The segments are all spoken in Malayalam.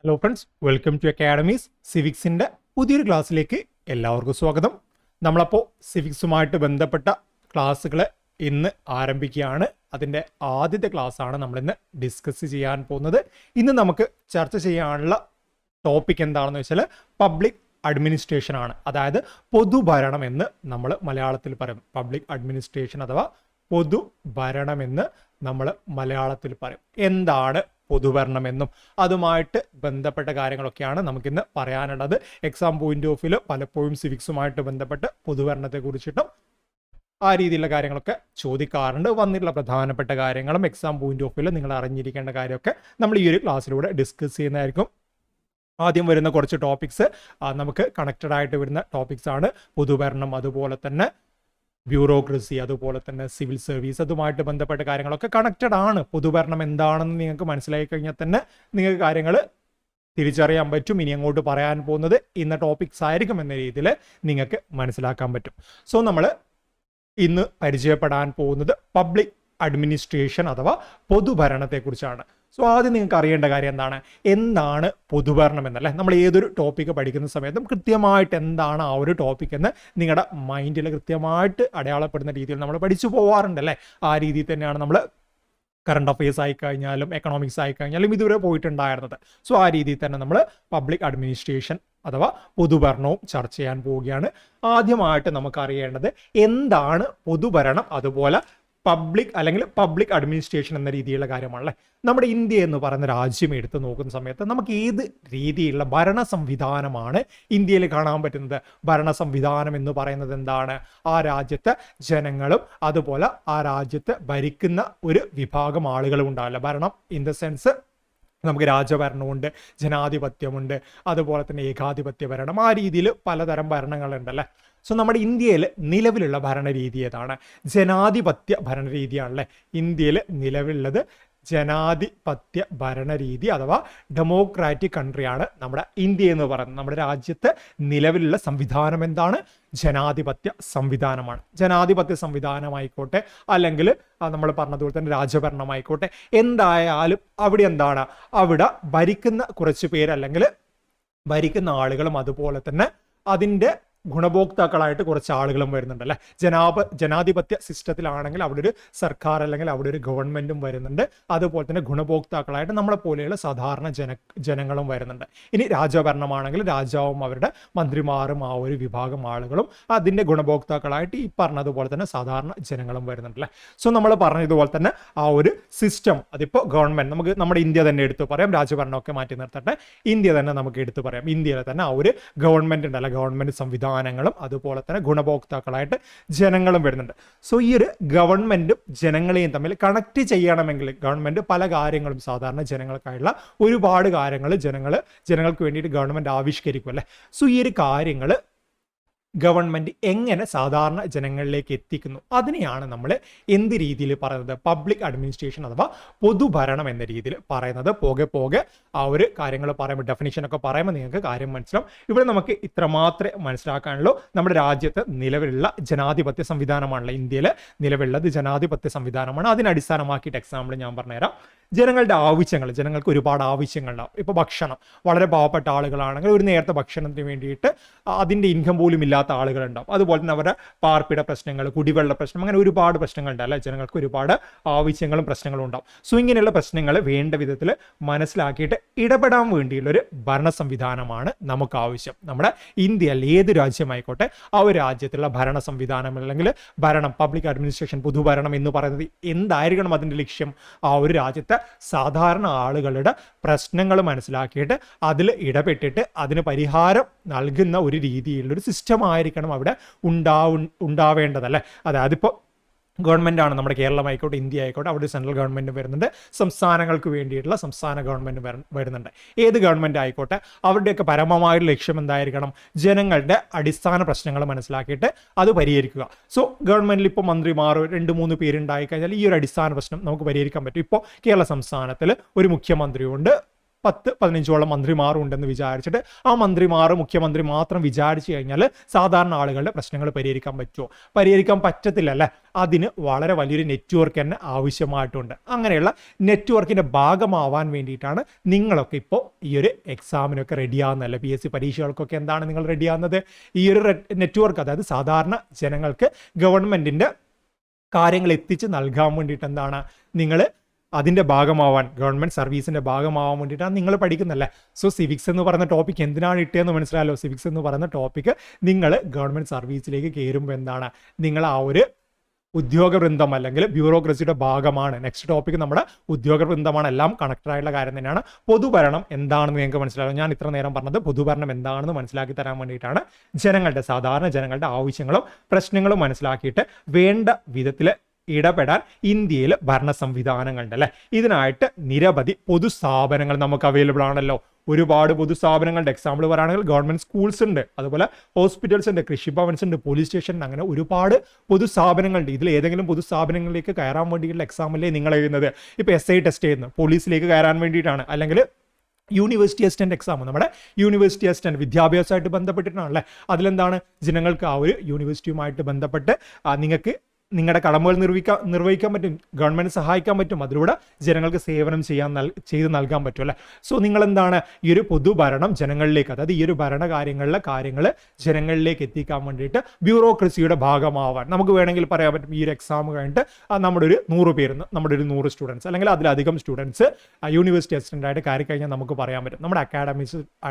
Hello friends, welcome to academies സിവിക്സിൻ്റെ പുതിയൊരു ക്ലാസ്സിലേക്ക് എല്ലാവർക്കും സ്വാഗതം. നമ്മളപ്പോൾ സിവിക്സുമായിട്ട് ബന്ധപ്പെട്ട ക്ലാസ്സുകൾ ഇന്ന് ആരംഭിക്കുകയാണ്. അതിൻ്റെ ആദ്യത്തെ ക്ലാസ്സാണ് നമ്മളിന്ന് ഡിസ്കസ് ചെയ്യാൻ പോകുന്നത്. ഇന്ന് നമുക്ക് ചർച്ച ചെയ്യാനുള്ള ടോപ്പിക് എന്താണെന്ന് വെച്ചാൽ പബ്ലിക് അഡ്മിനിസ്ട്രേഷൻ ആണ്. അതായത് പൊതുഭരണം എന്ന് നമ്മൾ മലയാളത്തിൽ പറയും. പബ്ലിക് അഡ്മിനിസ്ട്രേഷൻ അഥവാ പൊതുഭരണമെന്ന് നമ്മൾ മലയാളത്തിൽ പറയും. എന്താണ് പൊതുഭരണമെന്നും അതുമായിട്ട് ബന്ധപ്പെട്ട കാര്യങ്ങളൊക്കെയാണ് നമുക്കിന്ന് പറയാനുള്ളത്. എക്സാം പോയിന്റ് ഓഫ് വ്യൂ പലപ്പോഴും സിവിക്സുമായിട്ട് ബന്ധപ്പെട്ട് പൊതുഭരണത്തെ കുറിച്ചിട്ടും ആ രീതിയിലുള്ള കാര്യങ്ങളൊക്കെ ചോദിക്കാറുണ്ട്. വന്നിട്ടുള്ള പ്രധാനപ്പെട്ട കാര്യങ്ങളും എക്സാം പോയിന്റ് ഓഫ് വ്യൂ നിങ്ങൾ അറിഞ്ഞിരിക്കേണ്ട കാര്യമൊക്കെ നമ്മൾ ഈ ഒരു ക്ലാസ്സിലൂടെ ഡിസ്കസ് ചെയ്യുന്നതായിരിക്കും. ആദ്യം വരുന്ന കുറച്ച് ടോപ്പിക്സ് നമുക്ക് കണക്റ്റഡ് ആയിട്ട് വരുന്ന ടോപ്പിക്സ് ആണ്. പൊതുഭരണം, അതുപോലെ തന്നെ ബ്യൂറോക്രസി, അതുപോലെ തന്നെ സിവിൽ സർവീസ്, അതുമായിട്ട് ബന്ധപ്പെട്ട കാര്യങ്ങളൊക്കെ കണക്റ്റഡ് ആണ്. പൊതുഭരണം എന്താണെന്ന് നിങ്ങൾക്ക് മനസ്സിലാക്കി കഴിഞ്ഞാൽ തന്നെ നിങ്ങൾക്ക് കാര്യങ്ങൾ തിരിച്ചറിയാൻ പറ്റും. ഇനി അങ്ങോട്ട് പറയാൻ പോകുന്നത് ഇന്ന ടോപ്പിക്സ് ആയിരിക്കും എന്ന രീതിയിൽ നിങ്ങൾക്ക് മനസ്സിലാക്കാൻ പറ്റും. സോ നമ്മൾ ഇന്ന് പരിചയപ്പെടാൻ പോകുന്നത് പബ്ലിക് അഡ്മിനിസ്ട്രേഷൻ അഥവാ പൊതുഭരണത്തെക്കുറിച്ചാണ്. സോ ആദ്യം നിങ്ങൾക്ക് അറിയേണ്ട കാര്യം എന്താണ് പൊതുഭരണം എന്നല്ലേ. നമ്മൾ ഏതൊരു ടോപ്പിക്ക് പഠിക്കുന്ന സമയത്തും കൃത്യമായിട്ട് എന്താണ് ആ ഒരു ടോപ്പിക് എന്ന് നിങ്ങളുടെ മൈൻഡിൽ കൃത്യമായിട്ട് അടയാളപ്പെടുന്ന രീതിയിൽ നമ്മൾ പഠിച്ചു പോവാറുണ്ടല്ലേ. ആ രീതിയിൽ തന്നെയാണ് നമ്മൾ കറണ്ട് അഫയേഴ്സ് ആയിക്കഴിഞ്ഞാലും എക്കണോമിക്സ് ആയിക്കഴിഞ്ഞാലും ഇതുവരെ പോയിട്ടുണ്ടായിരുന്നത്. സോ ആ രീതിയിൽ തന്നെ നമ്മൾ പബ്ലിക് അഡ്മിനിസ്ട്രേഷൻ അഥവാ പൊതുഭരണവും ചർച്ച ചെയ്യാൻ പോവുകയാണ്. ആദ്യമായിട്ട് നമുക്ക് അറിയേണ്ടത് എന്താണ് പൊതുഭരണം, അതുപോലെ പബ്ലിക് അല്ലെങ്കിൽ പബ്ലിക് അഡ്മിനിസ്ട്രേഷൻ എന്ന രീതിയിലുള്ള കാര്യമാണല്ലേ. നമ്മുടെ ഇന്ത്യ എന്ന് പറയുന്ന രാജ്യം എടുത്ത് നോക്കുന്ന സമയത്ത് നമുക്ക് ഏത് രീതിയിലുള്ള ഭരണ സംവിധാനമാണ് ഇന്ത്യയിൽ കാണാൻ പറ്റുന്നത്? ഭരണ സംവിധാനം എന്ന് പറയുന്നത് എന്താണ്? ആ രാജ്യത്തെ ജനങ്ങളും അതുപോലെ ആ രാജ്യത്തെ ഭരിക്കുന്ന ഒരു വിഭാഗം ആളുകളും ഉണ്ടാവില്ല. ഭരണം ഇൻ ദ സെൻസ് നമുക്ക് രാജഭരണമുണ്ട്, ജനാധിപത്യമുണ്ട്, അതുപോലെ തന്നെ ഏകാധിപത്യ ഭരണം, ആ രീതിയിൽ പലതരം ഭരണങ്ങളുണ്ടല്ലേ. സോ നമ്മുടെ ഇന്ത്യയിൽ നിലവിലുള്ള ഭരണരീതി ഏതാണ്? ജനാധിപത്യ ഭരണരീതിയാണല്ലേ. ഇന്ത്യയിൽ നിലവിലുള്ളത് ജനാധിപത്യ ഭരണരീതി അഥവാ ഡെമോക്രാറ്റിക് കൺട്രിയാണ് നമ്മുടെ ഇന്ത്യ എന്ന് പറയുന്നത്. നമ്മുടെ രാജ്യത്ത് നിലവിലുള്ള സംവിധാനം എന്താണ്? ജനാധിപത്യ സംവിധാനമാണ്. ജനാധിപത്യ സംവിധാനമായിക്കോട്ടെ അല്ലെങ്കിൽ നമ്മൾ പറഞ്ഞതുപോലെ തന്നെ രാജഭരണമായിക്കോട്ടെ, എന്തായാലും അവിടെ എന്താണ്? അവിടെ ഭരിക്കുന്ന കുറച്ച് പേര് അല്ലെങ്കിൽ ഭരിക്കുന്ന ആളുകളും അതുപോലെ തന്നെ അതിൻ്റെ ഗുണഭോക്താക്കളായിട്ട് കുറച്ച് ആളുകളും വരുന്നുണ്ട് അല്ലേ. ജനാധിപത്യ സിസ്റ്റത്തിലാണെങ്കിൽ അവിടെ ഒരു സർക്കാർ അല്ലെങ്കിൽ അവിടെ ഒരു ഗവൺമെന്റും വരുന്നുണ്ട്. അതുപോലെ തന്നെ ഗുണഭോക്താക്കളായിട്ട് നമ്മളെ പോലെയുള്ള സാധാരണ ജനങ്ങളും വരുന്നുണ്ട്. ഇനി രാജഭരണമാണെങ്കിൽ രാജാവും അവരുടെ മന്ത്രിമാരും ആ ഒരു വിഭാഗം ആളുകളും അതിൻ്റെ ഗുണഭോക്താക്കളായിട്ട് ഈ പറഞ്ഞതുപോലെ തന്നെ സാധാരണ ജനങ്ങളും വരുന്നുണ്ട് അല്ലേ. സോ നമ്മൾ പറഞ്ഞതുപോലെ തന്നെ ആ ഒരു സിസ്റ്റം അതിപ്പോൾ ഗവൺമെന്റ്, നമുക്ക് നമ്മുടെ ഇന്ത്യ തന്നെ എടുത്തു പറയാം. രാജഭരണമൊക്കെ മാറ്റി നിർത്തട്ടെ, ഇന്ത്യ തന്നെ നമുക്ക് എടുത്തു പറയാം. ഇന്ത്യയിലെ തന്നെ ആ ഒരു ഗവൺമെന്റ് ഉണ്ടല്ല, ഗവൺമെന്റ് സംവിധാനങ്ങളും അതുപോലെ തന്നെ ഗുണഭോക്താക്കളായിട്ട് ജനങ്ങളും വരുന്നുണ്ട്. സോ ഈ ഒരു ഗവൺമെന്റും ജനങ്ങളെയും തമ്മിൽ കണക്ട് ചെയ്യണമെങ്കിൽ ഗവൺമെന്റ് പല കാര്യങ്ങളും സാധാരണ ജനങ്ങൾക്കായുള്ള ഒരുപാട് കാര്യങ്ങൾ ജനങ്ങൾക്ക് വേണ്ടിയിട്ട് ഗവൺമെന്റ് ആവിഷ്കരിക്കും അല്ലേ. സോ ഈ ഒരു കാര്യങ്ങൾ ഗവൺമെന്റ് എങ്ങനെ സാധാരണ ജനങ്ങളിലേക്ക് എത്തിക്കുന്നു, അതിനെയാണ് നമ്മൾ എന്ത് രീതിയിൽ പറയുന്നത്? പബ്ലിക് അഡ്മിനിസ്ട്രേഷൻ അഥവാ പൊതുഭരണം എന്ന രീതിയിൽ പറയുന്നത്. പോകെ പോകെ ആ ഒരു കാര്യങ്ങൾ പറയുമ്പോൾ ഡെഫിനിഷനൊക്കെ പറയുമ്പോൾ നിങ്ങൾക്ക് കാര്യം മനസ്സിലാവും. ഇവിടെ നമുക്ക് ഇത്ര മാത്രമേ മനസ്സിലാക്കാനുള്ളൂ. നമ്മുടെ രാജ്യത്ത് നിലവിലുള്ള ജനാധിപത്യ സംവിധാനമാണല്ലോ. ഇന്ത്യയിൽ നിലവിലുള്ളത് ജനാധിപത്യ സംവിധാനമാണ്. അതിനടിസ്ഥാനമാക്കിയിട്ട് എക്സാമ്പിൾ ഞാൻ പറഞ്ഞുതരാം. ജനങ്ങളുടെ ആവശ്യങ്ങൾ, ജനങ്ങൾക്ക് ഒരുപാട് ആവശ്യങ്ങളുണ്ടാവും. ഇപ്പോൾ ഭക്ഷണം, വളരെ പാവപ്പെട്ട ആളുകളാണെങ്കിൽ ഒരു നേരത്തെ ഭക്ഷണത്തിന് വേണ്ടിയിട്ട് അതിൻ്റെ ഇൻകം പോലും ഇല്ലാത്ത ആളുകളുണ്ടാവും. അതുപോലെ തന്നെ അവരുടെ പാർപ്പിട പ്രശ്നങ്ങൾ, കുടിവെള്ള പ്രശ്നം, അങ്ങനെ ഒരുപാട് പ്രശ്നങ്ങളുണ്ട് അല്ലേ. ജനങ്ങൾക്ക് ഒരുപാട് ആവശ്യങ്ങളും പ്രശ്നങ്ങളും ഉണ്ടാവും. സോ ഇങ്ങനെയുള്ള പ്രശ്നങ്ങൾ വേണ്ട വിധത്തിൽ മനസ്സിലാക്കിയിട്ട് ഇടപെടാൻ വേണ്ടിയുള്ളൊരു ഭരണ സംവിധാനമാണ് നമുക്ക് ആവശ്യം. നമ്മുടെ ഇന്ത്യയിൽ ഏത് രാജ്യമായിക്കോട്ടെ ആ ഒരു രാജ്യത്തുള്ള ഭരണ സംവിധാനം അല്ലെങ്കിൽ ഭരണം, പബ്ലിക് അഡ്മിനിസ്ട്രേഷൻ, പൊതുഭരണം എന്ന് പറയുന്നത് എന്തായിരിക്കണം അതിൻ്റെ ലക്ഷ്യം? ആ ഒരു രാജ്യത്തെ സാധാരണ ആളുകളുടെ പ്രശ്നങ്ങൾ മനസ്സിലാക്കിയിട്ട് അതിൽ ഇടപെട്ടിട്ട് അതിന് പരിഹാരം നൽകുന്ന ഒരു രീതിയിലുള്ളൊരു സിസ്റ്റം ആയിരിക്കണം അവിടെ ഉണ്ടാവേണ്ടതല്ലേ. അതായത് ഇപ്പോൾ ഗവൺമെൻറ് ആണ് നമ്മുടെ കേരളം ആയിക്കോട്ടെ, ഇന്ത്യ ആയിക്കോട്ടെ, അവിടെ സെൻട്രൽ ഗവൺമെൻറ് വരുന്നുണ്ട്. സംസ്ഥാനങ്ങൾക്ക് വേണ്ടിയിട്ടുള്ള സംസ്ഥാന ഗവൺമെൻറ് വരുന്നുണ്ട്. ഏത് ഗവൺമെൻറ് ആയിക്കോട്ടെ അവരുടെയൊക്കെ പരമമായ ലക്ഷ്യം എന്തായിരിക്കണം? ജനങ്ങളുടെ അടിസ്ഥാന പ്രശ്നങ്ങൾ മനസ്സിലാക്കിയിട്ട് അത് പരിഹരിക്കുക. സോ ഗവൺമെൻറ്റിൽ ഇപ്പോൾ മന്ത്രിമാർ 2-3 പേരുണ്ടായി കഴിഞ്ഞാൽ ഈ ഒരു അടിസ്ഥാന പ്രശ്നം നമുക്ക് പരിഹരിക്കാൻ പറ്റും. ഇപ്പോൾ കേരള സംസ്ഥാനത്തിൽ ഒരു മുഖ്യമന്ത്രിയുണ്ട്, 10-15 മന്ത്രിമാരും ഉണ്ടെന്ന് വിചാരിച്ചിട്ട് ആ മന്ത്രിമാർ മുഖ്യമന്ത്രി മാത്രം വിചാരിച്ചു കഴിഞ്ഞാൽ സാധാരണ ആളുകളുടെ പ്രശ്നങ്ങൾ പരിഹരിക്കാൻ പറ്റുമോ? പരിഹരിക്കാൻ പറ്റത്തില്ല അല്ലേ? അതിന് വളരെ വലിയൊരു നെറ്റ്വർക്ക് തന്നെ ആവശ്യമായിട്ടുണ്ട്. അങ്ങനെയുള്ള നെറ്റ്വർക്കിൻ്റെ ഭാഗമാവാൻ വേണ്ടിയിട്ടാണ് നിങ്ങളൊക്കെ ഇപ്പോൾ ഈ ഒരു എക്സാമിനൊക്കെ റെഡിയാകുന്നതല്ലേ? PSC പരീക്ഷകൾക്കൊക്കെ എന്താണ് നിങ്ങൾ റെഡിയാകുന്നത്? ഈ ഒരു നെറ്റ്വർക്ക്, അതായത് സാധാരണ ജനങ്ങൾക്ക് ഗവൺമെൻറ്റിൻ്റെ കാര്യങ്ങൾ എത്തിച്ച് നൽകാൻ വേണ്ടിയിട്ട് എന്താണ് നിങ്ങൾ അതിൻ്റെ ഭാഗമാവാൻ, ഗവൺമെൻറ് സർവീസിൻ്റെ ഭാഗമാവാൻ വേണ്ടിയിട്ടാണ് നിങ്ങൾ പഠിക്കുന്നല്ലേ? സോ സിവിക്സ് എന്ന് പറയുന്ന ടോപ്പിക് എന്തിനാണ് ഇട്ടതെന്ന് മനസ്സിലായല്ലോ. സിവിക്സ് എന്ന് പറയുന്ന ടോപ്പിക്ക് നിങ്ങൾ ഗവൺമെൻറ് സർവീസിലേക്ക് കയറുമ്പോൾ എന്താണ്, നിങ്ങൾ ആ ഒരു ഉദ്യോഗവൃന്ദം അല്ലെങ്കിൽ ബ്യൂറോക്രസിയുടെ ഭാഗമാണ്. നെക്സ്റ്റ് ടോപ്പിക്ക് നമ്മുടെ ഉദ്യോഗവൃന്ദമാണ്. എല്ലാം കണക്റ്റഡ് ആയിട്ടുള്ള കാര്യം തന്നെയാണ്. പൊതുഭരണം എന്താണെന്ന് നിങ്ങൾക്ക് മനസ്സിലാവും. ഞാൻ ഇത്ര നേരം പറഞ്ഞത് പൊതുഭരണം എന്താണെന്ന് മനസ്സിലാക്കി തരാൻ വേണ്ടിയിട്ടാണ്. സാധാരണ ജനങ്ങളുടെ ആവശ്യങ്ങളും പ്രശ്നങ്ങളും മനസ്സിലാക്കിയിട്ട് വേണ്ട വിധത്തിൽ ഇടപെടാൻ ഇന്ത്യയിൽ ഭരണ സംവിധാനങ്ങളുണ്ട് അല്ലേ? ഇതിനായിട്ട് നിരവധി പൊതുസ്ഥാപനങ്ങൾ നമുക്ക് അവൈലബിൾ ആണല്ലോ. ഒരുപാട് പൊതുസ്ഥാപനങ്ങളുടെ എക്സാമ്പിൾ പറയുകയാണെങ്കിൽ ഗവൺമെൻറ് സ്കൂൾസ് ഉണ്ട്, അതുപോലെ ഹോസ്പിറ്റൽസ് ഉണ്ട്, കൃഷിഭവൻസ് ഉണ്ട്, പോലീസ് സ്റ്റേഷൻ, അങ്ങനെ ഒരുപാട് പൊതുസ്ഥാപനങ്ങളുണ്ട്. ഇതിൽ ഏതെങ്കിലും പൊതുസ്ഥാപനങ്ങളിലേക്ക് കയറാൻ വേണ്ടിയിട്ടുള്ള എക്സാമല്ലേ നിങ്ങൾ എഴുതുന്നത്? ഇപ്പോൾ SI ടെസ്റ്റ് ചെയ്യുന്നു പോലീസിലേക്ക് കയറാൻ വേണ്ടിയിട്ടാണ്, അല്ലെങ്കിൽ യൂണിവേഴ്സിറ്റി അസിസ്റ്റന്റ് എക്സാം, നമ്മുടെ യൂണിവേഴ്സിറ്റി അസിസ്റ്റന്റ് വിദ്യാഭ്യാസമായിട്ട് ബന്ധപ്പെട്ടിട്ടാണല്ലേ? അതിലെന്താണ്, ജനങ്ങൾക്ക് ആ ഒരു യൂണിവേഴ്സിറ്റിയുമായിട്ട് ബന്ധപ്പെട്ട് നിങ്ങൾക്ക് നിങ്ങളുടെ കടമകൾ നിർവഹിക്കാൻ പറ്റും, ഗവൺമെൻറ് സഹായിക്കാൻ പറ്റും, അതിലൂടെ ജനങ്ങൾക്ക് സേവനം ചെയ്ത് നൽകാൻ പറ്റും അല്ലേ? സോ നിങ്ങളെന്താണ്, ഈ ഒരു പൊതുഭരണം ജനങ്ങളിലേക്ക്, അതായത് ഈ ഒരു ഭരണകാര്യങ്ങളിലെ കാര്യങ്ങൾ ജനങ്ങളിലേക്ക് എത്തിക്കാൻ വേണ്ടിയിട്ട് ബ്യൂറോക്രസിയുടെ ഭാഗമാവാൻ നമുക്ക് വേണമെങ്കിൽ പറയാൻ പറ്റും. ഈ ഒരു എക്സാം കഴിഞ്ഞിട്ട് നമ്മുടെ ഒരു 100 പേര്, നമ്മുടെ ഒരു 100 സ്റ്റുഡൻസ് അല്ലെങ്കിൽ അതിലധികം സ്റ്റുഡൻസ് യൂണിവേഴ്സിറ്റി അസിസ്റ്റൻ്റായിട്ട് കയറി കഴിഞ്ഞാൽ നമുക്ക് പറയാൻ പറ്റും നമ്മുടെ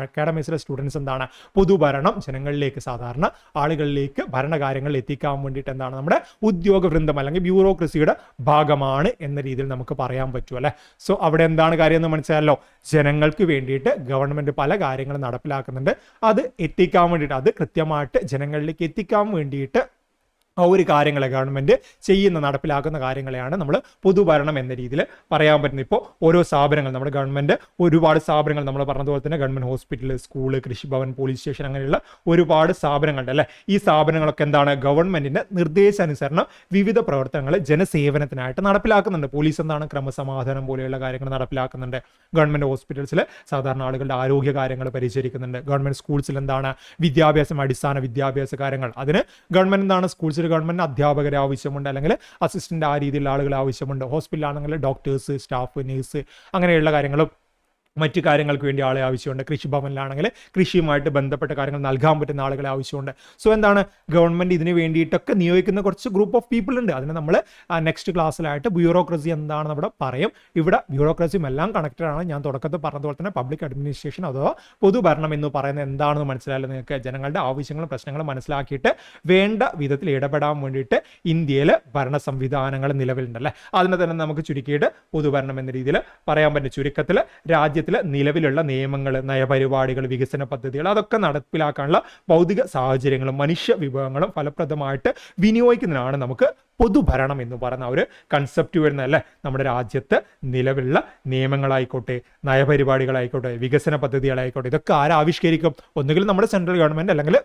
അക്കാഡമീസിലെ സ്റ്റുഡൻസ് എന്താണ്, പൊതുഭരണം ജനങ്ങളിലേക്ക്, സാധാരണ ആളുകളിലേക്ക് ഭരണകാര്യങ്ങൾ എത്തിക്കാൻ വേണ്ടിയിട്ട് എന്താണ്, നമ്മുടെ ഉദ്യോഗവൃന്ദം അല്ലെങ്കിൽ ബ്യൂറോക്രസിയുടെ ഭാഗമാണ് എന്ന രീതിയിൽ നമുക്ക് പറയാൻ പറ്റും അല്ലേ? സോ അവിടെ എന്താണ് കാര്യം എന്ന് മനസ്സിലായല്ലോ. ജനങ്ങൾക്ക് വേണ്ടിയിട്ട് ഗവൺമെൻറ് പല കാര്യങ്ങളും നടപ്പിലാക്കുന്നുണ്ട്. അത് എത്തിക്കാൻ വേണ്ടിയിട്ട്, അത് കൃത്യമായിട്ട് ജനങ്ങളിലേക്ക് എത്തിക്കാൻ വേണ്ടിയിട്ട് ആ ഒരു കാര്യങ്ങളെ ഗവൺമെൻറ് നടപ്പിലാക്കുന്ന കാര്യങ്ങളെയാണ് നമ്മൾ പൊതുഭരണം എന്ന രീതിയിൽ പറയാൻ പറ്റുന്നത്. ഇപ്പോൾ ഓരോ സ്ഥാപനങ്ങൾ, നമ്മുടെ ഗവൺമെൻറ് ഒരുപാട് സ്ഥാപനങ്ങൾ, നമ്മൾ പറഞ്ഞതുപോലെ തന്നെ ഗവൺമെൻറ് ഹോസ്പിറ്റൽ, സ്കൂള്, കൃഷിഭവൻ, പോലീസ് സ്റ്റേഷൻ, അങ്ങനെയുള്ള ഒരുപാട് സ്ഥാപനങ്ങളുണ്ട് അല്ലേ? ഈ സ്ഥാപനങ്ങളൊക്കെ എന്താണ്, ഗവൺമെൻറ്റിൻ്റെ നിർദ്ദേശാനുസരണം വിവിധ പ്രവർത്തനങ്ങൾ ജനസേവനത്തിനായിട്ട് നടപ്പിലാക്കുന്നുണ്ട്. പോലീസ് എന്താണ്, ക്രമസമാധാനം പോലെയുള്ള കാര്യങ്ങൾ നടപ്പിലാക്കുന്നുണ്ട്. ഗവൺമെൻറ് ഹോസ്പിറ്റൽസിൽ സാധാരണ ആളുകളുടെ ആരോഗ്യ കാര്യങ്ങൾ പരിചരിക്കുന്നുണ്ട്. ഗവൺമെൻറ് സ്കൂൾസിൽ എന്താണ്, വിദ്യാഭ്യാസം, അടിസ്ഥാന വിദ്യാഭ്യാസ കാര്യങ്ങൾ, അതിന് ഗവൺമെൻറ് എന്താണ്, സ്കൂൾസിൽ ഗവൺമെൻറ് അധ്യാപകരെ ആവശ്യമുണ്ട്, അല്ലെങ്കിൽ അസിസ്റ്റന്റ് ആ രീതിയിലുള്ള ആളുകളെ ആവശ്യമുണ്ട്. ഹോസ്പിറ്റലാണെങ്കിൽ ഡോക്ടേഴ്സ്, സ്റ്റാഫ്, നേഴ്സ്, അങ്ങനെയുള്ള കാര്യങ്ങളും മറ്റു കാര്യങ്ങൾക്ക് വേണ്ടി ആളെ ആവശ്യമുണ്ട്. കൃഷിഭവനിലാണെങ്കിൽ കൃഷിയുമായിട്ട് ബന്ധപ്പെട്ട കാര്യങ്ങൾ നൽകാൻ പറ്റുന്ന ആളുകളെ ആവശ്യമുണ്ട്. സോ എന്താണ്, ഗവൺമെൻറ് ഇതിന് വേണ്ടിയിട്ടൊക്കെ നിയോഗിക്കുന്ന കുറച്ച് ഗ്രൂപ്പ് ഓഫ് പീപ്പിൾ ഉണ്ട്. അതിന് നമ്മൾ നെക്സ്റ്റ് ക്ലാസ്സിലായിട്ട് ബ്യൂറോക്രസി എന്താണെന്ന് ഇവിടെ പറയും. ഇവിടെ ബ്യൂറോക്രസിയും എല്ലാം കണക്റ്റഡ് ആണ്. ഞാൻ തുടക്കത്തിൽ പറഞ്ഞതുപോലെ തന്നെ പബ്ലിക് അഡ്മിനിസ്ട്രേഷൻ അഥവാ പൊതുഭരണം എന്ന് പറയുന്നത് എന്താണെന്ന് മനസ്സിലായാലും നിങ്ങൾക്ക് ജനങ്ങളുടെ ആവശ്യങ്ങളും പ്രശ്നങ്ങളും മനസ്സിലാക്കിയിട്ട് വേണ്ട വിധത്തിൽ ഇടപെടാൻ വേണ്ടിയിട്ട് ഇന്ത്യയിൽ ഭരണ സംവിധാനങ്ങൾ നിലവിലുണ്ടല്ലേ? അതിനെ തന്നെ നമുക്ക് ചുരുക്കിയിട്ട് പൊതുഭരണം എന്ന രീതിയിൽ പറയാൻ പറ്റും. ചുരുക്കത്തിൽ നിലവിലുള്ള നിയമങ്ങൾ, നയപരിപാടികൾ, വികസന പദ്ധതികൾ അതൊക്കെ നടപ്പിലാക്കാനുള്ള ഭൗതിക സാഹചര്യങ്ങളും മനുഷ്യ വിഭവങ്ങളും ഫലപ്രദമായിട്ട് വിനിയോഗിക്കുന്നതിനാണ് നമുക്ക് പൊതുഭരണം എന്ന് പറയുന്ന ഒരു കൺസെപ്റ്റ് വരുന്നതല്ലേ? നമ്മുടെ രാജ്യത്ത് നിലവിലുള്ള നിയമങ്ങളായിക്കോട്ടെ, നയപരിപാടികളായിക്കോട്ടെ, വികസന പദ്ധതികളായിക്കോട്ടെ, ഇതൊക്കെ ആരാവിഷ്കരിക്കും? ഒന്നുകിൽ നമ്മുടെ സെൻട്രൽ ഗവൺമെൻറ് അല്ലെങ്കിൽ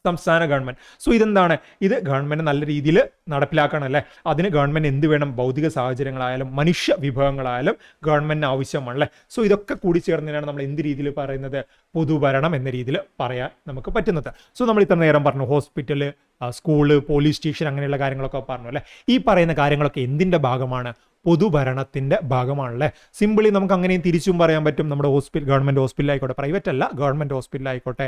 സംസ്ഥാന ഗവൺമെൻറ്. സോ ഇതെന്താണ്, ഇത് ഗവൺമെൻറ് നല്ല രീതിയിൽ നടപ്പിലാക്കണമല്ലേ? അതിന് ഗവൺമെൻറ് എന്ത് വേണം, ഭൗതിക സാഹചര്യങ്ങളായാലും മനുഷ്യ വിഭവങ്ങളായാലും ഗവൺമെൻറ്റിന് ആവശ്യമാണല്ലേ? സോ ഇതൊക്കെ കൂടി ചേർന്നതിനാണ് നമ്മൾ എന്ത് രീതിയിൽ പറയുന്നത്, പൊതുഭരണം എന്ന രീതിയിൽ പറയാൻ നമുക്ക് പറ്റുന്നത്. സോ നമ്മൾ ഇത്ര നേരം പറഞ്ഞു, ഹോസ്പിറ്റല്, സ്കൂള്, പോലീസ് സ്റ്റേഷൻ, അങ്ങനെയുള്ള കാര്യങ്ങളൊക്കെ പറഞ്ഞു അല്ലേ? ഈ പറയുന്ന കാര്യങ്ങളൊക്കെ എന്തിൻ്റെ ഭാഗമാണ്, പൊതുഭരണത്തിൻ്റെ ഭാഗമാണല്ലേ? സിമ്പിളി നമുക്ക് അങ്ങനെയും തിരിച്ചും പറയാൻ പറ്റും. നമ്മുടെ ഗവൺമെൻറ് ഹോസ്പിറ്റലായിക്കോട്ടെ, പ്രൈവറ്റ് അല്ല, ഗവൺമെൻറ് ഹോസ്പിറ്റലായിക്കോട്ടെ,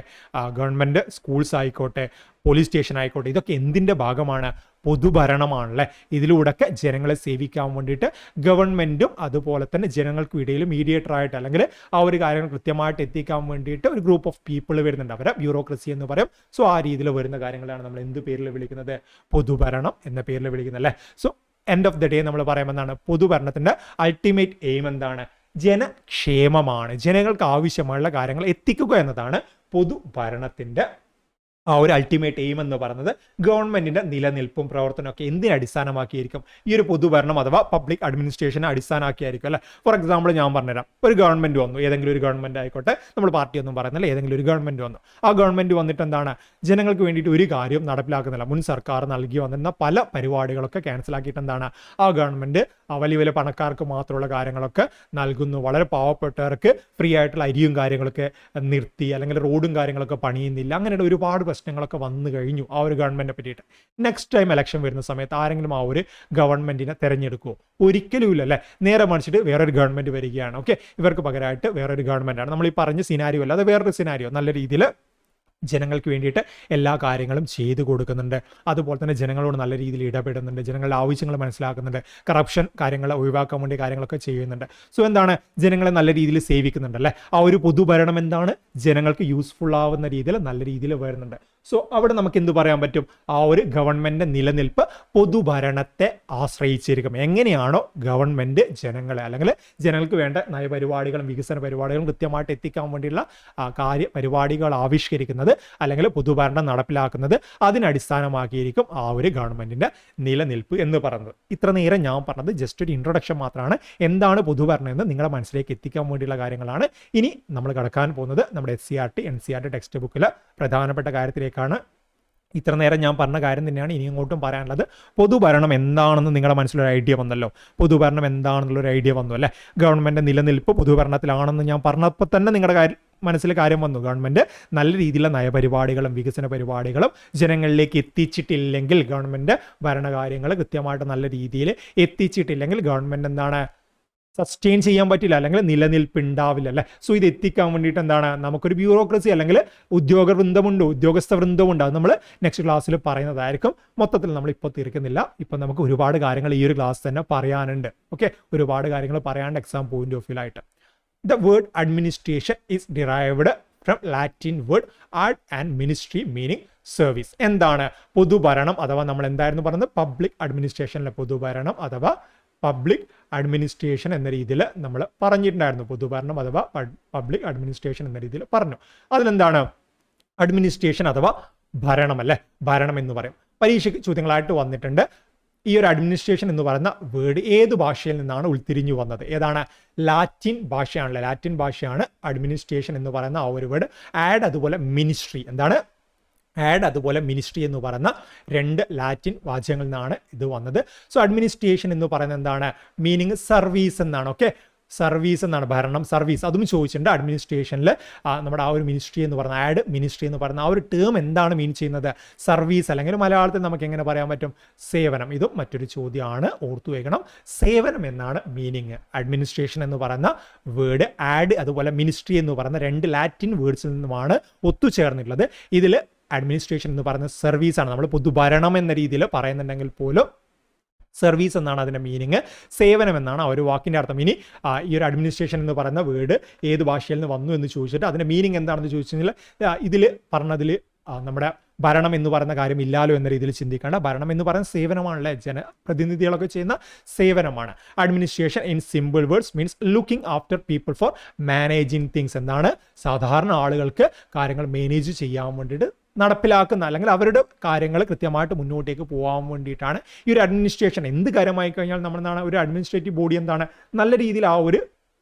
ഗവൺമെൻറ് സ്കൂൾസ് ആയിക്കോട്ടെ, പോലീസ് സ്റ്റേഷൻ ആയിക്കോട്ടെ, ഇതൊക്കെ എന്തിൻ്റെ ഭാഗമാണ്, പൊതുഭരണമാണല്ലേ? ഇതിലൂടെയൊക്കെ ജനങ്ങളെ സേവിക്കാൻ വേണ്ടിയിട്ട് ഗവൺമെൻറ്റും അതുപോലെ തന്നെ ജനങ്ങൾക്കും ഇടയിൽ മീഡിയേറ്ററായിട്ട് അല്ലെങ്കിൽ ആ ഒരു കാര്യങ്ങൾ കൃത്യമായിട്ട് എത്തിക്കാൻ വേണ്ടിയിട്ട് ഒരു ഗ്രൂപ്പ് ഓഫ് പീപ്പിൾ വരുന്നുണ്ട്. അവരെ ബ്യൂറോക്രസി എന്ന് പറയും. സോ ആ രീതിയിൽ വരുന്ന കാര്യങ്ങളാണ് നമ്മൾ എന്ത് പേരിൽ വിളിക്കുന്നത്, പൊതുഭരണം എന്ന പേരിൽ വിളിക്കുന്നത് അല്ലേ? So end of the day നമ്മൾ പറയുമെന്നാണ്, പൊതുഭരണത്തിൻ്റെ അൾട്ടിമേറ്റ് എയിം എന്താണ്, ജനക്ഷേമമാണ്. ജനങ്ങൾക്ക് ആവശ്യമുള്ള കാര്യങ്ങൾ എത്തിക്കുക എന്നതാണ് പൊതുഭരണത്തിൻ്റെ ആ ഒരു അൾട്ടിമേറ്റ് എയിം എന്ന് പറയുന്നത് ഗവൺമെന്റിന്റെ നിലനിൽപ്പും പ്രവർത്തനമൊക്കെ എന്തിനെ അടിസ്ഥാനമാക്കിയായിരിക്കും? ഈ ഒരു പൊതുഭരണം അഥവാ പബ്ലിക് അഡ്മിനിസ്ട്രേഷനെ അടിസ്ഥാനമാക്കിയായിരിക്കും അല്ലെ. ഫോർ എക്സാമ്പിൾ ഞാൻ പറഞ്ഞുതരാം. ഒരു ഗവൺമെന്റ് വന്നു, ഏതെങ്കിലും ഒരു ഗവൺമെന്റ് ആയിക്കോട്ടെ, നമ്മൾ പാർട്ടി ഒന്നും പറയുന്നില്ല, ഏതെങ്കിലും ഒരു ഗവൺമെന്റ് വന്നു. ആ ഗവൺമെന്റ് വന്നിട്ട് എന്താണ്, ജനങ്ങൾക്ക് വേണ്ടിയിട്ട് ഒരു കാര്യം നടപ്പിലാക്കുന്നില്ല. മുൻ സർക്കാർ നൽകി വന്നിരുന്ന പല പരിപാടികളൊക്കെ ക്യാൻസൽ ആക്കിയിട്ട് എന്താണ് ആ ഗവൺമെന്റ് വലിയ വലിയ പണക്കാർക്ക് മാത്രമുള്ള കാര്യങ്ങളൊക്കെ നൽകുന്നു. വളരെ പാവപ്പെട്ടവർക്ക് ഫ്രീ ആയിട്ടുള്ള അരിയും കാര്യങ്ങളൊക്കെ നിർത്തി, അല്ലെങ്കിൽ റോഡും കാര്യങ്ങളൊക്കെ പണിയുന്നില്ല. അങ്ങനെയുള്ള ഒരുപാട് പ്രശ്നങ്ങളൊക്കെ വന്നു കഴിഞ്ഞു ആ ഒരു ഗവൺമെന്റിനെ പറ്റിയിട്ട്. നെക്സ്റ്റ് ടൈം ഇലക്ഷൻ വരുന്ന സമയത്ത് ആരെങ്കിലും ആ ഒരു ഗവൺമെന്റിനെ തിരഞ്ഞെടുക്കുമോ? ഒരിക്കലും ഇല്ല അല്ലേ. നേരെ മറിച്ചിട്ട് വേറൊരു ഗവൺമെന്റ് വരികയാണ്. ഓക്കെ, ഇവർക്ക് പകരമായിട്ട് വേറൊരു ഗവൺമെന്റാണ്. നമ്മൾ ഈ പറഞ്ഞ സിനാരിയോ അല്ല, അത് വേറൊരു സിനാരിയോ. നല്ല രീതിയിൽ ജനങ്ങൾക്ക് വേണ്ടിയിട്ട് എല്ലാ കാര്യങ്ങളും ചെയ്തു കൊടുക്കുന്നുണ്ട്. അതുപോലെ തന്നെ ജനങ്ങളോട് നല്ല രീതിയിൽ ഇടപെടുന്നുണ്ട്, ജനങ്ങളുടെ ആവശ്യങ്ങൾ മനസ്സിലാക്കുന്നുണ്ട്, കറപ്ഷൻ കാര്യങ്ങൾ ഒഴിവാക്കാൻ വേണ്ടി കാര്യങ്ങളൊക്കെ ചെയ്യുന്നുണ്ട്. സോ എന്താണ്, ജനങ്ങളെ നല്ല രീതിയിൽ സേവിക്കുന്നുണ്ട് അല്ലേ. ആ ഒരു പൊതുഭരണം എന്താണ്, ജനങ്ങൾക്ക് യൂസ്ഫുൾ ആവുന്ന രീതിയിൽ നല്ല രീതിയിൽ വരുന്നുണ്ട്. സോ അവിടെ നമുക്ക് എന്ത് പറയാൻ പറ്റും, ആ ഒരു ഗവൺമെന്റിന്റെ നിലനിൽപ്പ് പൊതുഭരണത്തെ ആശ്രയിച്ചിരിക്കും. എങ്ങനെയാണോ ഗവൺമെന്റ് ജനങ്ങളെ അല്ലെങ്കിൽ ജനങ്ങൾക്ക് വേണ്ട നയപരിപാടികളും വികസന പരിപാടികളും കൃത്യമായിട്ട് എത്തിക്കാൻ വേണ്ടിയുള്ള പരിപാടികൾ ആവിഷ്കരിക്കുന്നത് അല്ലെങ്കിൽ പൊതുഭരണം നടപ്പിലാക്കുന്നത്, അതിനടിസ്ഥാനമാക്കിയിരിക്കും ആ ഒരു ഗവൺമെന്റിന്റെ നിലനിൽപ്പ് എന്ന് പറയുന്നത്. ഇത്ര നേരം ഞാൻ പറഞ്ഞത് ജസ്റ്റ് ഒരു ഇൻട്രൊഡക്ഷൻ മാത്രമാണ്. എന്താണ് പൊതുഭരണം എന്ന് നിങ്ങളുടെ മനസ്സിലേക്ക് എത്തിക്കാൻ വേണ്ടിയുള്ള കാര്യങ്ങളാണ്. ഇനി നമ്മൾ കടക്കാൻ പോകുന്നത് നമ്മുടെ SCERT NCERT ടെക്സ്റ്റ് ബുക്കിലെ പ്രധാനപ്പെട്ട കാര്യത്തിലേക്കാണ്. ഇത്ര നേരം ഞാൻ പറഞ്ഞ കാര്യം തന്നെയാണ് ഇനി അങ്ങോട്ടും പറയാനുള്ളത്. പൊതുഭരണം എന്താണെന്ന് നിങ്ങളുടെ മനസ്സിലൊരു ഐഡിയ വന്നല്ലോ. പൊതുഭരണം എന്താണെന്നുള്ളൊരു ഐഡിയ വന്നു അല്ലേ. ഗവൺമെന്റ് നിലനിൽപ്പ് പൊതുഭരണത്തിലാണെന്ന് ഞാൻ പറഞ്ഞപ്പോൾ തന്നെ നിങ്ങളുടെ മനസ്സിൽ കാര്യം വന്നു. ഗവൺമെന്റ് നല്ല രീതിയിലുള്ള നയപരിപാടികളും വികസന പരിപാടികളും ജനങ്ങളിലേക്ക് എത്തിച്ചിട്ടില്ലെങ്കിൽ, ഗവൺമെന്റ് ഭരണകാര്യങ്ങൾ കൃത്യമായിട്ട് നല്ല രീതിയിൽ എത്തിച്ചിട്ടില്ലെങ്കിൽ ഗവൺമെന്റ് എന്താണ്, സസ്റ്റെയിൻ ചെയ്യാൻ പറ്റില്ല, അല്ലെങ്കിൽ നിലനിൽപ്പ് ഉണ്ടാവില്ല അല്ലേ. സോ ഇത് എത്തിക്കാൻ വേണ്ടിയിട്ട് എന്താണ്, നമുക്കൊരു ബ്യൂറോക്രസി അല്ലെങ്കിൽ ഉദ്യോഗസ്ഥ വൃന്ദമുണ്ട്. അത് നമ്മൾ നെക്സ്റ്റ് ക്ലാസ്സിൽ പറയുന്നതായിരിക്കും. മൊത്തത്തിൽ നമ്മൾ ഇപ്പോൾ തീർക്കുന്നില്ല. ഇപ്പം നമുക്ക് ഒരുപാട് കാര്യങ്ങൾ ഈ ഒരു ക്ലാസ് തന്നെ പറയാനുണ്ട്. ഓക്കെ, ഒരുപാട് കാര്യങ്ങൾ പറയാണ്ട് എക്സാം പോയിന്റ് ഓഫ് വ്യൂ ആയിട്ട്. The word administration is derived from Latin word ad and ministry meaning service. എന്താണ് പൊതുഭരണം അഥവാ നമ്മൾ എന്തായിരുന്നു പറയുന്നത്, പബ്ലിക് അഡ്മിനിസ്ട്രേഷനിലെ പൊതുഭരണം അഥവാ പബ്ലിക് അഡ്മിനിസ്ട്രേഷൻ എന്ന രീതിയിൽ നമ്മൾ പറഞ്ഞിട്ടുണ്ടായിരുന്നു. പൊതുഭരണം അഥവാ പബ്ലിക് അഡ്മിനിസ്ട്രേഷൻ എന്ന രീതിയിൽ പറഞ്ഞു. അതിലെന്താണ് അഡ്മിനിസ്ട്രേഷൻ അഥവാ ഭരണം അല്ലേ, ഭരണം എന്ന് പറയും. പരീക്ഷയ്ക്ക് ചോദ്യങ്ങളായിട്ട് വന്നിട്ടുണ്ട്. ഈ ഒരു അഡ്മിനിസ്ട്രേഷൻ എന്ന് പറയുന്ന വേർഡ് ഏത് ഭാഷയിൽ നിന്നാണ് ഉൾത്തിരിഞ്ഞു വന്നത്? ഏതാണ്? ലാറ്റിൻ ഭാഷയാണല്ലേ. ലാറ്റിൻ ഭാഷയാണ് അഡ്മിനിസ്ട്രേഷൻ എന്ന് പറയുന്ന ആ ഒരു വേർഡ്. ആഡ് അതുപോലെ മിനിസ്ട്രി, എന്താണ് ആഡ് അതുപോലെ മിനിസ്ട്രി എന്ന് പറയുന്ന രണ്ട് ലാറ്റിൻ വാചകങ്ങളിൽ നിന്നാണ് ഇത് വന്നത്. സോ അഡ്മിനിസ്ട്രേഷൻ എന്ന് പറയുന്നത് എന്താണ്, മീനിങ് സർവീസ് എന്നാണ്. ഓക്കെ, സർവീസ് എന്നാണ്, ഭരണം സർവീസ്. അതും ചോദിച്ചിട്ടുണ്ട്. അഡ്മിനിസ്ട്രേഷനിൽ നമ്മുടെ ആ ഒരു മിനിസ്ട്രി എന്ന് പറയുന്ന ആഡ് മിനിസ്ട്രി എന്ന് പറയുന്ന ആ ഒരു ടേം എന്താണ് മീൻ ചെയ്യുന്നത്? സർവീസ്, അല്ലെങ്കിൽ മലയാളത്തിൽ നമുക്ക് എങ്ങനെ പറയാൻ പറ്റും? സേവനം. ഇതും മറ്റൊരു ചോദ്യമാണ്, ഓർത്തു വയ്ക്കണം. സേവനം എന്നാണ് മീനിങ്. അഡ്മിനിസ്ട്രേഷൻ എന്ന് പറയുന്ന വേർഡ് ആഡ് അതുപോലെ മിനിസ്ട്രി എന്ന് പറയുന്ന രണ്ട് ലാറ്റിൻ വേർഡ്സിൽ നിന്നുമാണ് ഒത്തുചേർന്നിട്ടുള്ളത്. ഇതിൽ അഡ്മിനിസ്ട്രേഷൻ എന്ന് പറയുന്ന സർവീസാണ്. നമ്മൾ പൊതുഭരണം എന്ന രീതിയിൽ പറയുന്നുണ്ടെങ്കിൽ പോലും സർവീസ് എന്നാണ് അതിൻ്റെ മീനിങ്. സേവനം എന്നാണ് ആ ഒരു വാക്കിൻ്റെ അർത്ഥം. ഇനി ഈ ഒരു അഡ്മിനിസ്ട്രേഷൻ എന്ന് പറയുന്ന വേർഡ് ഏത് ഭാഷയിൽ നിന്ന് വന്നു എന്ന് ചോദിച്ചിട്ട് അതിൻ്റെ മീനിങ് എന്താണെന്ന് ചോദിച്ചു കഴിഞ്ഞാൽ, ഇതിൽ പറഞ്ഞതിൽ നമ്മുടെ ഭരണം എന്ന് പറയുന്ന കാര്യം ഇല്ലാലോ എന്ന രീതിയിൽ ചിന്തിക്കേണ്ട. ഭരണം എന്ന് പറയുന്ന സേവനമാണല്ലേ, ജനപ്രതിനിധികളൊക്കെ ചെയ്യുന്ന സേവനമാണ്. Administration in simple words means looking after people four managing things. എന്താണ്, സാധാരണ ആളുകൾക്ക് കാര്യങ്ങൾ മാനേജ് ചെയ്യാൻ വേണ്ടിയിട്ട് നടപ്പിലാക്കുന്ന, അല്ലെങ്കിൽ അവരുടെ കാര്യങ്ങൾ കൃത്യമായിട്ട് മുന്നോട്ടേക്ക് പോകാൻ വേണ്ടിയിട്ടാണ് ഈ ഒരു അഡ്മിനിസ്ട്രേഷൻ. എന്ത് കാര്യമായി കഴിഞ്ഞാൽ നമ്മളെന്താണ്, ഒരു അഡ്മിനിസ്ട്രേറ്റീവ് ബോഡി എന്താണ്, നല്ല രീതിയിൽ ആ ഒരു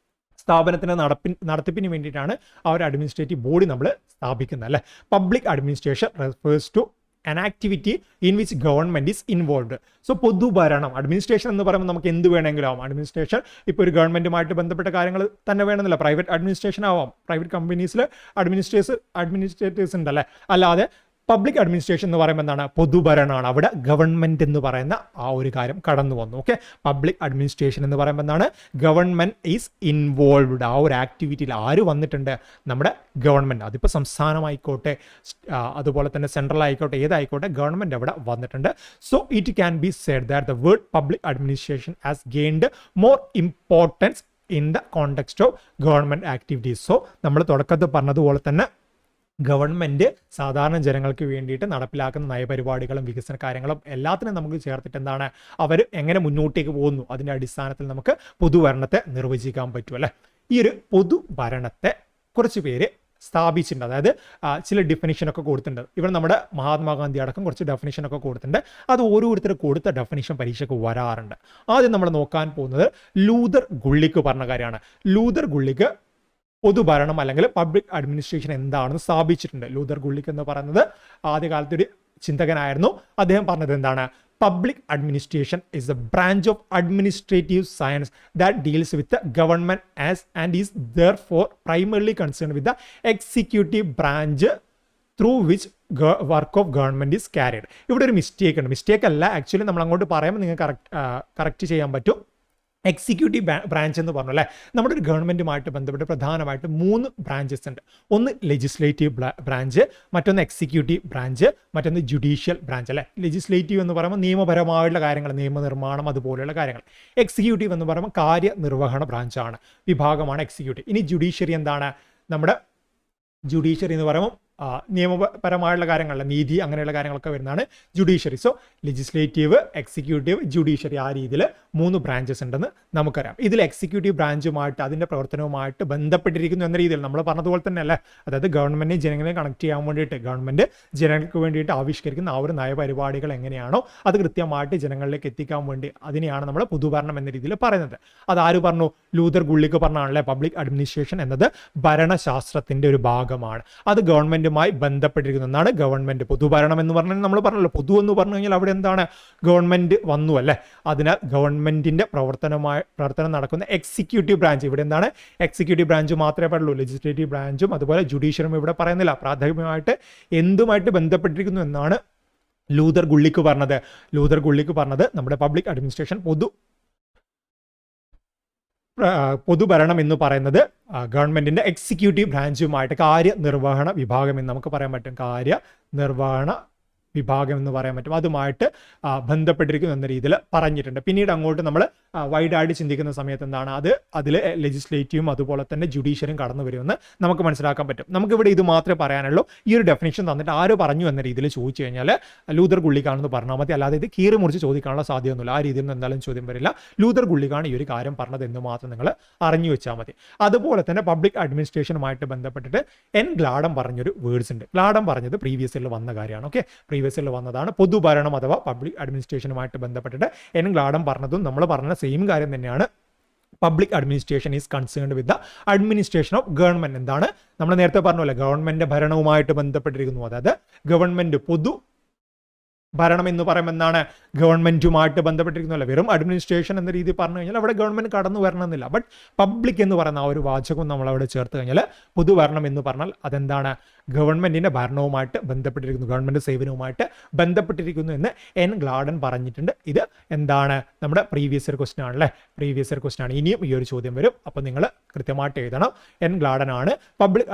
സ്ഥാപനത്തിന് നടത്തിപ്പിന് വേണ്ടിയിട്ടാണ് ആ ഒരു അഡ്മിനിസ്ട്രേറ്റീവ് ബോഡി നമ്മൾ സ്ഥാപിക്കുന്നത് അല്ലേ. Public administration refers to an activity in which government is involved. So പൊതുഭരണം, അഡ്മിനിസ്ട്രേഷൻ എന്ന് പറയുമ്പോൾ നമുക്ക് എന്ത് വേണമെങ്കിലും ആവാം. അഡ്മിനിസ്ട്രേഷൻ ഇപ്പോൾ ഒരു ഗവൺമെൻറ്റുമായിട്ട് ബന്ധപ്പെട്ട കാര്യങ്ങൾ തന്നെ വേണമെന്നില്ല, പ്രൈവറ്റ് അഡ്മിനിസ്ട്രേഷൻ ആവാം. പ്രൈവറ്റ് കമ്പനീസിൽ അഡ്മിനിസ്ട്രേറ്റേഴ്സ് ഉണ്ടല്ലേ. അല്ലാതെ പബ്ലിക് അഡ്മിനിസ്ട്രേഷൻ എന്ന് പറയുമ്പോൾ എന്താണ്, പൊതുഭരണമാണ്. അവിടെ ഗവൺമെൻറ് എന്ന് പറയുന്ന ആ ഒരു കാര്യം കടന്നു വന്നു. ഓക്കെ, പബ്ലിക് അഡ്മിനിസ്ട്രേഷൻ എന്ന് പറയുമ്പോൾ എന്താണ്, ഗവൺമെൻറ് ഈസ് ഇൻവോൾവ്ഡ്. ആ ഒരു ആക്ടിവിറ്റിയിൽ ആര് വന്നിട്ടുണ്ട്, നമ്മുടെ ഗവൺമെൻറ്. അതിപ്പോൾ സംസ്ഥാനമായിക്കോട്ടെ, അതുപോലെ തന്നെ സെൻട്രൽ ആയിക്കോട്ടെ, ഏതായിക്കോട്ടെ, ഗവൺമെൻറ് അവിടെ വന്നിട്ടുണ്ട്. So it can be said that the word public administration has gained more importance in the context of government activities. So നമ്മൾ തുടക്കത്തിൽ പറഞ്ഞതുപോലെ തന്നെ ഗവൺമെൻറ് സാധാരണ ജനങ്ങൾക്ക് വേണ്ടിയിട്ട് നടപ്പിലാക്കുന്ന നയപരിപാടികളും വികസന കാര്യങ്ങളും എല്ലാത്തിനും നമുക്ക് ചേർത്തിട്ട് എന്താണ്, അവർ എങ്ങനെ മുന്നോട്ടേക്ക് പോകുന്നു, അതിൻ്റെ അടിസ്ഥാനത്തിൽ നമുക്ക് പൊതുഭരണത്തെ നിർവചിക്കാൻ പറ്റും അല്ലേ. ഈ ഒരു പൊതുഭരണത്തെ കുറച്ച് പേര് സ്ഥാപിച്ചിട്ടുണ്ട്. അതായത് ചില ഡെഫിനിഷനൊക്കെ കൊടുത്തിട്ടുണ്ട്. ഇവിടെ നമ്മുടെ മഹാത്മാഗാന്ധി അടക്കം കുറച്ച് ഡെഫിനിഷനൊക്കെ കൊടുത്തിട്ടുണ്ട്. അത് ഓരോരുത്തർ കൊടുത്ത ഡെഫിനിഷൻ പരീക്ഷയ്ക്ക് വരാറുണ്ട്. ആദ്യം നമ്മൾ നോക്കാൻ പോകുന്നത് ലൂതർ ഗുള്ളിക്ക് പറഞ്ഞ കാര്യമാണ്. ലൂതർ ഗുള്ളിക്ക് പൊതുഭരണം അല്ലെങ്കിൽ പബ്ലിക് അഡ്മിനിസ്ട്രേഷൻ എന്താണെന്ന് സ്ഥാപിച്ചിട്ടുണ്ട്. ലൂതർ ഗുള്ളിക്ക് എന്ന് പറയുന്നത് ആദ്യകാലത്ത് ഒരു ചിന്തകനായിരുന്നു. അദ്ദേഹം പറഞ്ഞത് എന്താണ്? Public administration is a branch of administrative science that deals with the government as and is therefore primarily concerned with the executive branch through which work of government is carried. ഇവിടെ ഒരു മിസ്റ്റേക്ക് ഉണ്ട്. മിസ്റ്റേക്ക് അല്ല, ആക്ച്വലി നമ്മൾ അങ്ങോട്ട് പറയുമ്പോൾ നിങ്ങൾക്ക് കറക്റ്റ് ചെയ്യാൻ പറ്റും. എക്സിക്യൂട്ടീവ് ബ്രാഞ്ച് എന്ന് പറഞ്ഞു അല്ലേ. നമ്മുടെ ഒരു ഗവൺമെൻറ്റുമായിട്ട് ബന്ധപ്പെട്ട് പ്രധാനമായിട്ട് 3 ബ്രാഞ്ചസ് ഉണ്ട്. ഒന്ന് ലെജിസ്ലേറ്റീവ് ബ്രാഞ്ച്, മറ്റൊന്ന് എക്സിക്യൂട്ടീവ് ബ്രാഞ്ച്, മറ്റൊന്ന് ജുഡീഷ്യൽ ബ്രാഞ്ച് അല്ലേ. ലെജിസ്ലേറ്റീവ് എന്ന് പറയുമ്പോൾ നിയമപരമായുള്ള കാര്യങ്ങൾ, നിയമനിർമ്മാണം അതുപോലെയുള്ള കാര്യങ്ങൾ. എക്സിക്യൂട്ടീവ് എന്ന് പറയുമ്പോൾ കാര്യനിർവഹണ ബ്രാഞ്ചാണ്, വിഭാഗമാണ് എക്സിക്യൂട്ടീവ്. ഇനി ജുഡീഷ്യറി എന്താണ്? നമ്മുടെ ജുഡീഷ്യറി എന്ന് പറയുമ്പോൾ നിയമപരമായുള്ള കാര്യങ്ങളല്ല, നീതി അങ്ങനെയുള്ള കാര്യങ്ങളൊക്കെ വരുന്നതാണ് judiciary. So legislative, executive, judiciary, ആ രീതിയിൽ 3 ബ്രാഞ്ചസ് ഉണ്ടെന്ന് നമുക്കറിയാം. ഇതിൽ എക്സിക്യൂട്ടീവ് ബ്രാഞ്ചുമായിട്ട് അതിൻ്റെ പ്രവർത്തനവുമായിട്ട് ബന്ധപ്പെട്ടിരിക്കുന്നു എന്ന രീതിയിൽ നമ്മൾ പറഞ്ഞതുപോലെ തന്നെ അല്ലേ. അതായത് ഗവൺമെൻറ്റിനെ ജനങ്ങളെ കണക്ട് ചെയ്യാൻ വേണ്ടിയിട്ട് ഗവൺമെൻറ് ജനങ്ങൾക്ക് വേണ്ടിയിട്ട് ആവിഷ്കരിക്കുന്ന ആ ഒരു നയപരിപാടികൾ എങ്ങനെയാണോ അത് കൃത്യമായിട്ട് ജനങ്ങളിലേക്ക് എത്തിക്കാൻ വേണ്ടി അതിനെയാണ് നമ്മൾ പൊതുഭരണം എന്ന രീതിയിൽ പറയുന്നത്. അതാര് പറഞ്ഞു? ലൂതർ ഗുള്ളിക്ക് പറഞ്ഞാണല്ലേ. പബ്ലിക് അഡ്മിനിസ്ട്രേഷൻ എന്നത് ഭരണശാസ്ത്രത്തിൻ്റെ ഒരു ഭാഗമാണ്. അത് ഗവൺമെൻറ് ബന്ധപ്പെട്ടിരിക്കുന്ന ഒന്നാണ് ഗവൺമെന്റ്. പൊതുഭരണം എന്ന് പറഞ്ഞാൽ നമ്മൾ പറഞ്ഞല്ലോ, പൊതു എന്ന് പറഞ്ഞു കഴിഞ്ഞാൽ അവിടെ എന്താണ്? ഗവൺമെന്റ് വന്നു അല്ലേ. അതിനാൽ ഗവൺമെന്റിന്റെ പ്രവർത്തനം നടക്കുന്ന എക്സിക്യൂട്ടീവ് ബ്രാഞ്ച്, ഇവിടെ എന്താണ്? എക്സിക്യൂട്ടീവ് ബ്രാഞ്ച് മാത്രമേ പറയുള്ളൂ. ലെജിസ്ലേറ്റീവ് ബ്രാഞ്ചും അതുപോലെ ജുഡീഷ്യറും ഇവിടെ പറയുന്നില്ല. പ്രാഥമികമായിട്ട് എന്തുമായിട്ട് ബന്ധപ്പെട്ടിരിക്കുന്നു എന്നാണ് ലൂതർ ഗുള്ളിക്ക് പറഞ്ഞത്. ലൂതർ ഗുള്ളിക്ക് പറഞ്ഞത് നമ്മുടെ പബ്ലിക് അഡ്മിനിസ്ട്രേഷൻ പൊതുഭരണം എന്ന് പറയുന്നത് ഗവൺമെന്റിന്റെ എക്സിക്യൂട്ടീവ് ബ്രാഞ്ചുമായിട്ട് കാര്യനിർവഹണ വിഭാഗം എന്ന് നമുക്ക് പറയാൻ പറ്റും. കാര്യനിർവഹണ വിഭാഗം എന്ന് പറയാൻ പറ്റും. അതുമായിട്ട് ബന്ധപ്പെട്ടിരിക്കുന്നു എന്ന രീതിയിൽ പറഞ്ഞിട്ടുണ്ട്. പിന്നീട് അങ്ങോട്ട് നമ്മൾ വൈഡായിട്ട് ചിന്തിക്കുന്ന സമയത്ത് എന്താണ് അതിൽ ലെജിസ്ലേറ്റീവും അതുപോലെ തന്നെ ജുഡീഷ്യറും കടന്നു വരുമെന്ന് നമുക്ക് മനസ്സിലാക്കാൻ പറ്റും. നമുക്കിവിടെ ഇത് മാത്രമേ പറയാനുള്ളൂ. ഈ ഒരു ഡെഫിനിഷൻ തന്നിട്ട് ആര് പറഞ്ഞു എന്ന രീതിയിൽ ചോദിച്ചു കഴിഞ്ഞാൽ ലൂതർ ഗുള്ളിക്കാണെന്ന് പറഞ്ഞാൽ മതി. അല്ലാതെ ഇത് കീറി മുറിച്ച് ചോദിക്കാനുള്ള സാധ്യതയൊന്നുമില്ല. ആ രീതിയിൽ നിന്ന് എന്തായാലും ചോദ്യം വരില്ല. ലൂതർ ഗുള്ളിക്കാണ് ഈ ഒരു കാര്യം പറഞ്ഞത് എന്ന് മാത്രം നിങ്ങൾ അറിഞ്ഞു വെച്ചാൽ മതി. അതുപോലെ തന്നെ പബ്ലിക് അഡ്മിനിസ്ട്രേഷനുമായിട്ട് ബന്ധപ്പെട്ടിട്ട് എൻ ഗ്ലാഡം പറഞ്ഞൊരു വേർഡ്സ് ഉണ്ട്. ഗ്ലാഡം പറഞ്ഞത് പ്രീവിയസ് ഇയറിൽ വന്ന കാര്യമാണ്. ഓക്കെ, പ്രീവിയസ് ഇയറിൽ വന്നതാണ്. പൊതുഭരണം അഥവാ പബ്ലിക് അഡ്മിനിസ്ട്രേഷനുമായിട്ട് ബന്ധപ്പെട്ടിട്ട് എൻ ഗ്ലാഡം പറഞ്ഞതും നമ്മൾ പറഞ്ഞ സെയിം കാര്യം തന്നെയാണ്. Public administration is concerned with the administration of government. എന്താണ് നമ്മൾ നേരത്തെ പറഞ്ഞല്ലേ, ഗവൺമെന്റ് ഭരണവുമായിട്ട് ബന്ധപ്പെട്ടിരിക്കുന്നു. അതായത് ഗവൺമെന്റ് പൊതു ഭരണം എന്ന് പറയുമ്പോൾ എന്താണ്? ഗവൺമെന്റുമായിട്ട് ബന്ധപ്പെട്ടിരിക്കുന്നല്ല. വെറും അഡ്മിനിസ്ട്രേഷൻ എന്ന രീതി പറഞ്ഞു കഴിഞ്ഞാൽ അവിടെ ഗവൺമെന്റ് കടന്നു വരണമെന്നില്ല. ബട്ട് പബ്ലിക് എന്ന് പറയുന്ന ആ ഒരു വാചകം നമ്മൾ അവിടെ ചേർത്ത് കഴിഞ്ഞാൽ പൊതുഭരണം എന്ന് പറഞ്ഞാൽ അതെന്താണ്? ഗവൺമെന്റിന്റെ ഭരണവുമായിട്ട് ബന്ധപ്പെട്ടിരിക്കുന്നു, ഗവൺമെന്റ് സേവനവുമായിട്ട് ബന്ധപ്പെട്ടിരിക്കുന്നു എന്ന് എൻ ഗ്ലാഡൻ പറഞ്ഞിട്ടുണ്ട്. ഇത് എന്താണ്? നമ്മുടെ പ്രീവിയസ് ഇയർ ക്വസ്റ്റൻ ആണല്ലേ. പ്രീവിയസ് ഇയർ ക്വസ്റ്റൻ ആണ്. ഇനിയും ഈ ഒരു ചോദ്യം വരും. അപ്പോൾ നിങ്ങൾ കൃത്യമായിട്ട് എഴുതണം. എൻ ഗ്ലാഡൻ ആണ് public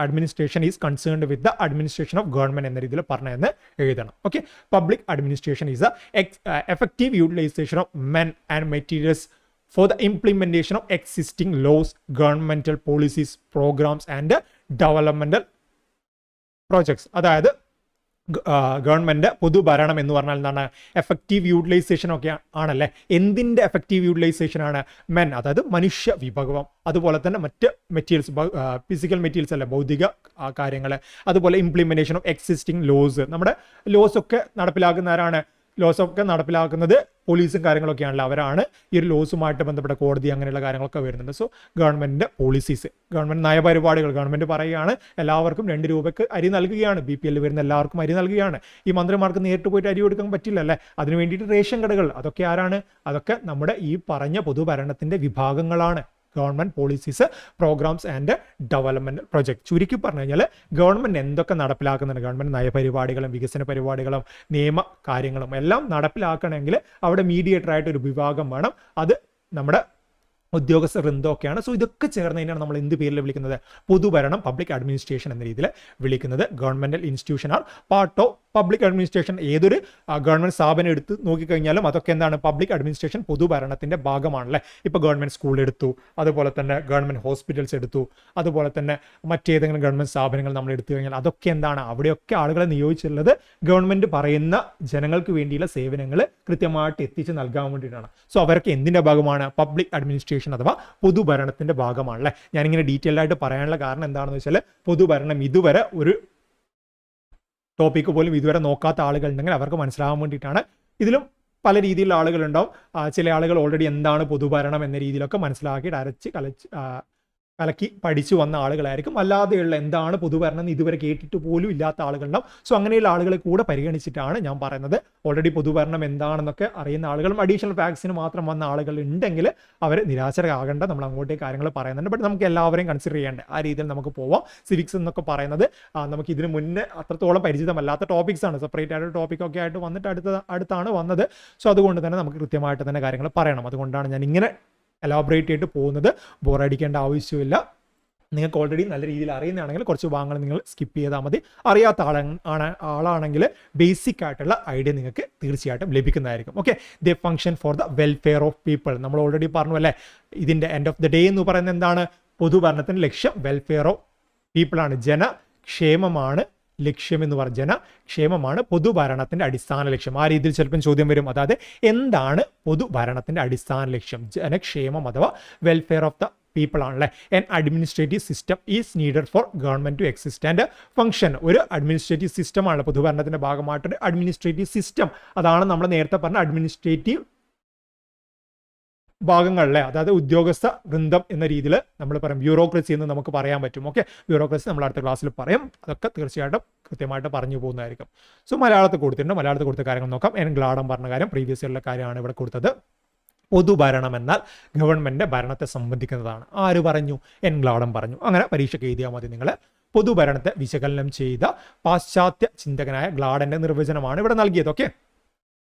administration is concerned with the administration of government എന്ന രീതിയിൽ പറഞ്ഞതെന്ന് എഴുതണം. Okay, public administration is effective utilization of men and materials for the implementation of existing laws, governmental policies, programs and developmental projects. അതായത് ഗവൺമെന്റ് പൊതുഭരണം എന്ന് പറഞ്ഞാൽ എന്താണ്? എഫക്റ്റീവ് യൂട്ടിലൈസേഷൻ ഒക്കെ ആണല്ലേ. എന്തിൻ്റെ എഫക്റ്റീവ് യൂട്ടിലൈസേഷൻ ആണ്? മെൻ, അതായത് മനുഷ്യ വിഭവം, അതുപോലെ തന്നെ മറ്റ് മെറ്റീരിയൽസ്, ഫിസിക്കൽ മെറ്റീരിയൽസ് അല്ല, ഭൗതിക കാര്യങ്ങൾ, അതുപോലെ ഇംപ്ലിമെന്റേഷൻ ഓഫ് എക്സിസ്റ്റിംഗ് ലോസ്. നമ്മുടെ ലോസ് ഒക്കെ നടപ്പിലാക്കുന്ന ആരാണ്? ലോസ് ഒക്കെ നടപ്പിലാക്കുന്നത് പോലീസും കാര്യങ്ങളൊക്കെയാണല്ലോ. അവരാണ് ഈ ഒരു ലോസുമായിട്ട് ബന്ധപ്പെട്ട കോടതി അങ്ങനെയുള്ള കാര്യങ്ങളൊക്കെ വരുന്നുണ്ട്. സോ ഗവൺമെന്റിന്റെ പോളിസീസ്, ഗവൺമെന്റ് നയപരിപാടികൾ, ഗവൺമെന്റ് പറയുകയാണ് എല്ലാവർക്കും 2 രൂപയ്ക്ക് അരി നൽകുകയാണ്. BPL വരുന്ന എല്ലാവർക്കും അരി നൽകുകയാണ്. ഈ മന്ത്രിമാർക്ക് നേരിട്ട് പോയിട്ട് അരി കൊടുക്കാൻ പറ്റില്ല അല്ലേ. അതിന് വേണ്ടിയിട്ട് റേഷൻ കടകൾ, അതൊക്കെ ആരാണ്? അതൊക്കെ നമ്മുടെ ഈ പറഞ്ഞ പൊതുഭരണത്തിന്റെ വിഭാഗങ്ങളാണ്. Government policies, programmes and development project. ചുരുക്കി പറഞ്ഞു കഴിഞ്ഞാൽ ഗവൺമെന്റ് എന്തൊക്കെ നടപ്പിലാക്കുന്നുണ്ട്, ഗവൺമെന്റ് നയപരിപാടികളും വികസന പരിപാടികളും നിയമ കാര്യങ്ങളും എല്ലാം നടപ്പിലാക്കണമെങ്കിൽ അവിടെ മീഡിയേറ്റർ ആയിട്ട് ഒരു വിഭാഗം വേണം. അത് നമ്മുടെ ഉദ്യോഗസ്ഥ വൃന്ദമൊക്കെയാണ്. സോ ഇതൊക്കെ ചേർന്ന് കഴിഞ്ഞാണ് നമ്മൾ എന്ത് പേരിൽ വിളിക്കുന്നത്? പൊതുഭരണം, പബ്ലിക് അഡ്മിനിസ്ട്രേഷൻ എന്ന രീതിയിൽ വിളിക്കുന്നത്. Governmental institution are part of public administration. ഏതൊരു ഗവൺമെന്റ് സ്ഥാപനം എടുത്ത് നോക്കിക്കഴിഞ്ഞാലും അതൊക്കെ എന്താണ്? പബ്ലിക് അഡ്മിനിസ്ട്രേഷൻ പൊതുഭരണത്തിന്റെ ഭാഗമാണല്ലേ. ഇപ്പോൾ ഗവൺമെന്റ് സ്കൂൾ എടുത്തു, അതുപോലെ തന്നെ ഗവൺമെന്റ് ഹോസ്പിറ്റൽസ് എടുത്തു, അതുപോലെ തന്നെ മറ്റേതെങ്കിലും ഗവൺമെന്റ് സ്ഥാപനങ്ങൾ നമ്മൾ എടുത്തു കഴിഞ്ഞാൽ അതൊക്കെ എന്താണ്? അവിടെയൊക്കെ ആളുകളെ നിയോഗിച്ചിട്ടുള്ളത് ഗവൺമെന്റ് പറയുന്ന ജനങ്ങൾക്ക് വേണ്ടിയുള്ള സേവനങ്ങൾ കൃത്യമായിട്ട് എത്തിച്ച് നൽകാൻ വേണ്ടിയിട്ടാണ്. സോ അവർക്ക് എന്തിന്റെ ഭാഗമാണ്? പബ്ലിക് അഡ്മിനിസ്ട്രേഷൻ അഡ്മിനിസ്ട്രേഷൻ അഥവാ പൊതുഭരണത്തിൻ്റെ ഭാഗമാണല്ലേ. ഞാനിങ്ങനെ ഡീറ്റെയിൽ ആയിട്ട് പറയാനുള്ള കാരണം എന്താണെന്ന് വെച്ചാൽ പൊതുഭരണം ഇതുവരെ ഒരു ടോപ്പിക്ക് പോലും ഇതുവരെ നോക്കാത്ത ആളുകളുണ്ടെങ്കിൽ അവർക്ക് മനസ്സിലാകാൻ വേണ്ടിയിട്ടാണ്. ഇതിലും പല രീതിയിലുള്ള ആളുകളുണ്ടാവും. ചില ആളുകൾ ഓൾറെഡി എന്താണ് പൊതുഭരണം എന്ന രീതിയിലൊക്കെ മനസ്സിലാക്കിയിട്ട് കലക്കി പഠിച്ചു വന്ന ആളുകളായിരിക്കും. അല്ലാതെയുള്ള എന്താണ് പൊതുഭരണം എന്ന് ഇതുവരെ കേട്ടിട്ട് പോലും ഇല്ലാത്ത ആളുകളുണ്ടാവും. സോ അങ്ങനെയുള്ള ആളുകളെ കൂടെ പരിഗണിച്ചിട്ടാണ് ഞാൻ പറയുന്നത്. ഓൾറെഡി പൊതുഭരണം എന്താണെന്നൊക്കെ അറിയുന്ന ആളുകളും അഡീഷണൽ ഫാക്ട്സിന് മാത്രം വന്ന ആളുകൾ ഉണ്ടെങ്കിൽ അവർ നിരാശരാകേണ്ട. നമ്മൾ അങ്ങോട്ടേ കാര്യങ്ങൾ പറയുന്നുണ്ട്. ബട്ട് നമുക്ക് എല്ലാവരെയും കൺസിഡർ ചെയ്യേണ്ട ആ രീതിയിൽ നമുക്ക് പോവാം. സിവിക്സ് എന്നൊക്കെ പറയുന്നത് നമുക്ക് ഇതിന് മുന്നേ അത്രത്തോളം പരിചിതമല്ലാത്ത ടോപ്പിക്സ് ആണ്. സെപ്പറേറ്റ് ആയിട്ട് ടോപ്പിക്കൊക്കെ ആയിട്ട് വന്നിട്ട് അടുത്താണ് വന്നത്. സോ അതുകൊണ്ട് തന്നെ നമുക്ക് കൃത്യമായിട്ട് തന്നെ കാര്യങ്ങൾ പറയണം. അതുകൊണ്ടാണ് ഞാൻ ഇങ്ങനെ എലാബറേറ്റ് ചെയ്തിട്ട് പോകുന്നത്. ബോറടിക്കേണ്ട ആവശ്യമില്ല. നിങ്ങൾക്ക് ഓൾറെഡി നല്ല രീതിയിൽ അറിയുന്നതാണെങ്കിൽ കുറച്ച് ഭാഗങ്ങൾ നിങ്ങൾ സ്കിപ്പ് ചെയ്താൽ മതി. അറിയാത്ത ആളാണെങ്കിൽ ബേസിക് ആയിട്ടുള്ള ഐഡിയ നിങ്ങൾക്ക് തീർച്ചയായിട്ടും ലഭിക്കുന്നതായിരിക്കും. Okay, the function for the welfare of people. നമ്മൾ ഓൾറെഡി പറഞ്ഞു അല്ലേ, ഇതിൻ്റെ എൻഡ് ഓഫ് ദ ഡേ എന്ന് പറയുന്നത് എന്താണ്? പൊതുഭരണത്തിൻ്റെ ലക്ഷ്യം വെൽഫെയർ ഓഫ് പീപ്പിളാണ്. ജനക്ഷേമമാണ് ലക്ഷ്യം എന്ന് പറഞ്ഞ ജനക്ഷേമമാണ് പൊതുഭരണത്തിൻ്റെ അടിസ്ഥാന ലക്ഷ്യം. ആ രീതിയിൽ ചിലപ്പം ചോദ്യം വരും. അതായത് എന്താണ് പൊതുഭരണത്തിൻ്റെ അടിസ്ഥാന ലക്ഷ്യം? ജനക്ഷേമം അഥവാ വെൽഫെയർ ഓഫ് ദ പീപ്പിൾ ആണല്ലേ. An administrative system is needed for government to exist and function. ഒരു അഡ്മിനിസ്ട്രേറ്റീവ് സിസ്റ്റമാണ് പൊതുഭരണത്തിൻ്റെ ഭാഗമായിട്ടൊരു അഡ്മിനിസ്ട്രേറ്റീവ് സിസ്റ്റം. അതാണ് നമ്മൾ നേരത്തെ പറഞ്ഞ അഡ്മിനിസ്ട്രേറ്റീവ് ഭാഗങ്ങളിലെ, അതായത് ഉദ്യോഗസ്ഥ വൃന്ദം എന്ന രീതിയിൽ നമ്മൾ പറയും. ബ്യൂറോക്രസി എന്ന് നമുക്ക് പറയാൻ പറ്റും. ഓക്കെ, ബ്യൂറോക്രസി നമ്മൾ അടുത്ത ക്ലാസ്സിൽ പറയും. അതൊക്കെ തീർച്ചയായിട്ടും കൃത്യമായിട്ട് പറഞ്ഞു പോകുന്നതായിരിക്കും. സോ മലയാളത്തിൽ കൊടുത്തിട്ടുണ്ട്. മലയാളത്തിൽ കൊടുത്ത കാര്യങ്ങൾ നോക്കാം. എൻ ഗ്ലാഡൻ പറഞ്ഞ കാര്യം പ്രീവിയസ് ഇയറിലെ കാര്യമാണ് ഇവിടെ കൊടുത്തത്. പൊതുഭരണം എന്നാൽ ഗവൺമെൻറ് ഭരണത്തെ സംബന്ധിക്കുന്നതാണ്. ആര് പറഞ്ഞു? എൻ ഗ്ലാഡൻ പറഞ്ഞു. അങ്ങനെ പരീക്ഷയ്ക്ക് എഴുതിയാൽ മതി. നിങ്ങൾ പൊതുഭരണത്തെ വിശകലനം ചെയ്ത പാശ്ചാത്യ ചിന്തകനായ ഗ്ലാഡന്റെ നിർവചനമാണ് ഇവിടെ നൽകിയത്. ഓക്കെ,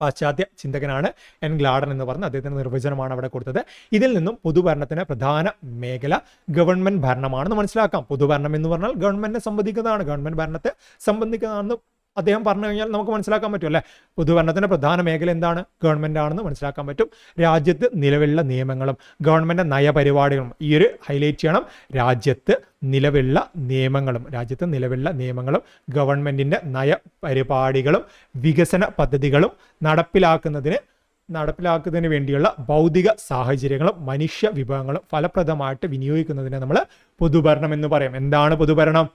പാശ്ചാത്യ ചിന്തകനാണ് എൻ ഗ്ലാഡൻ എന്ന് പറഞ്ഞ അദ്ദേഹത്തിന്റെ നിർവചനമാണ് അവിടെ കൊടുത്തത്. ഇതിൽ നിന്നും പൊതുഭരണത്തിന്റെ പ്രധാന മേഖല ഗവൺമെന്റ് ഭരണമാണെന്ന് മനസ്സിലാക്കാം. പൊതുഭരണം എന്ന് പറഞ്ഞാൽ ഗവൺമെന്റിനെ സംബന്ധിക്കുന്നതാണ്, ഗവൺമെന്റ് ഭരണത്തെ സംബന്ധിക്കുന്നതാണെന്ന് അദ്ദേഹം പറഞ്ഞു കഴിഞ്ഞാൽ നമുക്ക് മനസ്സിലാക്കാൻ പറ്റും അല്ലേ. പൊതുഭരണത്തിന്റെ പ്രധാന മേഖല എന്താണ്? ഗവൺമെന്റ് ആണെന്ന് മനസ്സിലാക്കാൻ പറ്റും. രാജ്യത്ത് നിലവിലുള്ള നിയമങ്ങളും ഗവൺമെന്റ് നയപരിപാടികളും, ഈ ഒരു ഹൈലൈറ്റ് ചെയ്യണം. രാജ്യത്ത് നിലവിലുള്ള നിയമങ്ങളും ഗവൺമെന്റിന്റെ നയപരിപാടികളും വികസന പദ്ധതികളും നടപ്പിലാക്കുന്നതിന് വേണ്ടിയുള്ള ഭൗതിക സാഹചര്യങ്ങളും മനുഷ്യ വിഭവങ്ങളും ഫലപ്രദമായിട്ട് വിനിയോഗിക്കുന്നതിനെ നമ്മൾ പൊതുഭരണം എന്ന് പറയും. എന്താണ് പൊതുഭരണം?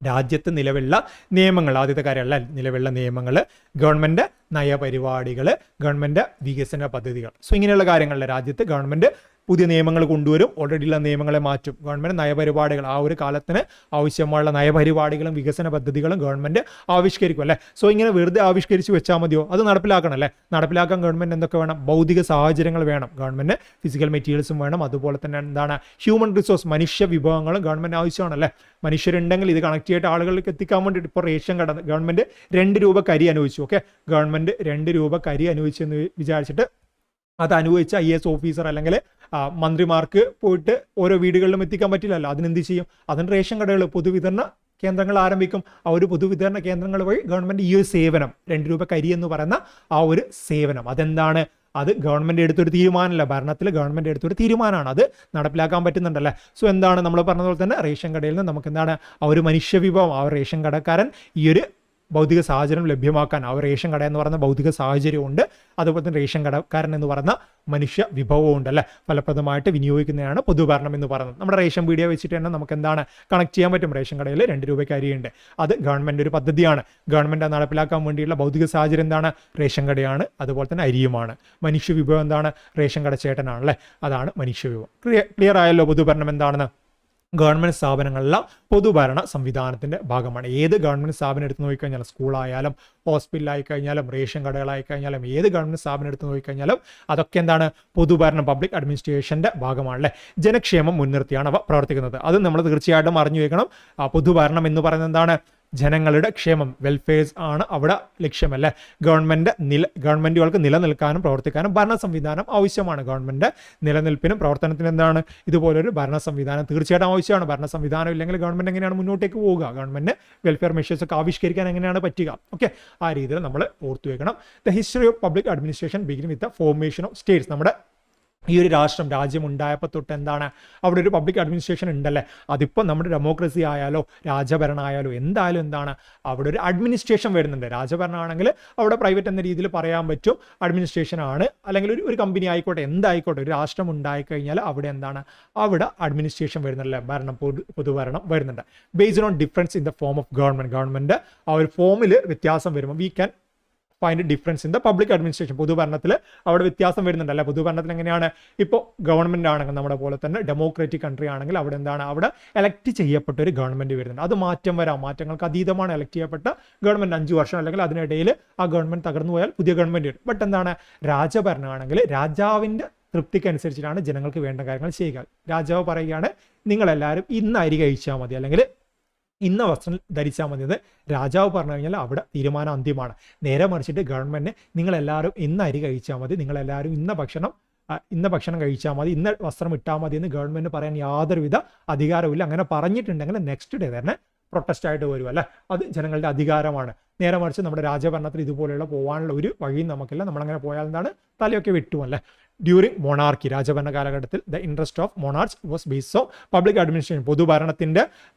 രാജ്യത്ത് നിലവിലുള്ള നിയമങ്ങൾ, ആദ്യത്തെ കാര്യമല്ല, നിലവിലുള്ള നിയമങ്ങൾ, ഗവൺമെന്റ് നയപരിപാടികൾ, ഗവൺമെന്റ് വികസന പദ്ധതികൾ. സോ ഇങ്ങനെയുള്ള കാര്യങ്ങളിൽ രാജ്യത്ത് ഗവൺമെന്റ് പുതിയ നിയമങ്ങൾ കൊണ്ടുവരും, ഓൾറെഡി ഉള്ള നിയമങ്ങളെ മാറ്റും. ഗവൺമെന്റ് നയപരിപാടികൾ, ആ ഒരു കാലത്തിന് ആവശ്യമുള്ള നയപരിപാടികളും വികസന പദ്ധതികളും ഗവൺമെന്റ് ആവിഷ്കരിക്കും അല്ലേ. സോ ഇങ്ങനെ വെറുതെ ആവിഷ്കരിച്ച് വെച്ചാൽ മതിയോ? അത് നടപ്പിലാക്കണം അല്ലേ. നടപ്പിലാക്കാൻ ഗവൺമെന്റ് എന്തൊക്കെ വേണം? ഭൗതിക സാഹചര്യങ്ങൾ വേണം, ഗവൺമെന്റ് ഫിസിക്കൽ മെറ്റീരിയൽസും വേണം. അതുപോലെ തന്നെ എന്താണ്? ഹ്യൂമൻ റിസോഴ്സ്, മനുഷ്യ വിഭവങ്ങളും ഗവൺമെന്റ് ആവശ്യമാണല്ലേ. മനുഷ്യരുണ്ടെങ്കിൽ ഇത് കണക്ട് ചെയ്തിട്ട് ആളുകളിലേക്ക് എത്തിക്കാൻ വേണ്ടിയിട്ട് ഇപ്പോൾ റേഷൻ കട ഗവൺമെന്റ് 2 രൂപ കരി അനുവദിച്ചു. ഓക്കെ, ഗവൺമെന്റ് 2 രൂപ കരി അനുവദിച്ചെന്ന് വിചാരിച്ചിട്ട് അത് അനുവദിച്ച IAS ഓഫീസർ അല്ലെങ്കിൽ മന്ത്രിമാർക്ക് പോയിട്ട് ഓരോ വീടുകളിലും എത്തിക്കാൻ പറ്റില്ലല്ലോ. അതിനെന്ത് ചെയ്യും? അതിന് റേഷൻ കടകൾ, പൊതുവിതരണ കേന്ദ്രങ്ങൾ ആരംഭിക്കും. ആ ഒരു പൊതുവിതരണ കേന്ദ്രങ്ങൾ വഴി ഗവൺമെന്റ് ഈ ഒരു സേവനം, 2 രൂപ കരി എന്ന് പറയുന്ന ആ ഒരു സേവനം, അതെന്താണ്? അത് ഗവൺമെന്റ് എടുത്തൊരു തീരുമാനമല്ല, ഭരണത്തിൽ ഗവൺമെന്റ് എടുത്തൊരു തീരുമാനമാണ്. അത് നടപ്പിലാക്കാൻ പറ്റുന്നുണ്ടല്ലേ. സോ എന്താണ് നമ്മൾ പറഞ്ഞതുപോലെ തന്നെ റേഷൻ കടയിൽ നിന്ന് നമുക്ക് എന്താണ്? ആ ഒരു മനുഷ്യ വിഭവം, ആ ഒരു റേഷൻ കടക്കാരൻ ഈ ഒരു ഭൗതിക സാഹചര്യം ലഭ്യമാക്കാൻ, ആ റേഷൻ കട എന്ന് പറയുന്ന ഭൗതിക സാഹചര്യമുണ്ട്, അതുപോലെ തന്നെ റേഷൻ കടക്കാരൻ എന്ന് പറയുന്ന മനുഷ്യ വിഭവവും ഉണ്ടല്ലേ, ഫലപ്രദമായിട്ട് വിനിയോഗിക്കുന്നതാണ് പൊതുഭരണം എന്ന് പറയുന്നത്. നമ്മുടെ റേഷൻ പീഡിയ വെച്ചിട്ട് തന്നെ നമുക്ക് എന്താണ് കണക്ട് ചെയ്യാൻ പറ്റും. റേഷൻ കടയിൽ 2 രൂപയ്ക്ക് അരിയുണ്ട്, അത് ഗവൺമെന്റ് ഒരു പദ്ധതിയാണ്. ഗവൺമെന്റ് നടപ്പിലാക്കാൻ വേണ്ടിയുള്ള ഭൗതിക സാഹചര്യം എന്താണ്? റേഷൻ കടയാണ്, അതുപോലെ തന്നെ അരിയുമാണ്. മനുഷ്യ വിഭവം എന്താണ്? റേഷൻ കട ചേട്ടനാണല്ലേ, അതാണ് മനുഷ്യ വിഭവം. ക്ലിയർ ആയല്ലോ പൊതുഭരണം എന്താണെന്ന്? ഗവൺമെൻറ് സ്ഥാപനങ്ങളിലെ പൊതുഭരണ സംവിധാനത്തിൻ്റെ ഭാഗമാണ്. ഏത് ഗവൺമെൻറ് സ്ഥാപനം എടുത്ത് നോക്കിക്കഴിഞ്ഞാലും, സ്കൂളായാലും ഹോസ്പിറ്റലായി കഴിഞ്ഞാലും റേഷൻ കടകളായി കഴിഞ്ഞാലും ഏത് ഗവൺമെൻറ് സ്ഥാപനം എടുത്ത് നോക്കിക്കഴിഞ്ഞാലും അതൊക്കെ എന്താണ്? പൊതുഭരണം, പബ്ലിക് അഡ്മിനിസ്ട്രേഷൻ്റെ ഭാഗമാണല്ലേ. ജനക്ഷേമം മുൻനിർത്തിയാണ് അവ പ്രവർത്തിക്കുന്നത്. അത് നമ്മൾ തീർച്ചയായിട്ടും അറിഞ്ഞു വെക്കണം. പൊതുഭരണം എന്ന് പറയുന്നത് എന്താണ്? ജനങ്ങളുടെ ക്ഷേമം, വെൽഫെയർസ് ആണ് അവിടെ ലക്ഷ്യമല്ലേ. ഗവൺമെന്റുകൾക്ക് നിലനിൽക്കാനും പ്രവർത്തിക്കാനും ഭരണ സംവിധാനം ആവശ്യമാണ്. ഗവൺമെന്റ് നിലനിൽപ്പിനും പ്രവർത്തനത്തിനും എന്താണ്? ഇതുപോലൊരു ഭരണ സംവിധാനം തീർച്ചയായിട്ടും ആവശ്യമാണ്. ഭരണ സംവിധാനം ഇല്ലെങ്കിൽ ഗവൺമെന്റ് എങ്ങനെയാണ് മുന്നോട്ടേക്ക് പോവുക? ഗവൺമെന്റ് വെൽഫെയർ മെഷേഴ്സ് ഒക്കെ ആവിഷ്കരിക്കാൻ എങ്ങനെയാണ് പറ്റുക? ഓക്കെ, ആ രീതിയിൽ നമ്മൾ ഓർത്തു വെക്കണം. The history of public administration begin with the formation of States. നമ്മുടെ ഈ ഒരു രാജ്യം ഉണ്ടായപ്പോൾ തൊട്ട് എന്താണ് അവിടെ ഒരു പബ്ലിക് അഡ്മിനിസ്ട്രേഷൻ ഉണ്ടല്ലേ. അതിപ്പോൾ നമ്മുടെ ഡെമോക്രസി ആയാലോ രാജഭരണം ആയാലോ എന്തായാലും എന്താണ് അവിടെ ഒരു അഡ്മിനിസ്ട്രേഷൻ വരുന്നുണ്ട്. രാജഭരണമാണെങ്കിൽ അവിടെ പ്രൈവറ്റ് എന്ന രീതിയിൽ പറയാൻ പറ്റും, അഡ്മിനിസ്ട്രേഷൻ ആണ്, അല്ലെങ്കിൽ ഒരു കമ്പനി ആയിക്കോട്ടെ എന്തായിക്കോട്ടെ, ഒരു രാഷ്ട്രം ഉണ്ടായിക്കഴിഞ്ഞാൽ അവിടെ എന്താണ് അവിടെ അഡ്മിനിസ്ട്രേഷൻ വരുന്നുണ്ടല്ലേ, പൊതുഭരണം വരുന്നുണ്ട്. Based on difference in the form of government ആ ഒരു ഫോമിൽ വ്യത്യാസം വരുമ്പോൾ we can find difference in the public administration. പൊതുഭരണത്തിൽ അവിടെ വ്യത്യാസം വരുന്നുണ്ടല്ലേ. പൊതുഭരണത്തിൽ എങ്ങനെയാണ്, ഇപ്പോൾ ഗവൺമെന്റ് ആണെങ്കിൽ നമ്മുടെ പോലെ തന്നെ ഡെമോക്രാറ്റിക് കൺട്രി ആണെങ്കിൽ അവിടെ എന്താണ് അവിടെ എലക്ട് ചെയ്യപ്പെട്ട ഒരു ഗവൺമെന്റ് വരുന്നുണ്ട്. അത് മാറ്റം വരാം, മാറ്റങ്ങൾക്ക് അതീതമാണ് എലക്ട് ചെയ്യപ്പെട്ട ഗവൺമെന്റ്. 5 വർഷം അല്ലെങ്കിൽ അതിനിടയിൽ ആ ഗവൺമെന്റ് തകർന്നു പോയാൽ പുതിയ ഗവൺമെന്റ് വരും. ബട്ട് എന്താണ് രാജഭരണമാണെങ്കിൽ രാജാവിന്റെ തൃപ്തിക്കനുസരിച്ചിട്ടാണ് ജനങ്ങൾക്ക് വേണ്ട കാര്യങ്ങൾ ചെയ്യുക. രാജാവ് പറയുകയാണ് നിങ്ങളെല്ലാവരും ഇന്ന് അരി കഴിച്ചാൽ മതി, അല്ലെങ്കിൽ ഇന്ന വസ്ത്രം ധരിച്ചാൽ മതി. അത് രാജാവ് പറഞ്ഞു കഴിഞ്ഞാൽ അവിടെ തീരുമാനം അന്തിമമാണ്. നേരെ മറിച്ചിട്ട് ഗവൺമെന്റിന് നിങ്ങളെല്ലാവരും ഇന്ന് അരി കഴിച്ചാൽ മതി, നിങ്ങളെല്ലാവരും ഇന്ന ഭക്ഷണം കഴിച്ചാൽ മതി, ഇന്ന വസ്ത്രം ഇട്ടാൽ മതി എന്ന് ഗവൺമെന്റ് പറയാൻ യാതൊരുവിധ അധികാരമില്ല. അങ്ങനെ പറഞ്ഞിട്ടുണ്ടെങ്കിൽ നെക്സ്റ്റ് ഡേ തന്നെ പ്രൊട്ടസ്റ്റ് ആയിട്ട് വരും അല്ലേ. അത് ജനങ്ങളുടെ അധികാരമാണ്. നേരെ മറിച്ച് നമ്മുടെ രാജഭരണത്തിൽ ഇതുപോലെയുള്ള പോകാനുള്ള ഒരു വഴിയും നമുക്കില്ല. നമ്മളങ്ങനെ പോയാൽ എന്താണ് തലയൊക്കെ വെട്ടുമല്ലേ. ഡ്യൂറിങ് മൊണാർക്കി രാജഭരണ കാലഘട്ടത്തിൽ the interest of monarch was based on public administration. പൊതുഭരണത്തിന്റെ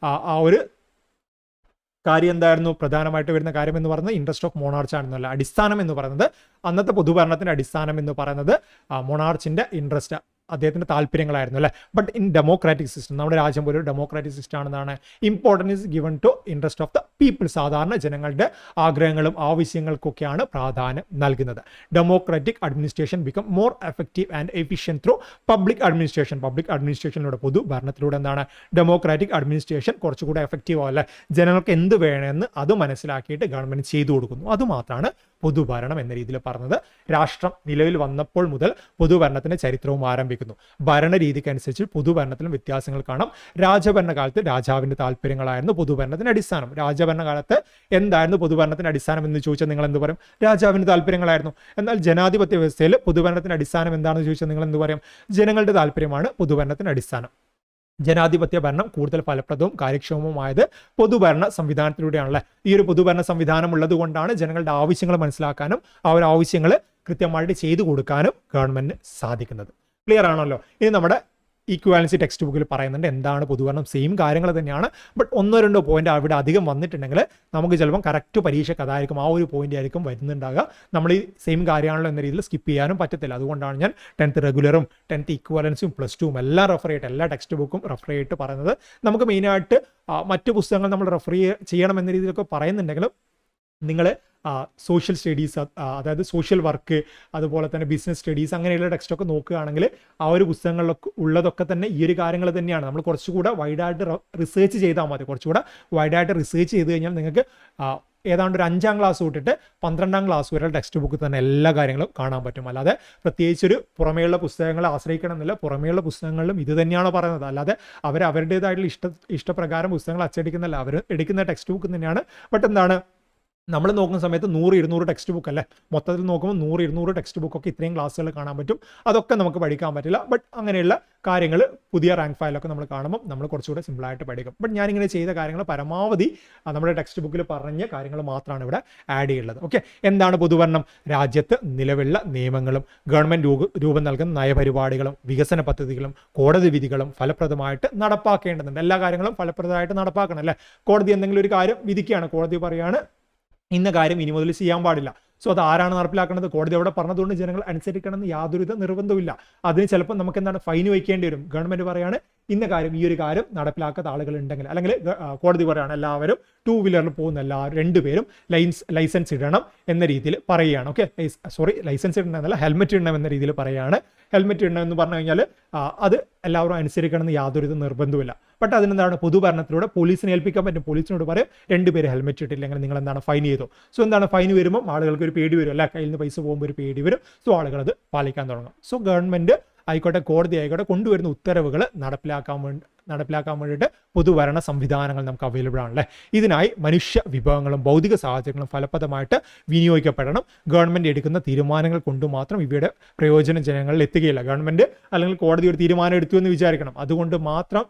ആ ഒരു കാര്യം എന്തായിരുന്നു, പ്രധാനമായിട്ട് വരുന്ന കാര്യം എന്ന് പറയുന്നത് ഇൻട്രസ്റ്റ് ഓഫ് മൊണാർച്ച് ആണെന്നല്ല. അടിസ്ഥാനം എന്ന് പറയുന്നത് അന്നത്തെ പൊതുഭരണത്തിന്റെ അടിസ്ഥാനം എന്ന് പറയുന്നത് മൊണാർച്ചിന്റെ ഇൻട്രസ്റ്റ്, അദ്ദേഹത്തിന്റെ താല്പര്യങ്ങളായിരുന്നു അല്ലേ. ബട്ട് ഇൻ ഡെമോക്രാറ്റിക് സിസ്റ്റം, നമ്മുടെ രാജ്യം പോലെ ഒരു ഡെമോക്രാറ്റിക് സിസ്റ്റം ആണെന്നാണ് importance is given to interest of the people. സാധാരണ ജനങ്ങളുടെ ആഗ്രഹങ്ങളും ആവശ്യങ്ങൾക്കൊക്കെയാണ് പ്രാധാന്യം നൽകുന്നത്. Democratic administration become more effective and efficient through public administration. Public അഡ്മിനിസ്ട്രേഷനിലൂടെ പൊതുഭരണത്തിലൂടെ എന്താണ് ഡെമോക്രാറ്റിക് അഡ്മിനിസ്ട്രേഷൻ കുറച്ചുകൂടെ എഫക്റ്റീവ് ആവും അല്ലേ. ജനങ്ങൾക്ക് എന്ത് വേണമെന്ന് അത് മനസ്സിലാക്കിയിട്ട് ഗവൺമെന്റ് ചെയ്തു കൊടുക്കുന്നു. അതുമാത്രമാണ് പൊതുഭരണം എന്ന രീതിയിൽ പറഞ്ഞത്. രാഷ്ട്രം നിലവിൽ വന്നപ്പോൾ മുതൽ പൊതുഭരണത്തിന്റെ ചരിത്രവും ആരംഭിക്കുന്നു. ഭരണരീതിക്കനുസരിച്ച് പൊതുഭരണത്തിലും വ്യത്യാസങ്ങൾ കാണാം. രാജഭരണകാലത്ത് രാജാവിന്റെ താല്പര്യങ്ങളായിരുന്നു പൊതുഭരണത്തിന്റെ അടിസ്ഥാനം. രാജഭരണകാലത്ത് എന്തായിരുന്നു പൊതുഭരണത്തിന്റെ അടിസ്ഥാനം എന്ന് ചോദിച്ചാൽ നിങ്ങൾ എന്ത് പറയും, രാജാവിന്റെ താല്പര്യങ്ങളായിരുന്നു. എന്നാൽ ജനാധിപത്യ വ്യവസ്ഥയിൽ പൊതുഭരണത്തിന്റെ അടിസ്ഥാനം എന്താണെന്ന് ചോദിച്ചാൽ നിങ്ങൾ എന്ത് പറയും, ജനങ്ങളുടെ താല്പര്യമാണ് പൊതുഭരണത്തിന്റെ അടിസ്ഥാനം. ജനാധിപത്യ ഭരണം കൂടുതൽ ഫലപ്രദവും കാര്യക്ഷമവുമായത് പൊതുഭരണ സംവിധാനത്തിലൂടെയാണല്ലേ. ഈ ഒരു പൊതുഭരണ സംവിധാനം ഉള്ളത് കൊണ്ടാണ് ജനങ്ങളുടെ ആവശ്യങ്ങൾ മനസ്സിലാക്കാനും ആ ഒരു ആവശ്യങ്ങൾ കൃത്യമായിട്ട് ചെയ്തു കൊടുക്കാനും ഗവൺമെന്റിന് സാധിക്കുന്നത്. ക്ലിയർ ആണല്ലോ. ഇനി നമ്മുടെ ഈക്വാലൻസി ടെക്സ്റ്റ് ബുക്കിൽ പറയുന്നുണ്ട് എന്താണ് പൊതുഭരണം. സെയിം കാര്യങ്ങൾ തന്നെയാണ്, ബട്ട് 1-2 പോയിന്റ് അവിടെ അധികം വന്നിട്ടുണ്ടെങ്കിൽ നമുക്ക് ചിലപ്പം കറക്റ്റ് പരീക്ഷയ്ക്ക് അതായിരിക്കും ആ ഒരു പോയിന്റ് ആയിരിക്കും വരുന്നുണ്ടാകുക. നമ്മൾ ഈ സെയിം കാര്യമാണല്ലോ എന്ന രീതിയിൽ സ്കിപ്പ് ചെയ്യാനും പറ്റത്തില്ല. അതുകൊണ്ടാണ് ഞാൻ 10th റെഗുലറും 10th ഈക്വാലൻസും +2 എല്ലാം റെഫർ ചെയ്തിട്ട്, എല്ലാ ടെക്സ്റ്റ് ബുക്കും റെഫർ ചെയ്തിട്ട് പറയുന്നത്. നമുക്ക് മെയിനായിട്ട് മറ്റ് പുസ്തകങ്ങൾ നമ്മൾ റെഫർ ചെയ്യണം എന്ന രീതിയിലൊക്കെ പറയുന്നുണ്ടെങ്കിലും നിങ്ങൾ സോഷ്യൽ സ്റ്റഡീസ്, അതായത് സോഷ്യൽ വർക്ക്, അതുപോലെ തന്നെ ബിസിനസ് സ്റ്റഡീസ്, അങ്ങനെയുള്ള ടെക്സ്റ്റൊക്കെ നോക്കുകയാണെങ്കിൽ ആ ഒരു പുസ്തകങ്ങളിലൊക്കെ ഉള്ളതൊക്കെ തന്നെ ഈ ഒരു കാര്യങ്ങൾ തന്നെയാണ്. നമ്മൾ കുറച്ചുകൂടെ വൈഡായിട്ട് റിസേർച്ച് ചെയ്താൽ മതി. കുറച്ചുകൂടെ വൈഡായിട്ട് റിസേർച്ച് ചെയ്ത് കഴിഞ്ഞാൽ നിങ്ങൾക്ക് ഏതാണ്ട് ഒരു 5ാം ക്ലാസ് തൊട്ടിട്ട് 12ാം ക്ലാസ് വരെ ടെക്സ്റ്റ് ബുക്ക് തന്നെ എല്ലാ കാര്യങ്ങളും കാണാൻ പറ്റും. അല്ലാതെ പ്രത്യേകിച്ചൊരു പുറമേയുള്ള പുസ്തകങ്ങളെ ആശ്രയിക്കണം എന്നില്ല. പുറമേയുള്ള പുസ്തകങ്ങളിലും ഇത് തന്നെയാണ് പറയുന്നത്. അല്ലാതെ അവരുടേതായിട്ടുള്ള ഇഷ്ടപ്രകാരം പുസ്തകങ്ങൾ അച്ചടിക്കുന്നല്ല, അവർ എടുക്കുന്ന ടെക്സ്റ്റ് ബുക്ക് തന്നെയാണ്. ബട്ട് എന്താണ്, നമ്മൾ നോക്കുന്ന സമയത്ത് 100-200 ടെക്സ്റ്റ് ബുക്ക് അല്ലേ, മൊത്തത്തിൽ നോക്കുമ്പോൾ 100-200 ടെക്സ്റ്റ് ബുക്കൊക്കെ ഇത്രയും ക്ലാസ്സുകൾ കാണാൻ പറ്റും. അതൊക്കെ നമുക്ക് പഠിക്കാൻ പറ്റില്ല. ബട്ട് അങ്ങനെയുള്ള കാര്യങ്ങൾ പുതിയ റാങ്ക് ഫയലൊക്കെ നമ്മൾ കാണുമ്പോൾ നമ്മൾ കുറച്ചുകൂടെ സിമ്പിളായിട്ട് പഠിക്കും. ബട്ട് ഞാനിങ്ങനെ ചെയ്ത കാര്യങ്ങൾ പരമാവധി നമ്മുടെ ടെക്സ്റ്റ് ബുക്കിൽ പറഞ്ഞ കാര്യങ്ങൾ മാത്രമാണ് ഇവിടെ ആഡ് ചെയ്യുള്ളത്. ഓക്കെ, എന്താണ് പൊതുഭരണം? രാജ്യത്ത് നിലവിലുള്ള നിയമങ്ങളും ഗവൺമെന്റ് രൂപം നൽകുന്ന നയപരിപാടികളും വികസന പദ്ധതികളും കോടതി വിധികളും ഫലപ്രദമായിട്ട് നടപ്പാക്കേണ്ടതുണ്ട്. എല്ലാ കാര്യങ്ങളും ഫലപ്രദമായിട്ട് നടപ്പാക്കണം അല്ലേ. കോടതി എന്തെങ്കിലും ഒരു കാര്യം വിധിക്കുകയാണ്, കോടതി പറയാണ് ഇന്ന കാര്യം ഇനി മുതൽ ചെയ്യാൻ പാടില്ല. സോ അത് ആരാണ് നടപ്പിലാക്കുന്നത്? കോടതി അവിടെ പറഞ്ഞതുകൊണ്ട് ജനങ്ങൾ അനുസരിക്കണമെന്ന് യാതൊരുവിധ നിർബന്ധമില്ല. അതിന് ചിലപ്പോൾ നമുക്ക് എന്താണ് ഫൈൻ വയ്ക്കേണ്ടി വരും. ഗവൺമെന്റ് പറയാണ് ഇന്ന കാര്യം, ഈ ഒരു കാര്യം നടപ്പിലാക്കാത്ത ആളുകൾ ഉണ്ടെങ്കിൽ, അല്ലെങ്കിൽ കോടതി പറയാണ് എല്ലാവരും 2 വീലറിൽ പോകുന്ന എല്ലാവരും 2 പേരും ലൈസൻസ് ഇടണം എന്ന രീതിയിൽ പറയുകയാണ്. ഓക്കെ, ലൈസൻസ് ഇടണം എന്നല്ല, ഹെൽമെറ്റ് ഇടണം എന്ന രീതിയിൽ പറയുകയാണ്. ഹെൽമെറ്റ് ഇടണം എന്ന് പറഞ്ഞു കഴിഞ്ഞാൽ അത് എല്ലാവരും അനുസരിക്കണമെന്ന് യാതൊരു നിർബന്ധമില്ല. ബട്ട് അതിനെന്താണ്, പൊതുഭരണത്തിലൂടെ പോലീസിനെ ഏൽപ്പിക്കാൻ പറ്റും. പോലീസിനോട് പറയും 2 പേര് ഹെൽമെറ്റ് ഇട്ടില്ലെങ്കിൽ നിങ്ങൾ എന്താണ് ഫൈൻ ചെയ്തോ. സോ എന്താണ്, ഫൈൻ വരുമ്പോൾ ആളുകൾക്ക് ഒരു പേടി വരും അല്ല, കയ്യിൽ നിന്ന് പൈസ പോകുമ്പോൾ ഒരു പേടി വരും. സോ ആളുകൾ അത് പാലിക്കാൻ തുടങ്ങും. സോ ഗവൺമെന്റ് ആയിക്കോട്ടെ, കോടതി ആയിക്കോട്ടെ, കൊണ്ടുവരുന്ന ഉത്തരവുകൾ നടപ്പിലാക്കാൻ വേണ്ടിയിട്ട് പൊതുഭരണ സംവിധാനങ്ങൾ നമുക്ക് അവൈലബിൾ ആണല്ലേ. ഇതിനായി മനുഷ്യ വിഭവങ്ങളും ഭൗതിക സാഹചര്യങ്ങളും ഫലപ്രദമായിട്ട് വിനിയോഗിക്കപ്പെടണം. ഗവൺമെന്റ് എടുക്കുന്ന തീരുമാനങ്ങൾ കൊണ്ട് മാത്രം ഇവയുടെ പ്രയോജനം ജനങ്ങളിൽ എത്തുകയില്ല. ഗവൺമെന്റ് അല്ലെങ്കിൽ കോടതി ഒരു തീരുമാനം എടുത്തു എന്ന് വിചാരിക്കണം, അതുകൊണ്ട് മാത്രം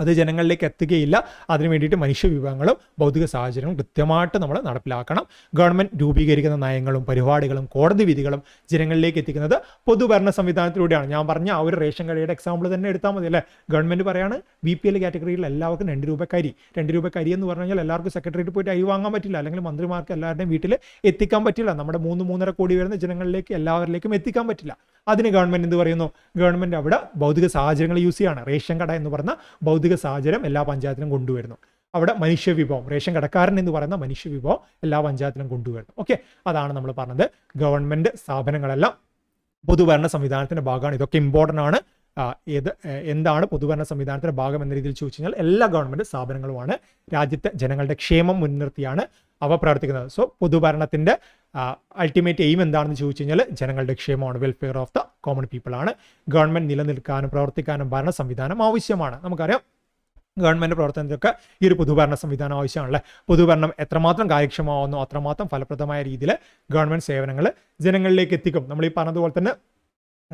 അത് ജനങ്ങളിലേക്ക് എത്തുകയില്ല. അതിനു വേണ്ടിയിട്ട് മനുഷ്യ വിഭവങ്ങളും ഭൗതിക സാഹചര്യങ്ങളും കൃത്യമായിട്ട് നമ്മൾ നടപ്പിലാക്കണം. ഗവൺമെൻറ് രൂപീകരിക്കുന്ന നയങ്ങളും പരിപാടികളും കോടതി വിധികളും ജനങ്ങളിലേക്ക് എത്തിക്കുന്നത് പൊതുഭരണ സംവിധാനത്തിലൂടെയാണ്. ഞാൻ പറഞ്ഞ ആ ഒരു റേഷൻ കടയുടെ എക്സാമ്പിൾ തന്നെ എടുത്താൽ മതി അല്ലേ. ഗവൺമെൻറ് പറയാണ് BPL കാറ്റഗറിയിൽ എല്ലാവർക്കും 2 രൂപക്കരി. 2 രൂപക്കരി എന്ന് പറഞ്ഞു കഴിഞ്ഞാൽ എല്ലാവർക്കും സെക്രട്ടറിയേറ്റ് പോയിട്ട് അരി വാങ്ങാൻ പറ്റില്ല, അല്ലെങ്കിൽ മന്ത്രിമാർക്ക് എല്ലാവരുടെയും വീട്ടിൽ എത്തിക്കാൻ പറ്റില്ല. നമ്മുടെ 3-3.5 കോടി വരുന്ന ജനങ്ങളിലേക്ക് എല്ലാവരിലേക്കും എത്തിക്കാൻ പറ്റില്ല. അതിന് ഗവൺമെൻറ് എന്ത് പറയുന്നു? ഗവൺമെൻറ് അവിടെ ഭൗതിക സാഹചര്യങ്ങൾ യൂസ് ചെയ്യാണ്. റേഷൻ കട എന്ന് പറഞ്ഞ ഭൗതിക സാഹചര്യം എല്ലാ പഞ്ചായത്തിലും കൊണ്ടുവരുന്നു. അവിടെ മനുഷ്യവിഭവം, റേഷൻ കടക്കാരൻ എന്ന് പറയുന്ന മനുഷ്യവിഭവം എല്ലാ പഞ്ചായത്തിലും കൊണ്ടുവരുന്നു. ഓക്കെ, അതാണ് നമ്മൾ പറഞ്ഞത്. ഗവൺമെൻറ് സ്ഥാപനങ്ങളെല്ലാം പൊതുഭരണ സംവിധാനത്തിന്റെ ഭാഗമാണ്. ഇതൊക്കെ ഇമ്പോർട്ടൻ്റ് ആണ്. എന്താണ് പൊതുഭരണ സംവിധാനത്തിന്റെ ഭാഗം എന്ന രീതിയിൽ ചോദിച്ചു കഴിഞ്ഞാൽ എല്ലാ ഗവൺമെൻറ് സ്ഥാപനങ്ങളുമാണ് രാജ്യത്തെ ജനങ്ങളുടെ ക്ഷേമം മുൻനിർത്തിയാണ് അവ പ്രവർത്തിക്കുന്നത്. സോ പൊതുഭരണത്തിന്റെ അൾട്ടിമേറ്റ് എയിം എന്താണെന്ന് ചോദിച്ചു കഴിഞ്ഞാൽ ജനങ്ങളുടെ ക്ഷേമമാണ്, welfare of the common people ആണ്. ഗവൺമെൻറ് നിലനിൽക്കാനും പ്രവർത്തിക്കാനും ഭരണ സംവിധാനം ആവശ്യമാണ്. നമുക്കറിയാം ഗവൺമെൻറ് പ്രവർത്തനത്തിലൊക്കെ ഈ ഒരു പൊതുഭരണ സംവിധാനം ആവശ്യമാണല്ലേ. പൊതുഭരണം എത്രമാത്രം കാര്യക്ഷമമാവുന്നു അത്രമാത്രം ഫലപ്രദമായ രീതിയിൽ ഗവൺമെൻറ് സേവനങ്ങൾ ജനങ്ങളിലേക്ക് എത്തിക്കും. നമ്മൾ ഈ പറഞ്ഞതുപോലെ തന്നെ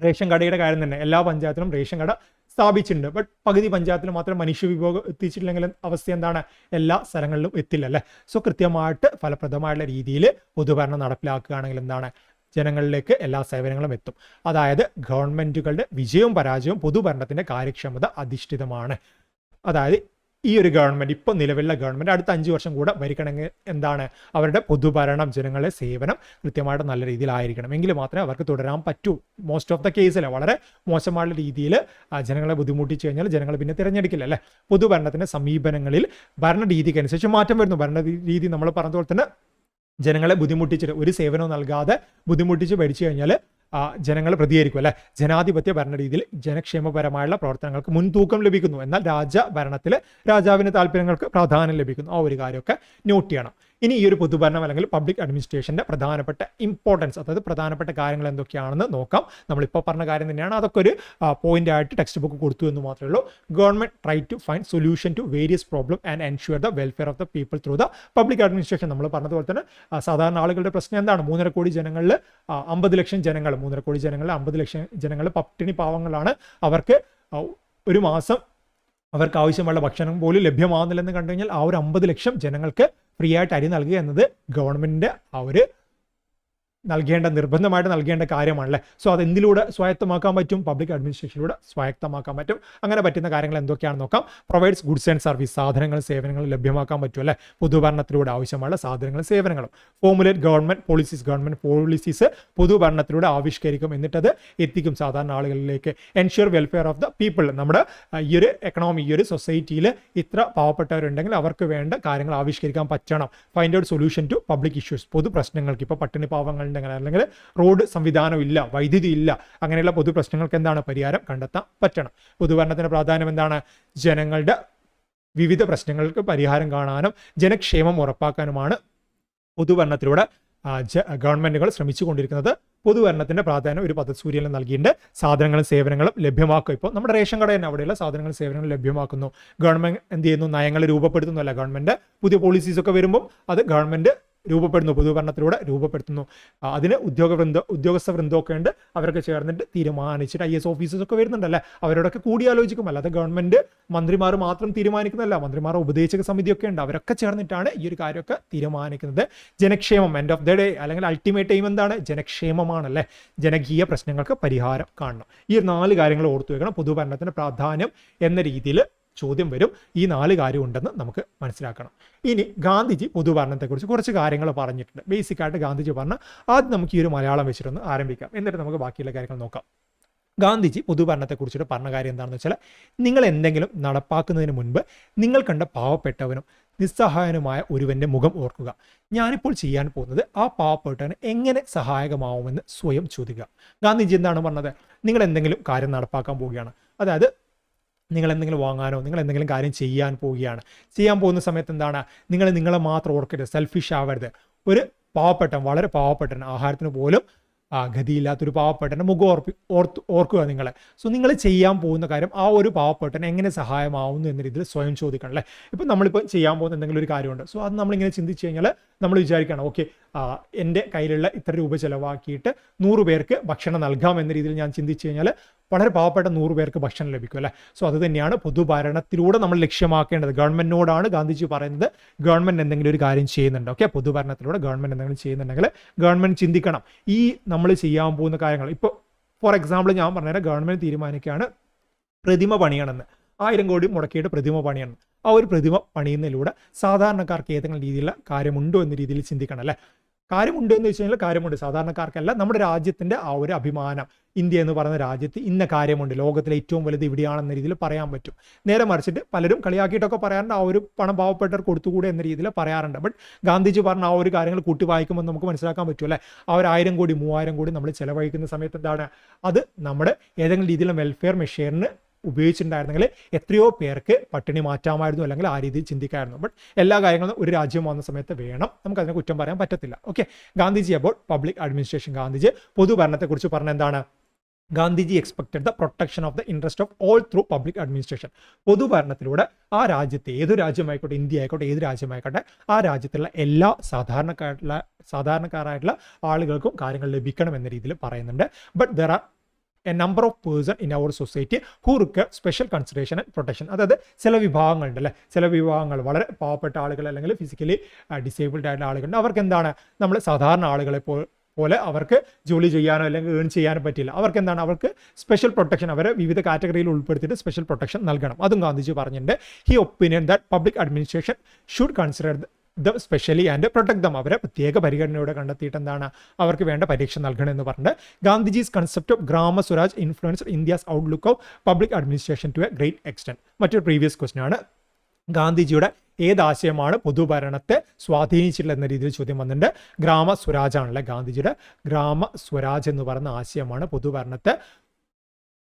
റേഷൻ കടയുടെ കാര്യം തന്നെ എല്ലാ പഞ്ചായത്തിലും റേഷൻ കട സ്ഥാപിച്ചിട്ടുണ്ട്. ബട്ട് പകുതി പഞ്ചായത്തിൽ മാത്രം മനുഷ്യവിഭവം എത്തിച്ചിട്ടില്ലെങ്കിൽ അവസ്ഥ എന്താണ്? എല്ലാ സ്ഥലങ്ങളിലും എത്തില്ല അല്ലേ. സോ കൃത്യമായിട്ട് ഫലപ്രദമായുള്ള രീതിയിൽ പൊതുഭരണം നടപ്പിലാക്കുകയാണെങ്കിൽ എന്താണ്? ജനങ്ങളിലേക്ക് എല്ലാ സേവനങ്ങളും എത്തും. അതായത് ഗവൺമെൻറ്റുകളുടെ വിജയവും പരാജയവും പൊതുഭരണത്തിൻ്റെ കാര്യക്ഷമത അധിഷ്ഠിതമാണ്. അതായത് ഈ ഒരു ഗവൺമെൻറ്, ഇപ്പോൾ നിലവിലുള്ള ഗവൺമെൻറ് അടുത്ത 5 വർഷം കൂടെ ഭരിക്കണമെങ്കിൽ എന്താണ്? അവരുടെ പൊതുഭരണം, ജനങ്ങളെ സേവനം കൃത്യമായിട്ട് നല്ല രീതിയിലായിരിക്കണം. എങ്കിൽ മാത്രമേ അവർക്ക് തുടരാൻ പറ്റൂ. മോസ്റ്റ് ഓഫ് ദ കേസിൽ വളരെ മോശമായ രീതിയിൽ ജനങ്ങളെ ബുദ്ധിമുട്ടിച്ച് കഴിഞ്ഞാൽ ജനങ്ങൾ പിന്നെ തിരഞ്ഞെടുക്കില്ല അല്ലേ. പൊതുഭരണത്തിൻ്റെ സമീപനങ്ങളിൽ ഭരണരീതിക്കനുസരിച്ച് മാറ്റം വരുന്നു. ഭരണരീതി നമ്മൾ പറഞ്ഞതുപോലെ തന്നെ ജനങ്ങളെ ബുദ്ധിമുട്ടിച്ചിട്ട് ഒരു സേവനവും നൽകാതെ ബുദ്ധിമുട്ടിച്ച് ഭരിച്ചു കഴിഞ്ഞാൽ ജനങ്ങൾ പ്രതികരിക്കും അല്ലെ. ജനാധിപത്യ ഭരണരീതിയിൽ ജനക്ഷേമപരമായുള്ള പ്രവർത്തനങ്ങൾക്ക് മുൻതൂക്കം ലഭിക്കുന്നു. എന്നാൽ രാജഭരണത്തിൽ രാജാവിൻ്റെ താല്പര്യങ്ങൾക്ക് പ്രാധാന്യം ലഭിക്കുന്നു. ആ ഒരു കാര്യമൊക്കെ നോട്ട് ചെയ്യണം. ഇനി ഈ ഒരു പൊതുഭരണം അല്ലെങ്കിൽ പബ്ലിക് അഡ്മിനിസ്ട്രേഷൻ്റെ പ്രധാനപ്പെട്ട ഇമ്പോർട്ടൻസ്, അതായത് പ്രധാനപ്പെട്ട കാര്യങ്ങൾ എന്തൊക്കെയാണെന്ന് നോക്കാം. നമ്മളിപ്പോൾ പറഞ്ഞ കാര്യം തന്നെയാണ്. അതൊക്കെ ഒരു പോയിന്റ് ആയിട്ട് ടെക്സ്റ്റ് ബുക്ക് കൊടുത്തു എന്ന് മാത്രമേ ഉള്ളൂ. Government try to find solution to various problem and ensure the welfare of the people through the public administration. നമ്മൾ പറഞ്ഞതുപോലെ തന്നെ സാധാരണ ആളുകളുടെ പ്രശ്നം എന്താണ്? 3.5 കോടി ജനങ്ങളിൽ 50 ലക്ഷം ജനങ്ങൾ, 3.5 കോടി ജനങ്ങളിൽ 50 ലക്ഷം ജനങ്ങൾ പട്ടിണി പാവങ്ങളാണ്. അവർക്ക് ഒരു മാസം അവർക്ക് ആവശ്യമുള്ള ഭക്ഷണം പോലും ലഭ്യമാകുന്നില്ലെന്ന് കണ്ടു കഴിഞ്ഞാൽ ആ ഒരു 50 ലക്ഷം ജനങ്ങൾക്ക് ഫ്രീ ആയിട്ട് അരി നൽകുക എന്നത് ഗവൺമെന്റിന്റെ നിർബന്ധമായിട്ട് നൽകേണ്ട കാര്യമാണല്ലേ. സോ അത് എന്തിലൂടെ സ്വായത്തമാക്കാൻ പറ്റും? പബ്ലിക് അഡ്മിനിസ്ട്രേഷനിലൂടെ സ്വായത്തമാക്കാൻ പറ്റും. അങ്ങനെ പറ്റുന്ന കാര്യങ്ങൾ എന്തൊക്കെയാണെന്ന് നോക്കാം. പ്രൊവൈഡ്സ് ഗുഡ്സ് ആൻഡ് സർവീസ്, സാധനങ്ങളും സേവനങ്ങളും ലഭ്യമാക്കാൻ പറ്റും അല്ലേ. പൊതുഭരണത്തിലൂടെ ആവശ്യമുള്ള സാധനങ്ങളും സേവനങ്ങളും. ഫോർമുലേറ്റ് ഗവൺമെന്റ് പോളിസീസ് പൊതുഭരണത്തിലൂടെ ആവിഷ്കരിക്കും, എന്നിട്ടത് എത്തിക്കും സാധാരണ ആളുകളിലേക്ക്. Ensure welfare of the people, നമ്മുടെ ഈ ഒരു എക്കണോമി, ഈ ഒരു സൊസൈറ്റിയിൽ ഇത്ര പാവപ്പെട്ടവരുണ്ടെങ്കിൽ അവർക്ക് വേണ്ട കാര്യങ്ങൾ ആവിഷ്കരിക്കാൻ പറ്റണം. Find out solution to public issues, പൊതു പ്രശ്നങ്ങൾക്ക്. ഇപ്പോൾ പട്ടിണി പാവങ്ങൾ അല്ലെങ്കിൽ റോഡ് സംവിധാനം ഇല്ല, വൈദ്യുതി ഇല്ല, അങ്ങനെയുള്ള പൊതു പ്രശ്നങ്ങൾക്ക് എന്താണ് പരിഹാരം കണ്ടെത്താൻ പറ്റണം. പൊതുഭരണത്തിന്റെ പ്രാധാന്യം എന്താണ്? ജനങ്ങളുടെ വിവിധ പ്രശ്നങ്ങൾക്ക് പരിഹാരം കാണാനും ജനക്ഷേമം ഉറപ്പാക്കാനുമാണ് പൊതുഭരണത്തിലൂടെ ഗവൺമെന്റുകൾ ശ്രമിച്ചുകൊണ്ടിരിക്കുന്നത്. പൊതുഭരണത്തിന്റെ പ്രാധാന്യം ഒരു പദസൂര്യനിൽ നൽകിയിട്ട് സാധനങ്ങളും സേവനങ്ങളും ലഭ്യമാക്കും. ഇപ്പോൾ നമ്മുടെ റേഷൻ കട തന്നെ അവിടെയുള്ള സാധനങ്ങളും സേവനങ്ങളും ലഭ്യമാക്കുന്നു. ഗവൺമെന്റ് എന്ത് ചെയ്യുന്നു? നയങ്ങൾ രൂപപ്പെടുത്തുന്നല്ല. ഗവൺമെന്റ് പുതിയ പോളിസീസ് ഒക്കെ വരുമ്പോൾ അത് ഗവൺമെന്റ് രൂപപ്പെടുന്നു, പൊതുഭരണത്തിലൂടെ രൂപപ്പെടുത്തുന്നു. അതിന് ഉദ്യോഗസ്ഥ വൃന്ദമൊക്കെ ഉണ്ട്. അവരൊക്കെ ചേർന്നിട്ട് തീരുമാനിച്ചിട്ട് IAS ഓഫീസേഴ്സ് ഒക്കെ വരുന്നുണ്ടല്ലേ, അവരോടൊക്കെ കൂടിയാലോചിക്കും. അല്ലാതെ ഗവൺമെന്റ് മന്ത്രിമാർ മാത്രം തീരുമാനിക്കുന്നതല്ല, മന്ത്രിമാർ ഉപദേശക സമിതിയൊക്കെ ഉണ്ട്. അവരൊക്കെ ചേർന്നിട്ടാണ് ഈ ഒരു കാര്യമൊക്കെ തീരുമാനിക്കുന്നത്. ജനക്ഷേമം, എൻഡ് ഓഫ് ദ ഡേ അല്ലെങ്കിൽ അൾട്ടിമേറ്റ് എയിം എന്താണ്? ജനക്ഷേമമാണല്ലേ. ജനകീയ പ്രശ്നങ്ങൾക്ക് പരിഹാരം കാണണം. ഈ 4 കാര്യങ്ങൾ ഓർത്തു വെക്കണം. പൊതുഭരണത്തിന്റെ പ്രാധാന്യം എന്ന രീതിയിൽ ചോദ്യം വരും. ഈ 4 കാര്യം ഉണ്ടെന്ന് നമുക്ക് മനസ്സിലാക്കണം. ഇനി ഗാന്ധിജി പൊതുഭരണത്തെക്കുറിച്ച് കുറച്ച് കാര്യങ്ങൾ പറഞ്ഞിട്ടുണ്ട്. ബേസിക്കായിട്ട് ഗാന്ധിജി പറഞ്ഞ ആദ്യം നമുക്ക് ഈ ഒരു മലയാളം വെച്ചിട്ടൊന്ന് ആരംഭിക്കാം, എന്നിട്ട് നമുക്ക് ബാക്കിയുള്ള കാര്യങ്ങൾ നോക്കാം. ഗാന്ധിജി പൊതുഭരണത്തെക്കുറിച്ചിട്ട് പറഞ്ഞ കാര്യം എന്താണെന്ന് വെച്ചാൽ, നിങ്ങൾ എന്തെങ്കിലും നടപ്പാക്കുന്നതിന് മുൻപ് നിങ്ങൾ കണ്ട പാവപ്പെട്ടവനും നിസ്സഹായനുമായ ഒരുവൻ്റെ മുഖം ഓർക്കുക. ഞാനിപ്പോൾ ചെയ്യാൻ പോകുന്നത് ആ പാവപ്പെട്ടവന് എങ്ങനെ സഹായകമാവുമെന്ന് സ്വയം ചോദിക്കുക. ഗാന്ധിജി എന്താണ് പറഞ്ഞത്? നിങ്ങൾ എന്തെങ്കിലും കാര്യം നടപ്പാക്കാൻ പോവുകയാണ്. അതായത് നിങ്ങൾ എന്തെങ്കിലും വാങ്ങാനോ നിങ്ങൾ എന്തെങ്കിലും കാര്യം ചെയ്യാൻ പോകുന്ന സമയത്ത് എന്താണ്? നിങ്ങളെ മാത്രം ഓർക്കരുത്, സെൽഫിഷ് ആവരുത്. ഒരു പാവപ്പെട്ടൻ, വളരെ പാവപ്പെട്ടൻ, ആഹാരത്തിന് പോലും ഗതിയില്ലാത്തൊരു പാവപ്പെട്ടൻ്റെ മുഖം ഓർക്കുക നിങ്ങളെ. സോ നിങ്ങൾ ചെയ്യാൻ പോകുന്ന കാര്യം ആ ഒരു പാവപ്പെട്ടൻ എങ്ങനെ സഹായമാവുന്നു എന്ന രീതിയിൽ സ്വയം ചോദിക്കണം അല്ലേ. ഇപ്പം നമ്മളിപ്പോൾ ചെയ്യാൻ പോകുന്ന എന്തെങ്കിലും ഒരു കാര്യമുണ്ട്. സോ അത് നമ്മളിങ്ങനെ ചിന്തിച്ച് കഴിഞ്ഞാൽ നമ്മൾ വിചാരിക്കണം, ഓക്കെ എൻ്റെ കയ്യിലുള്ള ഇത്ര രൂപ ചിലവാക്കിയിട്ട് 100 പേർക്ക് ഭക്ഷണം നൽകാം എന്ന രീതിയിൽ ഞാൻ ചിന്തിച്ച് കഴിഞ്ഞാൽ വളരെ പാവപ്പെട്ട 100 പേർക്ക് ഭക്ഷണം ലഭിക്കും അല്ലേ. സോ അത് തന്നെയാണ് പൊതുഭരണത്തിലൂടെ നമ്മൾ ലക്ഷ്യമാക്കേണ്ടത്. ഗവൺമെന്റിനോടാണ് ഗാന്ധിജി പറയുന്നത് ഗവൺമെന്റ് എന്തെങ്കിലും ഒരു കാര്യം ചെയ്യുന്നുണ്ട്. ഓക്കെ, പൊതുഭരണത്തിലൂടെ ഗവൺമെന്റ് എന്തെങ്കിലും ചെയ്യുന്നുണ്ടെങ്കിൽ ഗവൺമെന്റ് ചിന്തിക്കണം ഈ നമ്മൾ ചെയ്യാൻ പോകുന്ന കാര്യങ്ങൾ. ഇപ്പോൾ ഫോർ എക്സാമ്പിൾ ഞാൻ പറഞ്ഞുതരാം, ഗവൺമെന്റ് തീരുമാനിക്കുകയാണ് പ്രതിമ പണിയണമെന്ന്, 1000 കോടി മുടക്കിയിട്ട് പ്രതിമ പണിയണം. ആ ഒരു പ്രതിമ പണിയുന്നതിലൂടെ സാധാരണക്കാർക്ക് ഏതെങ്കിലും രീതിയിലുള്ള കാര്യമുണ്ടോ എന്ന രീതിയിൽ ചിന്തിക്കണം അല്ലേ. കാര്യമുണ്ട് എന്ന് വെച്ച് കഴിഞ്ഞാൽ കാര്യമുണ്ട്, സാധാരണക്കാർക്കല്ല. നമ്മുടെ രാജ്യത്തിന്റെ ആ ഒരു അഭിമാനം, ഇന്ത്യ എന്ന് പറയുന്ന രാജ്യത്ത് ഇന്ന കാര്യമുണ്ട്, ലോകത്തിലെ ഏറ്റവും വലുത് ഇവിടെയാണെന്ന രീതിയിൽ പറയാൻ പറ്റും. നേരെ മറിച്ചിട്ട് പലരും കളിയാക്കിയിട്ടൊക്കെ പറയാറുണ്ട് ആ ഒരു പണം പാവപ്പെട്ടവർ കൊടുത്തുകൂടെ എന്ന രീതിയിൽ പറയാറുണ്ട്. ബട്ട് ഗാന്ധിജി പറഞ്ഞ ആ ഒരു കാര്യങ്ങൾ കൂട്ടി വായിക്കുമ്പോൾ നമുക്ക് മനസ്സിലാക്കാൻ പറ്റും അല്ലേ. ആ ഒരു 1000 കോടി 3000 കോടി നമ്മൾ ചിലവഴിക്കുന്ന സമയത്ത് എന്താണ് അത് നമ്മുടെ ഏതെങ്കിലും രീതിയിലുള്ള വെൽഫെയർ മെഷീറിന് ഉപയോഗിച്ചിട്ടുണ്ടായിരുന്നെങ്കിൽ എത്രയോ പേർക്ക് പട്ടിണി മാറ്റാമായിരുന്നു, അല്ലെങ്കിൽ ആ രീതിയിൽ ചിന്തിക്കാമായിരുന്നു. ബട്ട് എല്ലാ കാര്യങ്ങളും ഒരു രാജ്യം വന്ന സമയത്ത് വേണം, നമുക്ക് അതിനെ കുറ്റം പറയാൻ പറ്റത്തില്ല. Okay, Gandhiji about public administration, Gandhiji പൊതുഭരണത്തെക്കുറിച്ച് പറഞ്ഞ എന്താണ്, Gandhiji expected the protection of the interest of all through public administration. പൊതുഭരണത്തിലൂടെ ആ രാജ്യത്തെ ഏത് രാജ്യമായിക്കോട്ടെ, ഇന്ത്യ ആയിക്കോട്ടെ ഏത് രാജ്യമായിക്കോട്ടെ, ആ രാജ്യത്തുള്ള എല്ലാ സാധാരണക്കാരായിട്ടുള്ള ആളുകൾക്കും കാര്യങ്ങൾ ലഭിക്കണം എന്ന രീതിയിൽ പറയുന്നുണ്ട്. But there are a number of person in our society who require special consideration and protection. അതായത് ചില വിഭാഗങ്ങളുണ്ട് അല്ലേ, ചില വിഭാഗങ്ങൾ വളരെ പാവപ്പെട്ട ആളുകൾ അല്ലെങ്കിൽ ഫിസിക്കലി ഡിസേബിൾഡ് ആയിട്ടുള്ള ആളുകളുണ്ട്. അവർക്ക് എന്താണ് നമ്മൾ സാധാരണ ആളുകളെ പോലെ അവർക്ക് ജോലി ചെയ്യാനോ അല്ലെങ്കിൽ ഏൺ ചെയ്യാനോ പറ്റില്ല. അവർക്ക് എന്താണ്, അവർക്ക് സ്പെഷ്യൽ പ്രൊട്ടക്ഷൻ, അവരെ വിവിധ കാറ്റഗറിയിൽ ഉൾപ്പെടുത്തിയിട്ട് സ്പെഷ്യൽ പ്രൊട്ടക്ഷൻ നൽകണം. അതും ഗാന്ധിജി പറഞ്ഞിട്ടുണ്ട്. He opinion that public administration should consider the specially and protect dum. അവരെ പ്രത്യേക പരിഗണനയോടെ കണ്ടെത്തിയിട്ട് എന്താണ് അവർക്ക് വേണ്ട പരീക്ഷ നൽകണം എന്ന് പറഞ്ഞിട്ട് Gandhiji's concept of Gram Swaraj influenced India's outlook of public administration to a great extent. മറ്റൊരു പ്രീവിയസ് ക്വസ്റ്റൻ ആണ്, ഗാന്ധിജിയുടെ ഏതാശയമാണ് പൊതുഭരണത്തെ സ്വാധീനിച്ചിട്ടുള്ള എന്ന രീതിയിൽ ചോദ്യം വന്നിട്ടുണ്ട്. ഗ്രാമ സ്വരാജ് ആണല്ലേ, ഗാന്ധിജിയുടെ ഗ്രാമ സ്വരാജ് എന്ന് പറയുന്ന ആശയമാണ് പൊതുഭരണത്തെ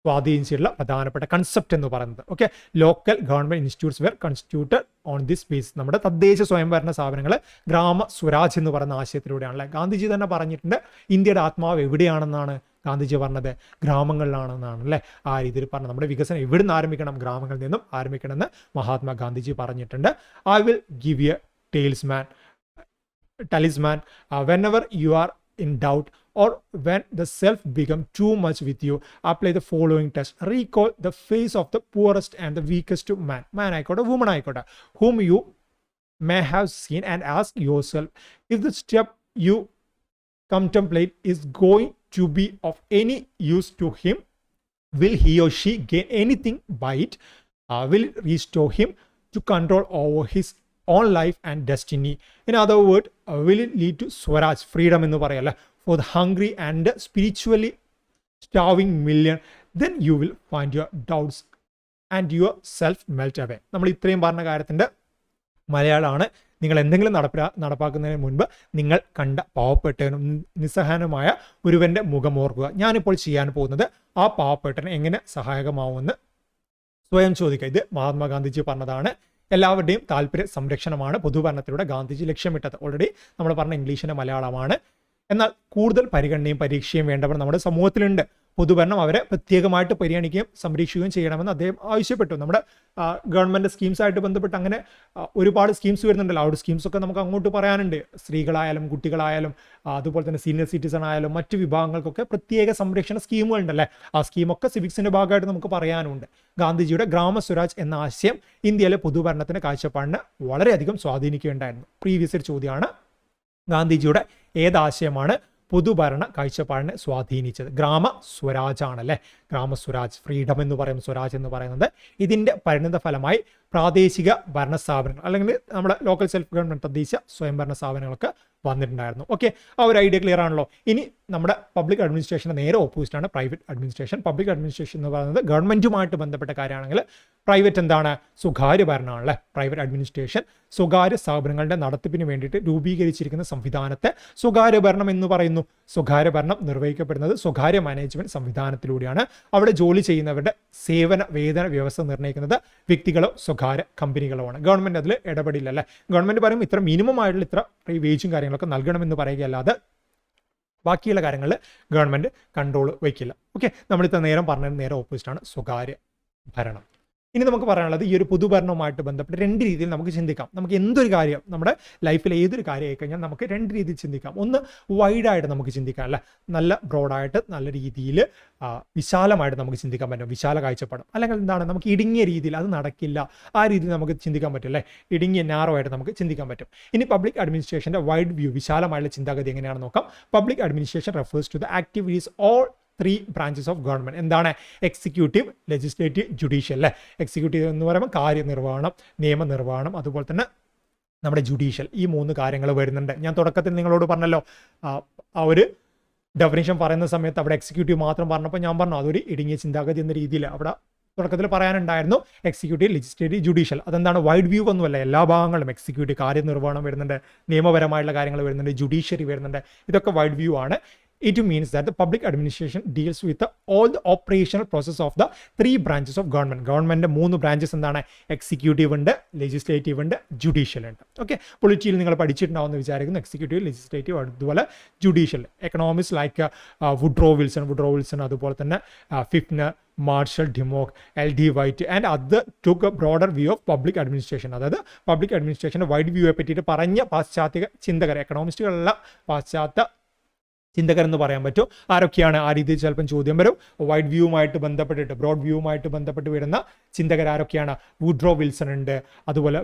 സ്വാധീനിച്ചിട്ടുള്ള പ്രധാനപ്പെട്ട കൺസെപ്റ്റ് എന്ന് പറയുന്നത്. Okay, local government institutes were constituted on this base. നമ്മുടെ തദ്ദേശ സ്വയംഭരണ സ്ഥാപനങ്ങൾ ഗ്രാമ സ്വരാജ് എന്ന് പറയുന്ന ആശയത്തിലൂടെയാണല്ലേ. ഗാന്ധിജി തന്നെ പറഞ്ഞിട്ടുണ്ട് ഇന്ത്യയുടെ ആത്മാവ് എവിടെയാണെന്നാണ് ഗാന്ധിജി പറഞ്ഞത്, ഗ്രാമങ്ങളിലാണെന്നാണ് അല്ലേ. ആ രീതിയിൽ പറഞ്ഞത് നമ്മുടെ വികസനം എവിടെ നിന്ന് ആരംഭിക്കണം, ഗ്രാമങ്ങളിൽ നിന്നും ആരംഭിക്കണമെന്ന് മഹാത്മാഗാന്ധിജി പറഞ്ഞിട്ടുണ്ട്. I will give A talisman whenever you are in doubt or when the self become too much with you, apply the following test. Recall the face of the poorest and the weakest man ആയിക്കോട്ടെ woman ആയിക്കോട്ടെ whom you may have seen, and ask yourself if the step you contemplate is going to be of any use to him. Will he or she gain anything by it? Will it restore him to control over his own life and destiny? In other words, will it lead to swaraj, freedom എന്ന് പറയല്ല, for the hungry and spiritually starving million? Then you will find your doubts and your self melt away. നമ്മൾ ഇത്രയും പറഞ്ഞ കാര്യത്തിൻ്റെ മലയാളമാണ്. നിങ്ങൾ എന്തെങ്കിലും നടപ്പാക്കുന്നതിന് മുൻപ് നിങ്ങൾ കണ്ട പാവപ്പെട്ടവനും നിസ്സഹായനുമായ ഒരുവൻ്റെ മുഖം ഓർക്കുക. ഞാനിപ്പോൾ ചെയ്യാൻ പോകുന്നത് ആ പാവപ്പെട്ടവന് എങ്ങനെ സഹായകമാവുമെന്ന് സ്വയം ചോദിക്കുക. ഇത് മഹാത്മാഗാന്ധിജി പറഞ്ഞതാണ്. എല്ലാവരുടെയും താല്പര്യ സംരക്ഷണമാണ് പൊതുഭരണത്തിലൂടെ ഗാന്ധിജി ലക്ഷ്യമിട്ടത്. ഓൾറെഡി നമ്മൾ പറഞ്ഞ ഇംഗ്ലീഷിൻ്റെ മലയാളമാണ്. എന്നാൽ കൂടുതൽ പരിഗണനയും പരീക്ഷയും വേണ്ടവർ നമ്മുടെ സമൂഹത്തിലുണ്ട്. പൊതുഭരണം അവരെ പ്രത്യേകമായിട്ട് പരിഗണിക്കുകയും സംരക്ഷിക്കുകയും ചെയ്യണമെന്ന് അദ്ദേഹം ആവശ്യപ്പെട്ടു. നമ്മുടെ ഗവൺമെൻറ് സ്കീംസായിട്ട് ബന്ധപ്പെട്ട് അങ്ങനെ ഒരുപാട് സ്കീംസ് വരുന്നുണ്ടല്ലോ. ആ ഒരു സ്കീംസൊക്കെ നമുക്ക് അങ്ങോട്ട് പറയാനുണ്ട്. സ്ത്രീകളായാലും കുട്ടികളായാലും അതുപോലെ തന്നെ സീനിയർ സിറ്റിസൺ ആയാലും മറ്റ് വിഭാഗങ്ങൾക്കൊക്കെ പ്രത്യേക സംരക്ഷണ സ്കീമുകളുണ്ടല്ലേ. ആ സ്കീമൊക്കെ സിവിക്സിൻ്റെ ഭാഗമായിട്ട് നമുക്ക് പറയാനുണ്ട്. ഗാന്ധിജിയുടെ ഗ്രാമ സ്വരാജ് എന്ന ആശയം ഇന്ത്യയിലെ പൊതുഭരണത്തിൻ്റെ കാഴ്ചപ്പാടിനെ വളരെയധികം സ്വാധീനിക്കുകയുണ്ടായിരുന്നു. പ്രീവിയസ് ഒരു ചോദ്യമാണ്, ഗാന്ധിജിയുടെ ഏതാശയമാണ് പൊതുഭരണ കാഴ്ചപ്പാടിനെ സ്വാധീനിച്ചത്? ഗ്രാമ സ്വരാജ് ആണല്ലേ. ഗ്രാമ സ്വരാജ്, ഫ്രീഡം എന്ന് പറയും, സ്വരാജ് എന്ന് പറയുന്നത്. ഇതിൻ്റെ പരിണിത ഫലമായി പ്രാദേശിക ഭരണ സ്ഥാപനങ്ങൾ അല്ലെങ്കിൽ നമ്മുടെ ലോക്കൽ സെൽഫ് ഗവൺമെൻറ് തദ്ദേശ സ്വയംഭരണ സ്ഥാപനങ്ങളൊക്കെ വന്നിട്ടുണ്ടായിരുന്നു. ഓക്കെ, ആ ഒരു ഐഡിയ ക്ലിയർ ആണല്ലോ. ഇനി നമ്മുടെ പബ്ലിക് അഡ്മിനിസ്ട്രേഷൻ്റെ നേരെ ഓപ്പോസിറ്റാണ് പ്രൈവറ്റ് അഡ്മിനിസ്ട്രേഷൻ. പബ്ലിക് അഡ്മിനിസ്ട്രേഷൻ എന്ന് പറയുന്നത് ഗവൺമെൻറ്റുമായിട്ട് ബന്ധപ്പെട്ട കാര്യമാണെങ്കിൽ പ്രൈവറ്റ് എന്താണ്, സ്വകാര്യ ഭരണമാണല്ലേ. പ്രൈവറ്റ് അഡ്മിനിസ്ട്രേഷൻ സ്വകാര്യ സ്ഥാപനങ്ങളുടെ നടത്തിപ്പിന് വേണ്ടിയിട്ട് രൂപീകരിച്ചിരിക്കുന്ന സംവിധാനത്തെ സ്വകാര്യ ഭരണം എന്ന് പറയുന്നു. സ്വകാര്യ ഭരണം നിർവഹിക്കപ്പെടുന്നത് സ്വകാര്യ മാനേജ്മെൻറ്റ് സംവിധാനത്തിലൂടെയാണ്. അവിടെ ജോലി ചെയ്യുന്നവരുടെ സേവന വേതന വ്യവസ്ഥ നിർണ്ണയിക്കുന്നത് വ്യക്തികളോ സ്വകാര്യ കമ്പനികളോ ആണ്. ഗവൺമെൻറ് അതിൽ ഇടപെടില്ല അല്ലേ. ഗവൺമെൻറ് പറയും ഇത്ര മിനിമം ആയിട്ടുള്ള ഇത്ര വേജും കാര്യങ്ങളൊക്കെ നൽകണമെന്ന് പറയുകയല്ലാതെ ബാക്കിയുള്ള കാര്യങ്ങളിൽ ഗവൺമെൻറ് കൺട്രോൾ വയ്ക്കില്ല. ഓക്കെ, നമ്മളിത്ര നേരം പറഞ്ഞത് നേരെ ഓപ്പോസിറ്റാണ് സ്വകാര്യ ഭരണം. ഇനി നമുക്ക് പറയാനുള്ളത് ഈ ഒരു പൊതുഭരണവുമായിട്ട് ബന്ധപ്പെട്ട് രണ്ട് രീതിയിൽ നമുക്ക് ചിന്തിക്കാം. നമുക്ക് എന്തൊരു കാര്യം നമ്മുടെ ലൈഫിൽ ഏതൊരു കാര്യം ആയിക്കഴിഞ്ഞാൽ നമുക്ക് രണ്ട് രീതിയിൽ ചിന്തിക്കാം. ഒന്ന് വൈഡായിട്ട് നമുക്ക് ചിന്തിക്കാം, അല്ല നല്ല ബ്രോഡായിട്ട് നല്ല രീതിയിൽ വിശാലമായിട്ട് നമുക്ക് ചിന്തിക്കാൻ പറ്റും, വിശാല കാഴ്ചപ്പാടും. അല്ലെങ്കിൽ എന്താണ് നമുക്ക് ഇടുങ്ങിയ രീതിയിൽ അത് നടക്കില്ല ആ രീതിയിൽ നമുക്ക് ചിന്തിക്കാൻ പറ്റും, അല്ലേ? ഇടുങ്ങിയ നാരോ ആയിട്ട് നമുക്ക് ചിന്തിക്കാൻ പറ്റും. ഇനി പബ്ലിക് അഡ്മിനിസ്ട്രേഷൻ്റെ വൈഡ് വ്യൂ വിശാലമായുള്ള ചിന്താഗതി എങ്ങനെയാണെന്ന് നോക്കാം. Public administration refers to the activities all 3 branches of government. എന്താണ്? എക്സിക്യൂട്ടീവ്, ലെജിസ്ലേറ്റീവ്, ജുഡീഷ്യൽ, അല്ലേ? എക്സിക്യൂട്ടീവ് എന്ന് പറയുമ്പോൾ കാര്യനിർവഹണം, നിയമനിർവഹണം, അതുപോലെ തന്നെ നമ്മുടെ ജുഡീഷ്യൽ, ഈ 3 കാര്യങ്ങൾ വരുന്നുണ്ട്. ഞാൻ തുടക്കത്തിൽ നിങ്ങളോട് പറഞ്ഞല്ലോ, ആ ഒരു ഡെഫിനിഷൻ പറയുന്ന സമയത്ത് അവിടെ എക്സിക്യൂട്ടീവ് മാത്രം പറഞ്ഞപ്പോൾ ഞാൻ പറഞ്ഞു അതൊരു ഇടുങ്ങിയ ചിന്താഗതി എന്ന രീതിയിൽ അവിടെ തുടക്കത്തിൽ പറയാനുണ്ടായിരുന്നു. എക്സിക്യൂട്ടീവ്, ലെജിസ്ലേറ്റീവ്, ജുഡീഷ്യൽ, അതെന്താണ്? വൈഡ് വ്യൂ ഒന്നുമല്ല, എല്ലാ ഭാഗങ്ങളും എക്സിക്യൂട്ടീവ് കാര്യനിർവഹണം വരുന്നുണ്ട്, നിയമപരമായിട്ടുള്ള കാര്യങ്ങൾ വരുന്നുണ്ട്, ജുഡീഷ്യറി വരുന്നുണ്ട്, ഇതൊക്കെ വൈഡ് വ്യൂ ആണ്. It means that the public administration deals with all the operational process of the 3 branches of government. Government 3 branches എന്താണ്? എക്സിക്യൂട്ടീവ് ഉണ്ട്, ലെജിസ്ലേറ്റീവ് ഉണ്ട്, ജുഡീഷ്യൽ ഉണ്ട്. ഓക്കെ, പൊളിറ്റിയിൽ നിങ്ങൾ പഠിച്ചിട്ടുണ്ടാവുമെന്ന് വിചാരിക്കുന്നു. എക്സിക്യൂട്ടീവ്, ലെജിസ്ലേറ്റീവ്, അതുപോലെ judicial. Economics like Woodrow Wilson, അതുപോലെ തന്നെ ഫിഫ്നർ, marshal ഡിമോക്ക്, LD white and other took A broader view of public administration. അതായത് പബ്ലിക് അഡ്മിനിസ്ട്രേഷൻ്റെ വൈഡ് വ്യൂയെ പറ്റിയിട്ട് പറഞ്ഞ പാശ്ചാത്യ ചിന്തകർ, എക്കണോമിസ്റ്റുകളല്ല, പാശ്ചാത്യ ചിന്തകരെന്ന് പറയാൻ പറ്റും. ആരൊക്കെയാണ്? ആ രീതിയിൽ ചിലപ്പം ചോദ്യം വരും. വൈഡ് വ്യൂവുമായിട്ട് ബന്ധപ്പെട്ടിട്ട്, ബ്രോഡ് വ്യൂവുമായിട്ട് ബന്ധപ്പെട്ട് വരുന്ന ചിന്തകർ ആരൊക്കെയാണ്? വുഡ്രോ വിൽസൺ ഉണ്ട്, അതുപോലെ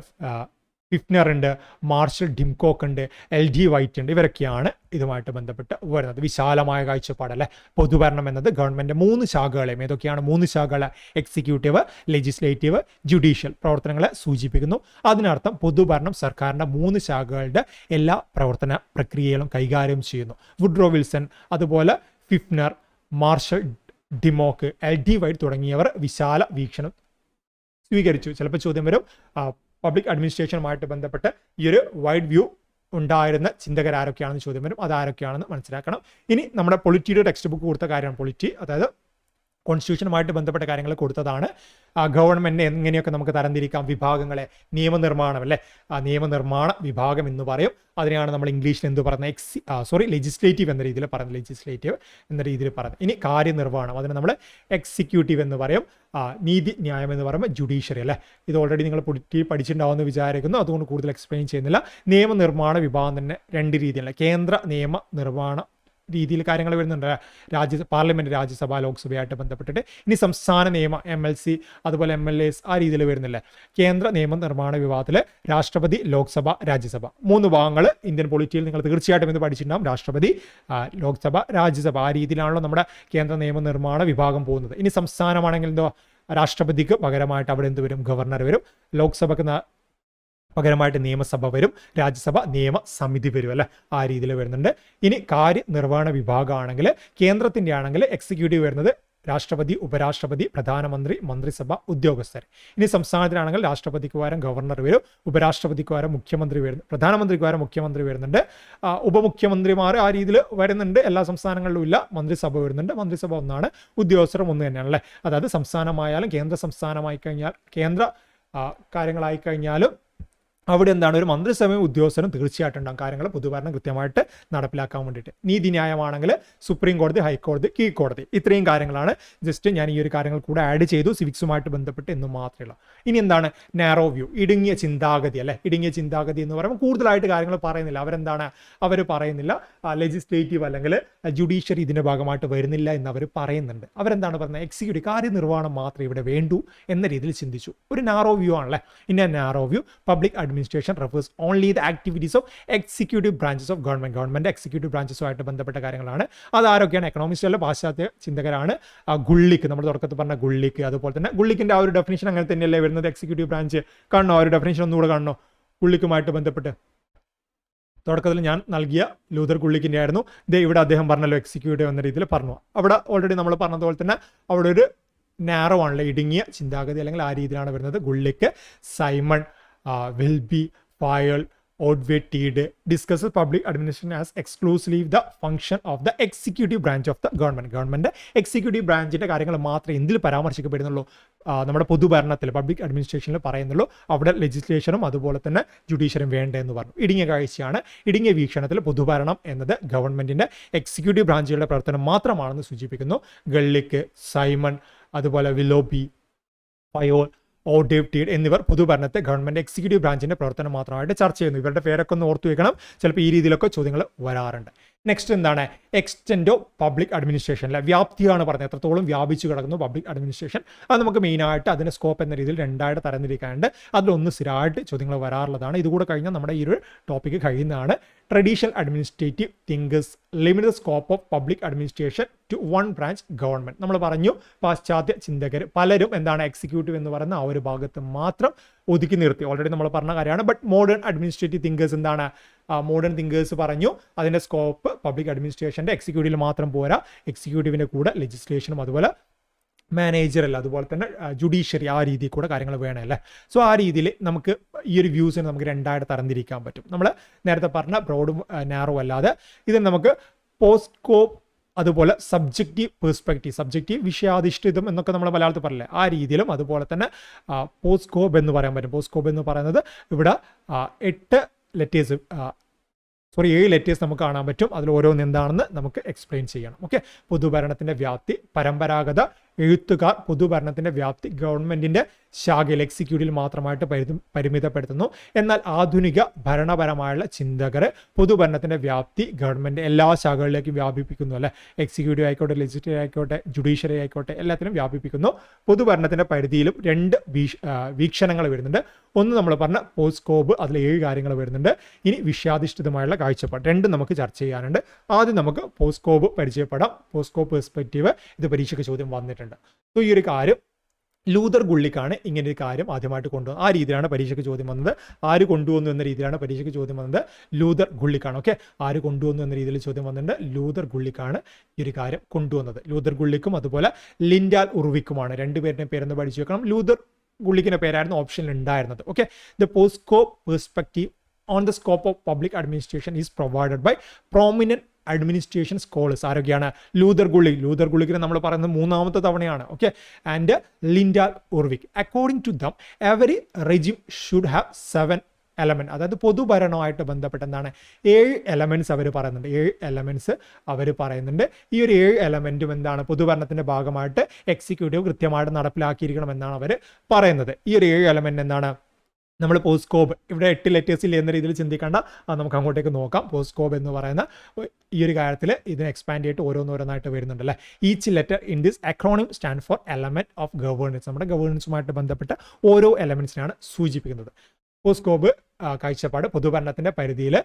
ഫിഫ്നർ ഉണ്ട്, മാർഷൽ ഡിംകോക്ക് ഉണ്ട്, LD വൈറ്റ് ഉണ്ട്. ഇവരൊക്കെയാണ് ഇതുമായിട്ട് ബന്ധപ്പെട്ട് വരുന്നത്. വിശാലമായ കാഴ്ചപ്പാടല്ലേ? പൊതുഭരണം എന്നത് ഗവൺമെൻറ് 3 ശാഖകളെയും, ഏതൊക്കെയാണ് 3 ശാഖകൾ? എക്സിക്യൂട്ടീവ്, ലെജിസ്ലേറ്റീവ്, ജുഡീഷ്യൽ പ്രവർത്തനങ്ങളെ സൂചിപ്പിക്കുന്നു. അതിനർത്ഥം പൊതുഭരണം സർക്കാരിൻ്റെ 3 ശാഖകളുടെ എല്ലാ പ്രവർത്തന പ്രക്രിയകളും കൈകാര്യം ചെയ്യുന്നു. വുഡ്രോ വിൽസൺ, അതുപോലെ ഫിഫ്നർ, മാർഷൽ ഡിമോക്ക്, LD വൈറ്റ് തുടങ്ങിയവർ വിശാല വീക്ഷണം സ്വീകരിച്ചു. ചിലപ്പോൾ ചോദ്യം വരും, പബ്ലിക് അഡ്മിനിസ്ട്രേഷനുമായിട്ട് ബന്ധപ്പെട്ട് ഈ ഒരു വൈഡ് വ്യൂ ഉണ്ടായിരുന്ന ചിന്തകരാരൊക്കെയാണെന്ന് ചോദ്യം വരും. അതാരൊക്കെയാണെന്ന് മനസ്സിലാക്കണം. ഇനി നമ്മുടെ പൊളിറ്റിയുടെ ടെക്സ്റ്റ് ബുക്ക് കൊടുത്ത കാര്യമാണ് പൊളിറ്റി, അതായത് കോൺസ്റ്റിറ്റ്യൂഷനുമായിട്ട് ബന്ധപ്പെട്ട കാര്യങ്ങൾ കൊടുത്തതാണ്. ഗവൺമെൻറ് എങ്ങനെയൊക്കെ നമുക്ക് തരംതിരിക്കാം, വിഭാഗങ്ങളെ. നിയമനിർമ്മാണം, അല്ലേ? നിയമനിർമ്മാണ വിഭാഗം എന്ന് പറയും. അതിനെയാണ് നമ്മൾ ഇംഗ്ലീഷിൽ എന്ത് പറയുന്നത്? ലെജിസ്ലേറ്റീവ് എന്ന രീതിയിൽ പറയുന്നത്, ലെജിസ്ലേറ്റീവ് എന്ന രീതിയിൽ പറയുന്നത്. ഇനി കാര്യനിർവഹണം, അതിന് നമ്മൾ എക്സിക്യൂട്ടീവ് എന്ന് പറയും. നീതി ന്യായം എന്ന് പറയുമ്പോൾ ജുഡീഷ്യറി, അല്ലേ? ഇത് ഓൾറെഡി നിങ്ങൾ പഠിച്ചിട്ടുണ്ടാവുമെന്ന് വിചാരിക്കുന്നു, അതുകൊണ്ട് കൂടുതൽ എക്സ്പ്ലെയിൻ ചെയ്യുന്നില്ല. നിയമനിർമ്മാണ വിഭാഗം തന്നെ 2 രീതിയിലുള്ള കേന്ദ്ര നിയമ നിർമ്മാണ രീതിയിൽ കാര്യങ്ങൾ വരുന്നുണ്ട്. പാർലമെൻറ്റ്, രാജ്യസഭ, ലോക്സഭയായിട്ട് ബന്ധപ്പെട്ടിട്ട്. ഇനി സംസ്ഥാന നിയമ, MLC, അതുപോലെ MLAs, ആ രീതിയിൽ വരുന്നില്ല. കേന്ദ്ര നിയമനിർമ്മാണ വിഭാഗത്തിൽ രാഷ്ട്രപതി, ലോക്സഭ, രാജ്യസഭ, 3 ഭാഗങ്ങൾ ഇന്ത്യൻ പൊളിറ്റിയിൽ നിങ്ങൾ തീർച്ചയായിട്ടും ഇത് പഠിച്ചിട്ടുണ്ടാകും. രാഷ്ട്രപതി, ലോക്സഭ, രാജ്യസഭ, ആ രീതിയിലാണല്ലോ നമ്മുടെ കേന്ദ്ര നിയമനിർമ്മാണ വിഭാഗം പോകുന്നത്. ഇനി സംസ്ഥാനമാണെങ്കിൽ എന്തോ രാഷ്ട്രപതിക്ക് പകരമായിട്ട് അവിടെ എന്ത് വരും? ഗവർണർ വരും. ലോക്സഭയ്ക്ക് പകരമായിട്ട് നിയമസഭ വരും. രാജ്യസഭ നിയമസമിതി വരും, അല്ലേ? ആ രീതിയിൽ വരുന്നുണ്ട്. ഇനി കാര്യനിർവഹണ വിഭാഗമാണെങ്കിൽ കേന്ദ്രത്തിൻ്റെ ആണെങ്കിൽ എക്സിക്യൂട്ടീവ് വരുന്നത് രാഷ്ട്രപതി, ഉപരാഷ്ട്രപതി, പ്രധാനമന്ത്രി, മന്ത്രിസഭ, ഉദ്യോഗസ്ഥർ. ഇനി സംസ്ഥാനത്തിനാണെങ്കിൽ രാഷ്ട്രപതിക്ക് പകരം ഗവർണർ വരും, ഉപരാഷ്ട്രപതിക്ക് പകരം മുഖ്യമന്ത്രി വരുന്നു, പ്രധാനമന്ത്രിക്ക് പകരം മുഖ്യമന്ത്രി വരുന്നുണ്ട്, ഉപമുഖ്യമന്ത്രിമാർ ആ രീതിയിൽ വരുന്നുണ്ട്. എല്ലാ സംസ്ഥാനങ്ങളിലും ഇല്ല. മന്ത്രിസഭ വരുന്നുണ്ട്. മന്ത്രിസഭ ഒന്നാണ്, ഉദ്യോഗസ്ഥരും ഒന്ന് തന്നെയാണ്, അല്ലേ? അതായത് സംസ്ഥാനമായാലും കേന്ദ്ര സംസ്ഥാനമായി കഴിഞ്ഞാൽ, കേന്ദ്ര കാര്യങ്ങളായി കഴിഞ്ഞാലും അവിടെ എന്താണ്? ഒരു മന്ത്രിസഭയും ഉദ്യോഗസ്ഥരും തീർച്ചയായിട്ടും ഉണ്ടാകും, കാര്യങ്ങൾ പൊതുഭരണം കൃത്യമായിട്ട് നടപ്പിലാക്കാൻ വേണ്ടിയിട്ട്. നീതിന്യായമാണെങ്കിൽ സുപ്രീം കോടതി, ഹൈക്കോടതി, കീഴ്ക്കോടതി, ഇത്രയും കാര്യങ്ങളാണ്. ജസ്റ്റ് ഞാൻ ഈ ഒരു കാര്യങ്ങൾ കൂടെ ആഡ് ചെയ്തു, സിവിക്സുമായിട്ട് ബന്ധപ്പെട്ട് എന്ന് മാത്രമേ ഉള്ളൂ. ഇനി എന്താണ്? നാരോ വ്യൂ, ഇടുങ്ങിയ ചിന്താഗതി, അല്ലേ? ഇടുങ്ങിയ ചിന്താഗതി എന്ന് പറയുമ്പോൾ കൂടുതലായിട്ട് കാര്യങ്ങൾ പറയുന്നില്ല. അവർ പറയുന്നില്ല ലെജിസ്ലേറ്റീവ് അല്ലെങ്കിൽ ജുഡീഷ്യറി ഇതിൻ്റെ ഭാഗമായിട്ട് വരുന്നില്ല എന്ന് അവർ പറയുന്നുണ്ട്. അവരെന്താണ് പറയുന്നത്? എക്സിക്യൂട്ടീവ് കാര്യനിർവഹണം മാത്രമേ ഇവിടെ വേണ്ടൂ എന്ന രീതിയിൽ ചിന്തിച്ചു. ഒരു നാരോ വ്യൂ ആണല്ലേ? In A narrow view public administration refers only the activities of executive branches of government. Government executive ബ്രാഞ്ചസുമായിട്ട് ബന്ധപ്പെട്ട കാര്യങ്ങളാണ്. അതാരൊക്കെയാണ്? എക്കണോമിസ്റ്റുകൾ, പാശ്ചാത്യ ചിന്തകരാണ്. ഗുള്ളിക്ക്, നമ്മൾ തുടക്കത്തിൽ പറഞ്ഞ ഗുള്ളിക്ക്, അതുപോലെ തന്നെ ഗുള്ളിക്കിൻ്റെ ആ ഒരു ഡെഫിനിഷൻ അങ്ങനെ തന്നെയല്ലേ വരുന്നത്? എക്സിക്യൂട്ടീവ് ബ്രാഞ്ച് കാണണോ? ആ ഒരു ഡെഫിനിഷൻ ഒന്നുകൂടെ കാണണോ ഗുള്ളിക്കുമായിട്ട് ബന്ധപ്പെട്ട്? തുടക്കത്തിൽ ഞാൻ നൽകിയ ലൂതർ ഗുള്ളിക്കിൻ്റെ ആയിരുന്നു. ഇവിടെ അദ്ദേഹം പറഞ്ഞല്ലോ എക്സിക്യൂട്ടീവ് എന്ന രീതിയിൽ പറഞ്ഞു. അവിടെ ഓൾറെഡി നമ്മൾ പറഞ്ഞതുപോലെ തന്നെ അവിടെ ഒരു നാരോ ആണല്ലോ, ഇടുങ്ങിയ ചിന്താഗതി, അല്ലെങ്കിൽ ആ രീതിയിലാണ് വരുന്നത്. ഗുള്ളിക്ക്, Simon, Wilby, Fayol, Odway-Teed discusses public administration as exclusively the function of the executive branch of the government. Government executive ബ്രാഞ്ചിൻ്റെ കാര്യങ്ങൾ മാത്രമേ എന്തിൽ പരാമർശിക്കപ്പെടുന്നുള്ളൂ? നമ്മുടെ പൊതുഭരണത്തിൽ, പബ്ലിക് അഡ്മിനിസ്ട്രേഷനിൽ പറയുന്നുള്ളൂ. അവിടെ ലെജിസ്ലേഷനും അതുപോലെ തന്നെ ജുഡീഷ്യറും വേണ്ടെന്ന് പറഞ്ഞു. ഇടുങ്ങിയ കാഴ്ചയാണ്. ഇടുങ്ങിയ വീക്ഷണത്തിൽ പൊതുഭരണം എന്നത് ഗവൺമെൻറ്റിൻ്റെ എക്സിക്യൂട്ടീവ് ബ്രാഞ്ചുകളുടെ പ്രവർത്തനം മാത്രമാണെന്ന് സൂചിപ്പിക്കുന്നു. ഗള്ളിക്ക്, സൈമൺ, അതുപോലെ വിലോബി, ഫയോൾ, ഓഡിറ്റീഡ് എന്നിവർ പൊതുഭരണത്തെ ഗവൺമെന്റ് എക്സിക്യൂട്ടീവ് ബ്രാഞ്ചിന്റെ പ്രവർത്തനം മാത്രമായിട്ട് ചർച്ച ചെയ്യുന്നു. ഇവരുടെ പേരൊക്കെ ഒന്ന് ഓർത്തു വെക്കണം, ചിലപ്പോൾ ഈ രീതിയിലൊക്കെ ചോദ്യങ്ങൾ വരാറുണ്ട്. നെക്സ്റ്റ് എന്താണ്? Extend of public administration. അല്ലെ, വ്യാപ്തിയാണ് പറഞ്ഞത്, എത്രത്തോളം വ്യാപിച്ചു കിടക്കുന്നു പബ്ലിക് അഡ്മിനിസ്ട്രേഷൻ. അത് നമുക്ക് മെയിനായിട്ട് അതിൻ്റെ സ്കോപ്പ് എന്ന രീതിയിൽ രണ്ടായിട്ട് തരംതിരിക്കാനുണ്ട്. അതിലൊന്ന് സ്ഥിരമായിട്ട് ചോദ്യങ്ങൾ വരാറുള്ളതാണ്. ഇതുകൂടെ കഴിഞ്ഞാൽ നമ്മുടെ ഈ ഒരു ടോപ്പിക്ക് കഴിയുന്നതാണ്. Traditional administrative thinkers limit the scope of public administration to one branch government. നമ്മൾ പറഞ്ഞു പാശ്ചാത്യ ചിന്തകർ പലരും എന്താണ് എക്സിക്യൂട്ടീവ് എന്ന് പറയുന്ന ആ ഒരു ഭാഗത്ത് മാത്രം ഒതുക്കി നിർത്തി. ഓൾറെഡി നമ്മൾ പറഞ്ഞ കാര്യമാണ്. ബട്ട് മോഡേൺ അഡ്മിനിസ്ട്രേറ്റീവ് തിങ്കേഴ്സ് എന്താണ്? മോഡേൺ തിങ്കേഴ്സ് പറഞ്ഞു അതിൻ്റെ സ്കോപ്പ് പബ്ലിക് അഡ്മിനിസ്ട്രേഷൻ്റെ എക്സിക്യൂട്ടീവിൽ മാത്രം പോരാ, എക്സിക്യൂട്ടീവിൻ്റെ കൂടെ ലെജിസ്ലേഷനും അതുപോലെ മാനേജറല്ല, അതുപോലെ തന്നെ ജുഡീഷ്യറി, ആ രീതിയിൽ കൂടെ കാര്യങ്ങൾ വേണമല്ലേ. സോ ആ രീതിയിൽ നമുക്ക് ഈ ഒരു വ്യൂസിനെ നമുക്ക് രണ്ടായിട്ട് തരംതിരിക്കാൻ പറ്റും. നമ്മൾ നേരത്തെ പറഞ്ഞ ബ്രോഡും നാറോ അല്ലാതെ ഇതിന് നമുക്ക് പോസ്റ്റ്കോപ്പ് അതുപോലെ സബ്ജക്റ്റീവ് പെർസ്പെക്റ്റീവ്, സബ്ജക്റ്റീവ് വിഷയാധിഷ്ഠിതം എന്നൊക്കെ നമ്മൾ മലയാളത്തിൽ പറയില്ലേ, ആ രീതിയിലും അതുപോലെ തന്നെ പോസ്റ്റ്കോപ്പ് എന്ന് പറയാൻ പറ്റും. പോസ്റ്റ്കോപ്പ് എന്ന് പറയുന്നത് ഇവിടെ 7 ലെറ്റേഴ്സ് നമുക്ക് കാണാൻ പറ്റും. അതിൽ ഓരോന്ന് എന്താണെന്ന് നമുക്ക് എക്സ്പ്ലെയിൻ ചെയ്യണം. ഓക്കെ, പൊതുഭരണത്തിൻ്റെ വ്യാപ്തി, പരമ്പരാഗത എഴുത്തുകാർ പൊതുഭരണത്തിൻ്റെ വ്യാപ്തി ഗവൺമെൻറ്റിൻ്റെ ശാഖയിൽ എക്സിക്യൂട്ടീവിൽ മാത്രമായിട്ട് പരിമിതപ്പെടുത്തുന്നു. എന്നാൽ ആധുനിക ഭരണപരമായുള്ള ചിന്തകർ പൊതുഭരണത്തിൻ്റെ വ്യാപ്തി ഗവൺമെൻറ് എല്ലാ ശാഖകളിലേക്കും വ്യാപിപ്പിക്കുന്നു. അല്ലെ, എക്സിക്യൂട്ടീവ് ആയിക്കോട്ടെ, ലെജിസ്ലേറ്റീവ് ആയിക്കോട്ടെ, ജുഡീഷ്യറി ആയിക്കോട്ടെ, എല്ലാത്തിനും വ്യാപിപ്പിക്കുന്നു. പൊതുഭരണത്തിൻ്റെ പരിധിയിലും 2 വീക്ഷണങ്ങൾ വരുന്നുണ്ട്. ഒന്ന് നമ്മൾ പറഞ്ഞ പോസ്റ്റ്കോപ്പ്, അതിൽ 7 കാര്യങ്ങൾ വരുന്നുണ്ട്. ഇനി വിഷയാധിഷ്ഠിതമായുള്ള കാഴ്ചപ്പാട്, രണ്ടും നമുക്ക് ചർച്ച ചെയ്യാനുണ്ട്. ആദ്യം നമുക്ക് പോസ്റ്റ്കോപ്പ് പരിചയപ്പെടാം. പോസ്റ്റ്കോപ്പ് പെർസ്പെക്റ്റീവ്, ഇത് പരീക്ഷയ്ക്ക് ചോദ്യം വന്നിട്ടുണ്ട്. സോ ഈ ഒരു കാര്യം ലൂതർ ഗുള്ളിക്കാണ് ഇങ്ങനെ ഒരു കാര്യം ആദ്യമായിട്ട് കൊണ്ടുവന്നത്. ആ രീതിയിലാണ് പരീക്ഷയ്ക്ക് ചോദ്യം വന്നത്. ആര് കൊണ്ടുവന്നു എന്ന രീതിയിലാണ് പരീക്ഷയ്ക്ക് ചോദ്യം വന്നത്? ലൂതർ ഗുള്ളിക്കാണ്. ഓക്കെ, ആര് കൊണ്ടുവന്നു എന്ന രീതിയിൽ ചോദ്യം വന്നിട്ടുണ്ട്. ലൂതർ ഗുള്ളിക്കാണ് ഈ ഒരു കാര്യം കൊണ്ടുവന്നത്. ലൂതർ ഗുള്ളിക്കും അതുപോലെ ലിൻഡാൽ ഉർവിക്കുമാണ്. രണ്ടുപേരുടെ പേരെന്ന് പഠിച്ചു വെക്കണം. ലൂതർ ഗുള്ളിക്കിന്റെ പേരായിരുന്നു ഓപ്ഷനിൽ ഉണ്ടായിരുന്നത്. Okay, the POSDCORB perspective on the scope of public administration is provided by prominent administration scholars. ആരൊക്കെയാണ്? ലൂതർ ഗുള്ളിക്കിനെ നമ്മൾ പറയുന്നത് 3ാമത്തെ തവണയാണ്. Okay, and Lyndall Urwick. According to them every regime should have 7 element, അതായത് പൊതുഭരണമായിട്ട് ബന്ധപ്പെട്ട എന്താണ് 7 എലമെന്റ്സ് അവർ പറയുന്നുണ്ട്. 7 എലമെന്റ്സ് അവർ പറയുന്നുണ്ട്. ഈ ഒരു 7 എലമെന്റും എന്താണ് പതുഭരണത്തിന്റെ ഭാഗമായിട്ട് എക്സിക്യൂട്ടീവ് കൃത്യമായിട്ട് നടപ്പിലാക്കിയിരിക്കണം എന്നാണ് അവർ പറയുന്നത്. ഈ ഒരു 7 എലമെന്റ് എന്താണ്? നമ്മൾ പോസ്റ്റ്കോപ്പ് ഇവിടെ 8 ലെറ്റേഴ്സിൽ എന്ന രീതിയിൽ ചിന്തിക്കേണ്ട, നമുക്ക് അങ്ങോട്ടേക്ക് നോക്കാം. പോസ്റ്റ്കോപ്പ് എന്ന് പറയുന്ന ഈ ഒരു കാര്യത്തിൽ ഇതിനെ എക്സ്പാൻഡ് ചെയ്തിട്ട് ഓരോന്നായിട്ട് വരുന്നുണ്ട് അല്ലേ. Each letter in this acronym stand for element of governance. നമ്മുടെ ഗവേണൻസുമായിട്ട് ബന്ധപ്പെട്ട ഓരോ എലമെന്റ്സിനാണ് സൂചിപ്പിക്കുന്നത്. പോസ്റ്റ്കോപ്പ് കാഴ്ചപ്പാട്, പൊതുഭരണത്തിന്റെ പരിധിയിൽ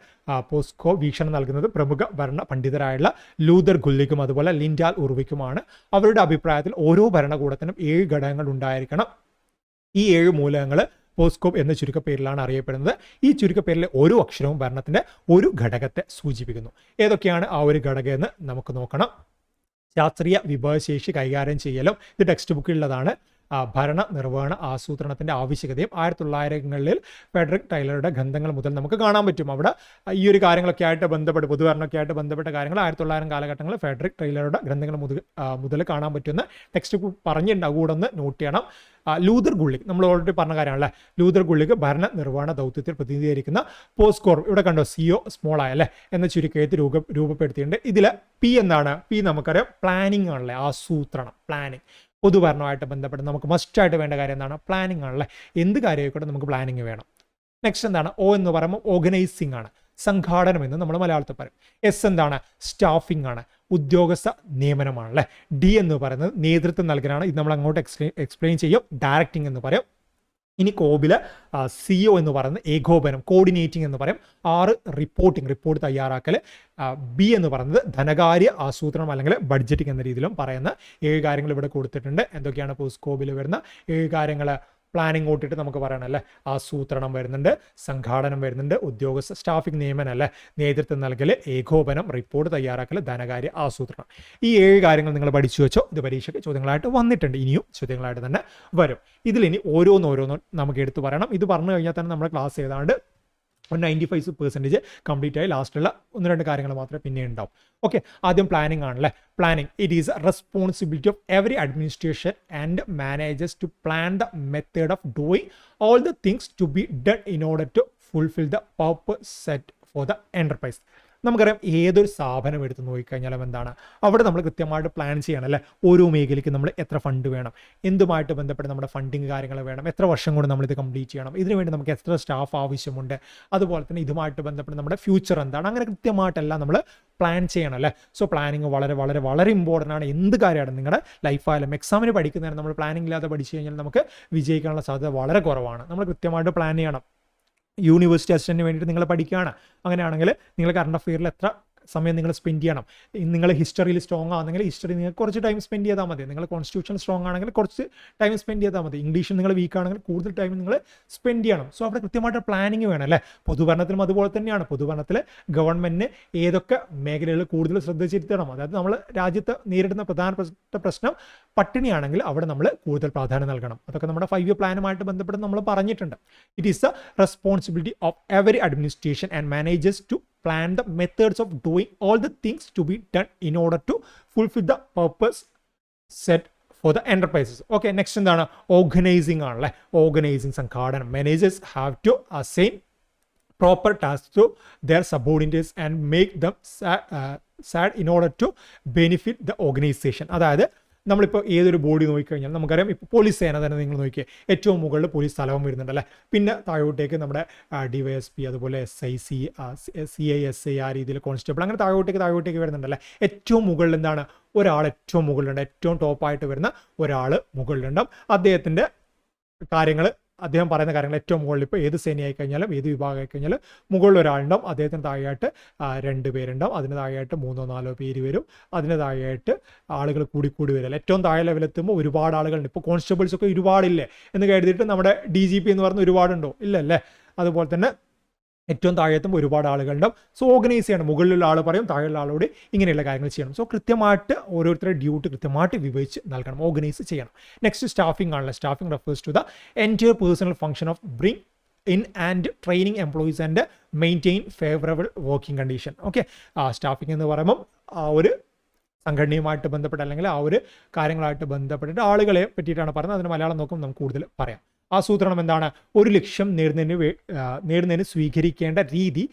പോസ്റ്റ്കോപ്പ് വീക്ഷണം നൽകുന്നത് പ്രമുഖ ഭരണ പണ്ഡിതരായുള്ള ലൂതർ ഗുള്ളിക്കും അതുപോലെ ലിൻഡാൽ ഉർവിക്കുമാണ്. അവരുടെ അഭിപ്രായത്തിൽ ഓരോ ഭരണകൂടത്തിനും 7 ഘടകങ്ങൾ ഉണ്ടായിരിക്കണം. ഈ 7 മൂലകങ്ങൾ പോസ്റ്റ്കോപ്പ് എന്ന ചുരുക്കപ്പേരിലാണ് അറിയപ്പെടുന്നത്. ഈ ചുരുക്കപ്പേരിലെ ഓരോ അക്ഷരവും ഭരണത്തിന്റെ ഒരു ഘടകത്തെ സൂചിപ്പിക്കുന്നു. ഏതൊക്കെയാണ് ആ ഒരു ഘടകം എന്ന് നമുക്ക് നോക്കണം. ശാസ്ത്രീയ വിഭവശേഷി കൈകാര്യം ചെയ്യലും, ഇത് ടെക്സ്റ്റ് ബുക്കിലുള്ളതാണ്. ഭരണ നിർവഹണ ആസൂത്രണത്തിന്റെ ആവശ്യകതയും 1900-കളിൽ ഫെഡറിക് ടൈലറുടെ ഗ്രന്ഥങ്ങൾ മുതൽ നമുക്ക് കാണാൻ പറ്റും. അവിടെ ഈ ഒരു കാര്യങ്ങളൊക്കെ ആയിട്ട് ബന്ധപ്പെട്ട് പൊതുഭരണമൊക്കെ ആയിട്ട് ബന്ധപ്പെട്ട കാര്യങ്ങൾ 1900 കാലഘട്ടങ്ങളിൽ ഫെഡറിക് ടൈലറുടെ ഗ്രന്ഥങ്ങൾ മുതൽ കാണാൻ പറ്റുന്ന ടെക്സ്റ്റ് ബുക്ക് പറഞ്ഞിട്ടുണ്ട്. കൂടെ ഒന്ന് നോട്ട് ചെയ്യണം. ലൂതർ ഗുള്ളിക്ക് നമ്മൾ ഓൾറെഡി പറഞ്ഞ കാര്യമാണല്ലേ. ലൂതർ ഗുള്ളിക്ക് ഭരണ നിർവഹണ ദൗത്യത്തിൽ പ്രതിനിധീകരിക്കുന്ന പോസ്റ്റ്കോപ്പ്, ഇവിടെ കണ്ടോ CO സ്മോൾ ആയല്ലേ എന്ന ചുരുക്കത്തിൽ രൂപപ്പെടുത്തിയിട്ടുണ്ട്. ഇതിൽ P എന്താണ്? P നമുക്കറിയാം പ്ലാനിങ് ആണല്ലേ, ആസൂത്രണം, പ്ലാനിങ്. പൊതുഭരണമായിട്ട് ബന്ധപ്പെട്ട് നമുക്ക് മസ്റ്റായിട്ട് വേണ്ട കാര്യം എന്താണ്? പ്ലാനിങ് ആണല്ലേ. എന്ത് കാര്യമായിക്കോട്ടെ നമുക്ക് പ്ലാനിങ് വേണം. നെക്സ്റ്റ് എന്താണ്? O എന്ന് പറയുമ്പോൾ ഓർഗനൈസിങ് ആണ്, സംഘാടനം എന്ന് നമ്മൾ മലയാളത്തിൽ പറയും. S എന്താണ്? സ്റ്റാഫിംഗ് ആണ്, ഉദ്യോഗസ്ഥ നിയമനമാണല്ലേ. D എന്ന് പറയുന്നത് നേതൃത്വം നൽകാനാണ്. ഇത് നമ്മൾ അങ്ങോട്ട് എക്സ്പ്ലെയിൻ ചെയ്യും. ഡയറക്റ്റിംഗ് എന്ന് പറയും. ഇനി കോബില് CO എന്ന് പറയുന്നത് ഏകോപനം, കോർഡിനേറ്റിംഗ് എന്ന് പറയും. 6 റിപ്പോർട്ട് തയ്യാറാക്കൽ. B എന്ന് പറയുന്നത് ധനകാര്യ ആസൂത്രണം അല്ലെങ്കിൽ ബഡ്ജറ്റിംഗ് എന്ന രീതിയിലും പറയുന്ന 7 കാര്യങ്ങൾ ഇവിടെ കൊടുത്തിട്ടുണ്ട്. എന്തൊക്കെയാണ് പോസ്റ്റ്കോപ്പിൽ വരുന്ന 7 കാര്യങ്ങൾ? പ്ലാനിങ് കൂട്ടിയിട്ട് നമുക്ക് പറയണം അല്ലേ. ആസൂത്രണം വരുന്നുണ്ട്, സംഘാടനം വരുന്നുണ്ട്, ഉദ്യോഗസ്ഥ സ്റ്റാഫിംഗ് നിയമനം അല്ലേ, നേതൃത്വം നൽകൽ, ഏകോപനം, റിപ്പോർട്ട് തയ്യാറാക്കൽ, ധനകാര്യ ആസൂത്രണം. ഈ 7 കാര്യങ്ങൾ നിങ്ങൾ പഠിച്ചു വെച്ചോ. ഇത് പരീക്ഷയ്ക്ക് ചോദ്യങ്ങളായിട്ട് വന്നിട്ടുണ്ട്, ഇനിയും ചോദ്യങ്ങളായിട്ട് തന്നെ വരും. ഇതിലിനി ഓരോന്നോരോന്നും നമുക്ക് എടുത്തു പറയണം. ഇത് പറഞ്ഞു കഴിഞ്ഞാൽ തന്നെ നമ്മുടെ ക്ലാസ് ഏതാണ്ട് 95% കംപ്ലീറ്റ് ആയി. ലാസ്റ്റുള്ള 1-2 കാര്യങ്ങൾ മാത്രമേ പിന്നെ ഉണ്ടാവും. ഓക്കെ, ആദ്യം പ്ലാനിങ് ആണല്ലേ. Planning, it is a responsibility of every administration and managers to plan the method of doing all the things to be done in order to fulfil the purpose set for the enterprise. നമുക്കറിയാം ഏതൊരു സ്ഥാപനം എടുത്ത് നോക്കിക്കഴിഞ്ഞാലും എന്താണ് അവിടെ നമ്മൾ കൃത്യമായിട്ട് പ്ലാൻ ചെയ്യണം അല്ലേ. ഓരോ മേഖലയ്ക്ക് നമ്മൾ എത്ര ഫണ്ട് വേണം, എന്തുമായിട്ട് ബന്ധപ്പെട്ട് നമ്മുടെ ഫണ്ടിങ് കാര്യങ്ങൾ വേണം, എത്ര വർഷം കൊണ്ട് നമ്മളിത് കംപ്ലീറ്റ് ചെയ്യണം, ഇതിനുവേണ്ടി നമുക്ക് എത്ര സ്റ്റാഫ് ആവശ്യമുണ്ട്, അതുപോലെ തന്നെ ഇതുമായിട്ട് ബന്ധപ്പെട്ട് നമ്മുടെ ഫ്യൂച്ചർ എന്താണ്, അങ്ങനെ കൃത്യമായിട്ടെല്ലാം നമ്മൾ പ്ലാൻ ചെയ്യണം അല്ലേ. സോ പ്ലാനിങ് വളരെ വളരെ വളരെ ഇമ്പോർട്ടൻ്റ് ആണ്. എന്ത് കാര്യമാണ് നിങ്ങളുടെ ലൈഫായാലും എക്സാമിന് പഠിക്കുന്നതിന് നമ്മൾ പ്ലാനിങ് ഇല്ലാതെ പഠിച്ചു കഴിഞ്ഞാൽ നമുക്ക് വിജയിക്കാനുള്ള സാധ്യത വളരെ കുറവാണ്. നമ്മൾ കൃത്യമായിട്ട് പ്ലാൻ ചെയ്യണം. യൂണിവേഴ്സിറ്റി അസിസ്റ്റൻറ്റിന് വേണ്ടിയിട്ട് നിങ്ങൾ പഠിക്കുകയാണ്, അങ്ങനെയാണെങ്കിൽ നിങ്ങൾ കറണ്ട് അഫെയറിൽ എത്ര സമയം നിങ്ങൾ സ്പെൻഡ് ചെയ്യണം. നിങ്ങൾ ഹിസ്റ്ററിയിൽ സ്ട്രോങ് ആണെങ്കിൽ ഹിസ്റ്ററി നിങ്ങൾക്ക് കുറച്ച് ടൈം സ്പെൻഡ് ചെയ്താൽ മതി. നിങ്ങൾ കോൺസ്റ്റിറ്റ്യൂഷൻ സ്ട്രോങ് ആണെങ്കിൽ കുറച്ച് ടൈം സ്പെൻഡ് ചെയ്താൽ മതി. ഇംഗ്ലീഷിൽ നിങ്ങൾ വീക്ക് ആണെങ്കിൽ കൂടുതൽ ടൈം നിങ്ങൾ സ്പെൻഡ് ചെയ്യണം. സോ അവിടെ കൃത്യമായിട്ട് പ്ലാനിങ് വേണം അല്ലേ. പൊതുഭരണത്തിലും അതുപോലെ തന്നെയാണ്. പൊതുഭരണത്തിൽ ഗവൺമെൻറ്റിന് ഏതൊക്കെ മേഖലകളിൽ കൂടുതൽ ശ്രദ്ധ ചെലുത്തണം. അതായത് നമ്മൾ രാജ്യത്ത് നേരിടുന്ന പ്രധാനപ്പെട്ട പ്രശ്നം പട്ടിണിയാണെങ്കിൽ അവിടെ നമ്മൾ കൂടുതൽ പ്രാധാന്യം നൽകണം. അതൊക്കെ നമ്മുടെ 5 ഇയർ പ്ലാനുമായിട്ട് ബന്ധപ്പെട്ട് നമ്മൾ പറഞ്ഞിട്ടുണ്ട്. It is the responsibility of every administration and managers to plan the methods of doing all the things to be done in order to fulfill the purpose set for the enterprises. Okay, next എന്താണ് ഓർഗനൈസിങ് ആണല്ലേ. ഓർഗനൈസിങ് സംഘാടനം. Managers have to assign proper tasks to their subordinates and make them sad in order to benefit the organization. അതായത് നമ്മളിപ്പോൾ ഏതൊരു ബോഡി നോക്കിക്കഴിഞ്ഞാൽ നമുക്കറിയാം. ഇപ്പോൾ പോലീസ് സേന തന്നെ നിങ്ങൾ നോക്കിയേ, ഏറ്റവും മുകളിൽ പോലീസ് സ്ഥലവും വരുന്നുണ്ടല്ലേ. പിന്നെ താഴോട്ടേക്ക് നമ്മുടെ DYSP, അതുപോലെ SI, CI, SI, ആ രീതിയിൽ കോൺസ്റ്റബിൾ, അങ്ങനെ താഴോട്ടേക്ക് വരുന്നുണ്ടല്ലേ. ഏറ്റവും മുകളിൽ എന്താണ് ഒരാൾ ഏറ്റവും മുകളിലുണ്ട്. ഏറ്റവും ടോപ്പായിട്ട് വരുന്ന ഒരാൾ മുകളിലുണ്ടാവും. അദ്ദേഹത്തിൻ്റെ കാര്യങ്ങൾ, അദ്ദേഹം പറയുന്ന കാര്യങ്ങൾ ഏറ്റവും മുകളിൽ ഇപ്പോൾ ഏത് സേനയായി കഴിഞ്ഞാലും ഏത് വിഭാഗമായി കഴിഞ്ഞാലും മുകളിൽ ഒരാളുണ്ടാവും. അദ്ദേഹത്തിന് താഴെയായിട്ട് 2 പേരുണ്ടാവും. അതിന് താഴെയായിട്ട് 3-4 പേര് വരും. അതിന് താഴെയായിട്ട് ആളുകൾ കൂടി വരില്ല. ഏറ്റവും താഴെ ലെവലെത്തുമ്പോൾ ഒരുപാട് ആളുകളുണ്ട്. ഇപ്പോൾ കോൺസ്റ്റബിൾസ് ഒക്കെ ഒരുപാടില്ലേ എന്ന് കരുതിയിട്ട് നമ്മുടെ DGP എന്ന് പറഞ്ഞ ഒരുപാടുണ്ടോ? ഇല്ലല്ലേ. അതുപോലെ തന്നെ ഏറ്റവും താഴെത്തുമ്പോൾ ഒരുപാട് ആളുകളുണ്ടാവും. സോ ഓർഗനൈസ് ചെയ്യണം. മുകളിലുള്ള ആൾ പറയും, താഴെയുള്ള ആളോട് ഇങ്ങനെയുള്ള കാര്യങ്ങൾ ചെയ്യണം. സോ കൃത്യമായിട്ട് ഓരോരുത്തരുടെ ഡ്യൂട്ടി കൃത്യമായിട്ട് വിഭജിച്ച് നൽകണം, ഓർഗനൈസ് ചെയ്യണം. നെക്സ്റ്റ് സ്റ്റാഫിംഗ് ആണല്ലോ. Staffing refers to the entire personnel function of bring in and training employees and maintain favourable working condition. Okay, staffing എന്ന് പറയുമ്പം ഒരു സംഘടനയുമായിട്ട് ബന്ധപ്പെട്ട് അല്ലെങ്കിൽ ആ ഒരു കാര്യങ്ങളായിട്ട് ബന്ധപ്പെട്ടിട്ട് ആളുകളെ പറ്റിയിട്ടാണ് പറയുന്നത്. അതിന് മലയാളം നോക്കുമ്പോൾ നമുക്ക് കൂടുതൽ പറയാം. ആസൂത്രണം എന്താണ്? ഒരു ലക്ഷ്യം നേടുന്നതിന് സ്വീകരിക്കേണ്ട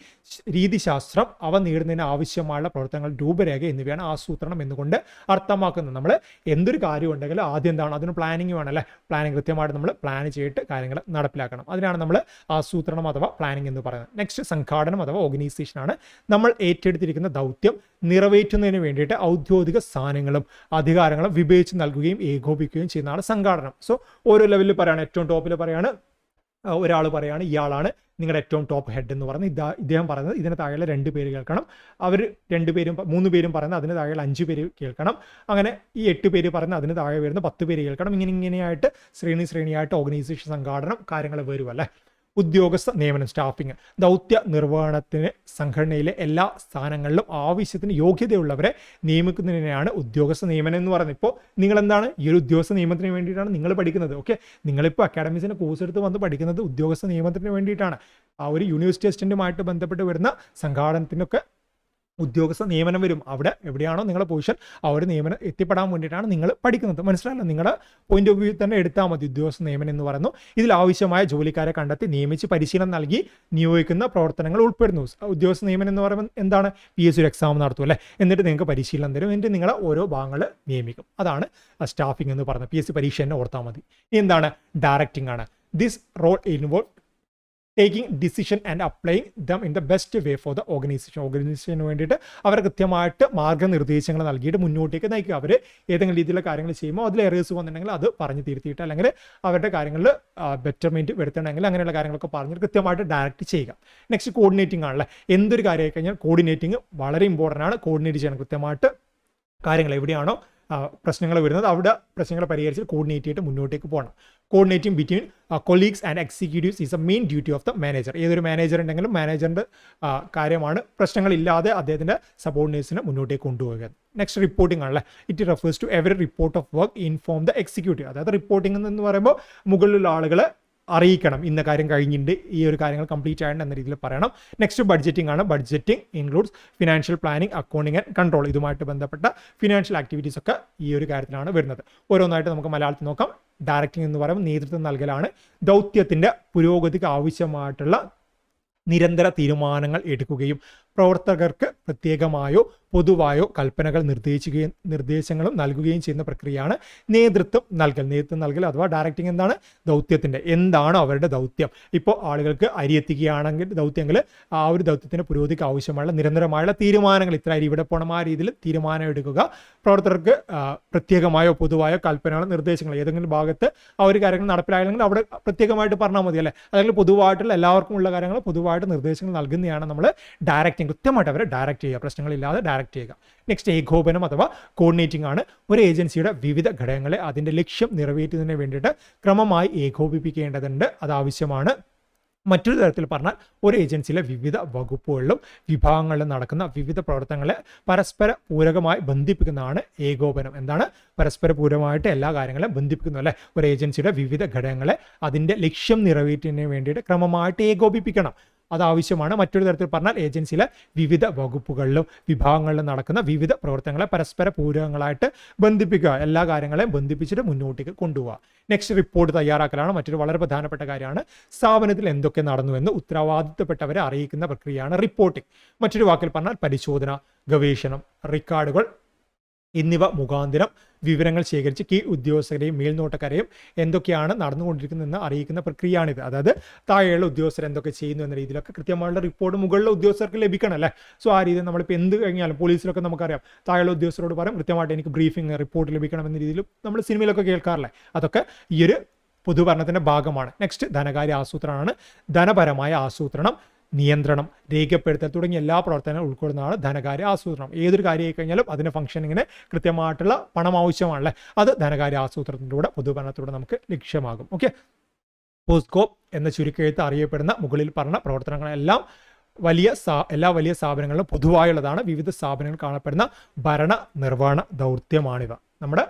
രീതിശാസ്ത്രം, അവ നേടുന്നതിന് ആവശ്യമായുള്ള പ്രവർത്തനങ്ങൾ, രൂപരേഖ എന്നിവയാണ് ആസൂത്രണം എന്നുകൊണ്ട് അർത്ഥമാക്കുന്നത്. നമ്മൾ എന്തൊരു കാര്യം ഉണ്ടെങ്കിലും ആദ്യം എന്താണ്? അതിന് പ്ലാനിങ് വേണം അല്ലേ. പ്ലാനിങ് കൃത്യമായിട്ട് നമ്മൾ പ്ലാൻ ചെയ്തിട്ട് കാര്യങ്ങൾ നടപ്പിലാക്കണം. അതിനാണ് നമ്മൾ ആസൂത്രണം അഥവാ പ്ലാനിങ് എന്ന് പറയുന്നത്. നെക്സ്റ്റ് സംഘാടനം അഥവാ ഓർഗനൈസേഷനാണ്. നമ്മൾ ഏറ്റെടുത്തിരിക്കുന്ന ദൗത്യം നിറവേറ്റുന്നതിന് വേണ്ടിയിട്ട് ഔദ്യോഗിക സ്ഥാനങ്ങളും അധികാരങ്ങളും വിഭജിച്ച് നൽകുകയും ഏകോപിക്കുകയും ചെയ്യുന്നതാണ് സംഘാടനം. സോ ഓരോ ലെവലിൽ പറയുകയാണ്. ഏറ്റവും ടോപ്പിൽ പറയാണ് ഒരാൾ പറയാണ് ഇയാളാണ് നിങ്ങളുടെ ഏറ്റവും ടോപ്പ് ഹെഡ് എന്ന് പറഞ്ഞ് ഇദ്ദേഹം പറയുന്നത്. ഇതിന് താഴെയുള്ള 2 പേര് കേൾക്കണം. അവർ 3 പേരും പറയുന്നത് അതിന് താഴെയുള്ള 5 പേര് കേൾക്കണം. അങ്ങനെ ഈ 8 പേര് പറയുന്നത് അതിന് താഴെ വരുന്ന 10 പേര് കേൾക്കണം. ഇങ്ങനെയായിട്ട് ശ്രേണിയായിട്ട് ഓർഗനൈസേഷൻ സംഘാടനം കാര്യങ്ങൾ വരുമല്ലേ. ഉദ്യോഗസ്ഥ നിയമനം, സ്റ്റാഫിംഗ്, ദൗത്യ നിർവഹണത്തിന് സംഘടനയിലെ എല്ലാ സ്ഥാനങ്ങളിലും ആവശ്യത്തിന് യോഗ്യതയുള്ളവരെ നിയമിക്കുന്നതിനെയാണ് ഉദ്യോഗസ്ഥ നിയമനം എന്ന് പറയുന്നത്. ഇപ്പോൾ നിങ്ങളെന്താണ് ഈ ഒരു ഉദ്യോഗസ്ഥ നിയമനത്തിന് വേണ്ടിയിട്ടാണ് നിങ്ങൾ പഠിക്കുന്നത്. ഓക്കെ, നിങ്ങളിപ്പോൾ അക്കാഡമിക്സിൻ്റെ കോഴ്സ് എടുത്ത് വന്ന് പഠിക്കുന്നത് ഉദ്യോഗസ്ഥ നിയമനത്തിന് വേണ്ടിയിട്ടാണ്. ആ ഒരു യൂണിവേഴ്സിറ്റി അസിസ്റ്റൻറ്റുമായിട്ട് ബന്ധപ്പെട്ട് വരുന്ന സംഘാടനത്തിനൊക്കെ ഉദ്യോഗസ്ഥ നിയമനം വരും. അവിടെ എവിടെയാണോ നിങ്ങളുടെ പൊസിഷൻ ആ ഒരു നിയമനം എത്തിപ്പെടാൻ വേണ്ടിയിട്ടാണ് നിങ്ങൾ പഠിക്കുന്നത്. മനസ്സിലായല്ലോ? നിങ്ങളുടെ പോയിന്റ് ഓഫ് വ്യൂ തന്നെ എടുത്താൽ മതി. ഉദ്യോഗസ്ഥ നിയമനം എന്ന് പറയുന്നു ഇതിൽ ആവശ്യമായ ജോലിക്കാരെ കണ്ടെത്തി നിയമിച്ച് പരിശീലനം നൽകി നിയോഗിക്കുന്ന പ്രവർത്തനങ്ങൾ ഉൾപ്പെടുന്നു. ഉദ്യോഗസ്ഥ നിയമനം എന്ന് പറയുമ്പോൾ എന്താണ്? PSC ഒരു എക്സാം നടത്തും അല്ലേ. എന്നിട്ട് നിങ്ങൾക്ക് പരിശീലനം തരും. എന്നിട്ട് നിങ്ങളെ ഓരോ ഭാഗങ്ങൾ നിയമിക്കും. അതാണ് സ്റ്റാഫിംഗ് എന്ന് പറയുന്നത്. PSC പരീക്ഷ തന്നെ ഓർത്താൽ മതി. എന്താണ്? ഡയറക്റ്റിംഗ് ആണ്. This role involve taking decision and applying them in the best way for the ഓർഗനൈസേഷന് വേണ്ടിയിട്ട് അവർ കൃത്യമായിട്ട് മാർഗ്ഗനിർദ്ദേശങ്ങൾ നൽകിയിട്ട് മുന്നോട്ടേക്ക് നയിക്കുക. അവർ ഏതെങ്കിലും രീതിയിലുള്ള കാര്യങ്ങൾ ചെയ്യുമ്പോൾ അതിൽ എറേഴ്സ് വന്നിട്ടുണ്ടെങ്കിൽ അത് പറഞ്ഞ് തിരുത്തിയിട്ട് അല്ലെങ്കിൽ അവരുടെ കാര്യങ്ങളിൽ ബെറ്റർമെൻറ്റ് വരുത്തണമെങ്കിൽ അങ്ങനെയുള്ള കാര്യങ്ങളൊക്കെ പറഞ്ഞിട്ട് കൃത്യമായിട്ട് ഡയറക്റ്റ് ചെയ്യുക. നെക്സ്റ്റ് കോർഡിനേറ്റിംഗ് ആണല്ലേ. എന്തൊരു കാര്യമായി കഴിഞ്ഞാൽ കോർഡിനേറ്റിംഗ് വളരെ ഇമ്പോർട്ടൻ്റ് ആണ്. കോർഡിനേറ്റ് ചെയ്യണം കൃത്യമായിട്ട് കാര്യങ്ങൾ. എവിടെയാണോ പ്രശ്നങ്ങൾ വരുന്നത് അവിടെ പ്രശ്നങ്ങൾ പരിഹരിച്ച് കോർഡിനേറ്റ് ചെയ്തിട്ട് മുന്നോട്ടേക്ക് പോകണം. Coordinating between colleagues and executives is a main duty of the manager. ഏതൊരു മാനേജർ ഉണ്ടെങ്കിലും മാനേജറിൻ്റെ കാര്യമാണ് പ്രശ്നങ്ങളില്ലാതെ അദ്ദേഹത്തിൻ്റെ സബോർഡിനേറ്റ്സിനെ മുന്നോട്ടേക്ക് കൊണ്ടുപോകുക. നെക്സ്റ്റ് റിപ്പോർട്ടിംഗ് ആണല്ലേ. It refers to every report of work inform the executive. അതായത് റിപ്പോർട്ടിംഗ് എന്ന് പറയുമ്പോൾ മുകളിലുള്ള ആളുകളെ അറിയിക്കണം ഇന്ന കാര്യം കഴിഞ്ഞിട്ടുണ്ട്, ഈ ഒരു കാര്യങ്ങൾ കംപ്ലീറ്റ് ആയിട്ട് എന്ന രീതിയിൽ പറയണം. നെക്സ്റ്റ് ബഡ്ജറ്റിംഗ് ആണ്. Budgeting includes financial planning, accounting and control. ഇതുമായിട്ട് ബന്ധപ്പെട്ട ഫിനാൻഷ്യൽ ആക്ടിവിറ്റീസ് ഒക്കെ ഈ ഒരു കാര്യത്തിലാണ് വരുന്നത്. ഓരോന്നായിട്ട് നമുക്ക് മലയാളത്തിൽ നോക്കാം. ഡയറക്റ്റിംഗ് എന്ന് പറയുമ്പോൾ നേതൃത്വം നൽകലാണ്. ദൗത്യത്തിൻ്റെ പുരോഗതിക്ക് ആവശ്യമായിട്ടുള്ള നിരന്തര തീരുമാനങ്ങൾ എടുക്കുകയും പ്രവർത്തകർക്ക് പ്രത്യേകമായോ പൊതുവായോ കൽപ്പനകൾ നിർദ്ദേശങ്ങളും നൽകുകയും ചെയ്യുന്ന പ്രക്രിയയാണ് നേതൃത്വം നൽകൽ അഥവാ ഡയറക്റ്റിംഗ്. എന്താണ് ദൗത്യത്തിൻ്റെ, എന്താണ് അവരുടെ ദൗത്യം. ഇപ്പോൾ ആളുകൾക്ക് അരി എത്തിക്കുകയാണെങ്കിൽ ദൗത്യങ്ങൾ, ആ ഒരു ദൗത്യത്തിൻ്റെ പുരോഗതിക്ക് ആവശ്യമുള്ള നിരന്തരമായുള്ള തീരുമാനങ്ങൾ, ഇത്ര അരി ഇവിടെ പോകണം, ആ രീതിയിൽ തീരുമാനം എടുക്കുക. പ്രവർത്തകർക്ക് പ്രത്യേകമായോ പൊതുവായോ കൽപ്പനകൾ നിർദ്ദേശങ്ങൾ, ഏതെങ്കിലും ഭാഗത്ത് ആ ഒരു കാര്യങ്ങൾ നടപ്പിലായെങ്കിൽ അവിടെ പ്രത്യേകമായിട്ട് പറഞ്ഞാൽ മതി അല്ലേ. അല്ലെങ്കിൽ പൊതുവായിട്ടുള്ള എല്ലാവർക്കും ഉള്ള കാര്യങ്ങൾ പൊതുവായിട്ട് നിർദ്ദേശങ്ങൾ നൽകുന്നതാണ് നമ്മൾ ഡയറക്റ്റിംഗ്. കൃത്യമായിട്ട് അവരെ ഡയറക്റ്റ് ചെയ്യുക, പ്രശ്നങ്ങളില്ലാതെ ഡയറക്റ്റ് ചെയ്യുക. നെക്സ്റ്റ് ഏകോപനം അഥവാ കോർഡിനേറ്റിംഗ് ആണ്. ഒരു ഏജൻസിയുടെ വിവിധ ഘടകങ്ങളെ അതിൻ്റെ ലക്ഷ്യം നിറവേറ്റുന്നതിന് വേണ്ടിയിട്ട് ക്രമമായി ഏകോപിപ്പിക്കേണ്ടതുണ്ട്, അത് ആവശ്യമാണ്. മറ്റൊരു തരത്തിൽ പറഞ്ഞാൽ ഒരു ഏജൻസിയിലെ വിവിധ വകുപ്പുകളിലും വിഭാഗങ്ങളിലും നടക്കുന്ന വിവിധ പ്രവർത്തനങ്ങളെ പരസ്പര പൂരകമായി ബന്ധിപ്പിക്കുന്നതാണ് ഏകോപനം. എന്താണ് പരസ്പര പൂരകമായിട്ട് എല്ലാ കാര്യങ്ങളെയും ബന്ധിപ്പിക്കുന്നു അല്ലേ. ഒരു ഏജൻസിയുടെ വിവിധ ഘടകങ്ങളെ അതിൻ്റെ ലക്ഷ്യം നിറവേറ്റുന്നതിന് വേണ്ടിയിട്ട് ക്രമമായിട്ട് ഏകോപിപ്പിക്കണം, അതാവശ്യമാണ്. മറ്റൊരു തരത്തിൽ പറഞ്ഞാൽ ഏജൻസിയിലെ വിവിധ വകുപ്പുകളിലും വിഭാഗങ്ങളിലും നടക്കുന്ന വിവിധ പ്രവർത്തനങ്ങളെ പരസ്പര പൂരകങ്ങളായിട്ട് ബന്ധിപ്പിക്കുക, എല്ലാ കാര്യങ്ങളെയും ബന്ധിപ്പിച്ചിട്ട് മുന്നോട്ടേക്ക് കൊണ്ടുപോകുക. നെക്സ്റ്റ് റിപ്പോർട്ട് തയ്യാറാക്കലാണ് മറ്റൊരു വളരെ പ്രധാനപ്പെട്ട കാര്യമാണ്. സ്ഥാപനത്തിൽ എന്തൊക്കെ നടന്നുവെന്ന് ഉത്തരവാദിത്തപ്പെട്ടവരെ അറിയിക്കുന്ന പ്രക്രിയയാണ് റിപ്പോർട്ടിംഗ്. മറ്റൊരു വാക്കിൽ പറഞ്ഞാൽ പരിശോധന, ഗവേഷണം, റെക്കോർഡുകൾ എന്നിവ മുഖാന്തരം വിവരങ്ങൾ ശേഖരിച്ച് കീഴ് ഉദ്യോഗസ്ഥരെയും മേൽനോട്ടക്കാരെയും എന്തൊക്കെയാണ് നടന്നുകൊണ്ടിരിക്കുന്നതെന്ന് അറിയിക്കുന്ന പ്രക്രിയയാണിത്. അതായത് താഴെയുള്ള ഉദ്യോഗസ്ഥർ എന്തൊക്കെ ചെയ്യുന്നു എന്ന രീതിയിലൊക്കെ കൃത്യമായുള്ള റിപ്പോർട്ട് മുകളിലെ ഉദ്യോഗസ്ഥർക്ക് ലഭിക്കണം അല്ലേ. സോ ആ രീതിയിൽ നമ്മളിപ്പോൾ എന്ത് കഴിഞ്ഞാലും പോലീസിലൊക്കെ നമുക്കറിയാം, താഴെയുള്ള ഉദ്യോഗസ്ഥരോട് പറയും കൃത്യമായിട്ട് എനിക്ക് ബ്രീഫിംഗ് റിപ്പോർട്ട് ലഭിക്കണം എന്ന രീതിയിൽ നമ്മൾ സിനിമയിലൊക്കെ കേൾക്കാറില്ലേ. അതൊക്കെ ഈ ഒരു പൊതുഭരണത്തിൻ്റെ ഭാഗമാണ്. നെക്സ്റ്റ് ധനകാര്യ ആസൂത്രണമാണ്. ധനപരമായ ആസൂത്രണം, നിയന്ത്രണം, രേഖപ്പെടുത്തൽ തുടങ്ങിയ എല്ലാ പ്രവർത്തനങ്ങളും ഉൾക്കൊള്ളുന്നതാണ് ധനകാര്യ ആസൂത്രണം. ഏതൊരു കാര്യമായി കഴിഞ്ഞാലും അതിന് ഫംഗ്ഷനിങ്ങിന് കൃത്യമായിട്ടുള്ള പണം ആവശ്യമാണല്ലേ, അത് ധനകാര്യ ആസൂത്രണത്തിലൂടെ പൊതുഭരണത്തിലൂടെ നമുക്ക് ലക്ഷ്യമാകും. ഓക്കെ, പോസ്കോപ്പ് എന്ന ചുരുക്കെഴുത്ത് അറിയപ്പെടുന്ന മുകളിൽ പറഞ്ഞ പ്രവർത്തനങ്ങളെല്ലാം എല്ലാ വലിയ സ്ഥാപനങ്ങളിലും പൊതുവായുള്ളതാണ്. വിവിധ സ്ഥാപനങ്ങൾ കാണപ്പെടുന്ന ഭരണ നിർവഹണ ദൗത്യമാണിവ. നമ്മുടെ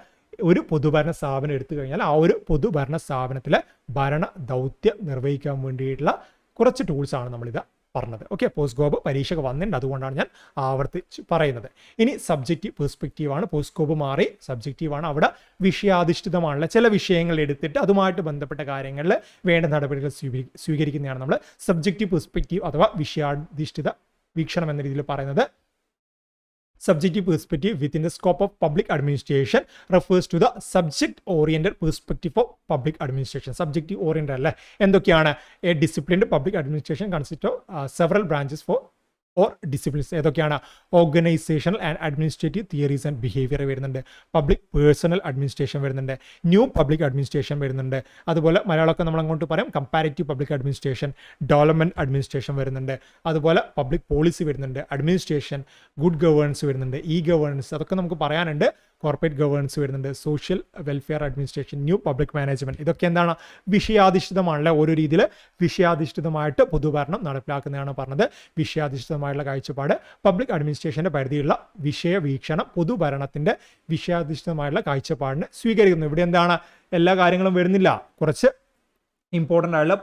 ഒരു പൊതുഭരണ സ്ഥാപനം എടുത്തു കഴിഞ്ഞാൽ ആ ഒരു പൊതുഭരണ സ്ഥാപനത്തിലെ ഭരണ ദൗത്യം നിർവഹിക്കാൻ വേണ്ടിയിട്ടുള്ള കുറച്ച് ടൂൾസാണ് നമ്മളിത് പറഞ്ഞത്. ഓക്കെ, പോസ്കോപ്പ് പരീക്ഷയ്ക്ക് വന്നിട്ടുണ്ട്, അതുകൊണ്ടാണ് ഞാൻ ആവർത്തിച്ച് പറയുന്നത്. ഇനി സബ്ജക്റ്റീവ് പെർസ്പെക്റ്റീവാണ്. പോസ്കോപ്പ് മാറി സബ്ജക്റ്റീവാണ്. അവിടെ വിഷയാധിഷ്ഠിതമാണുള്ള ചില വിഷയങ്ങൾ എടുത്തിട്ട് അതുമായിട്ട് ബന്ധപ്പെട്ട കാര്യങ്ങളിൽ വേണ്ട നടപടികൾ സ്വീകരിക്കുന്നതാണ് നമ്മൾ സബ്ജക്റ്റീവ് പെർസ്പെക്റ്റീവ് അഥവാ വിഷയാധിഷ്ഠിത വീക്ഷണം എന്ന രീതിയിൽ പറയുന്നത്. Subjective perspective within the scope of public administration refers to the subject-oriented perspective of public administration. Subjective-oriented അല്ലേ. എന്തൊക്കെയാണ്? A disciplined public administration consists of several branches or disciplines. ഏതൊക്കെയാണ്? Organisational and administrative theories and behaviour വരുന്നുണ്ട്. പബ്ലിക് പേഴ്സണൽ അഡ്മിനിസ്ട്രേഷൻ വരുന്നുണ്ട്. ന്യൂ പബ്ലിക് അഡ്മിനിസ്ട്രേഷൻ വരുന്നുണ്ട്. അതുപോലെ മലയാളമൊക്കെ നമ്മൾ അങ്ങോട്ട് പറയും comparative public administration, development administration വരുന്നുണ്ട്. അതുപോലെ പബ്ലിക് പോളിസി വരുന്നുണ്ട്. അഡ്മിനിസ്ട്രേഷൻ, ഗുഡ് ഗവേണൻസ് വരുന്നുണ്ട്. ഇ ഗവേണൻസ് അതൊക്കെ നമുക്ക് പറയാനുണ്ട്. കോർപ്പറേറ്റ് ഗവേണൻസ് വരുന്നുണ്ട്. Social welfare administration, new public management. ഇതൊക്കെ എന്താണ്? വിഷയാധിഷ്ഠിതമാണല്ലേ. ഓരോ രീതിയിൽ വിഷയാധിഷ്ഠിതമായിട്ട് പൊതുഭരണം നടപ്പിലാക്കുന്നതാണ് പറഞ്ഞത്. വിഷയാധിഷ്ഠിതമായുള്ള കാഴ്ചപ്പാട് പബ്ലിക് അഡ്മിനിസ്ട്രേഷൻ്റെ പരിധിയുള്ള വിഷയവീക്ഷണം പൊതുഭരണത്തിൻ്റെ വിഷയാധിഷ്ഠിതമായുള്ള കാഴ്ചപ്പാടിന് സ്വീകരിക്കുന്നു. ഇവിടെ എന്താണ്? എല്ലാ കാര്യങ്ങളും വരുന്നില്ല, കുറച്ച് ഇമ്പോർട്ടൻ്റ് ആയുള്ള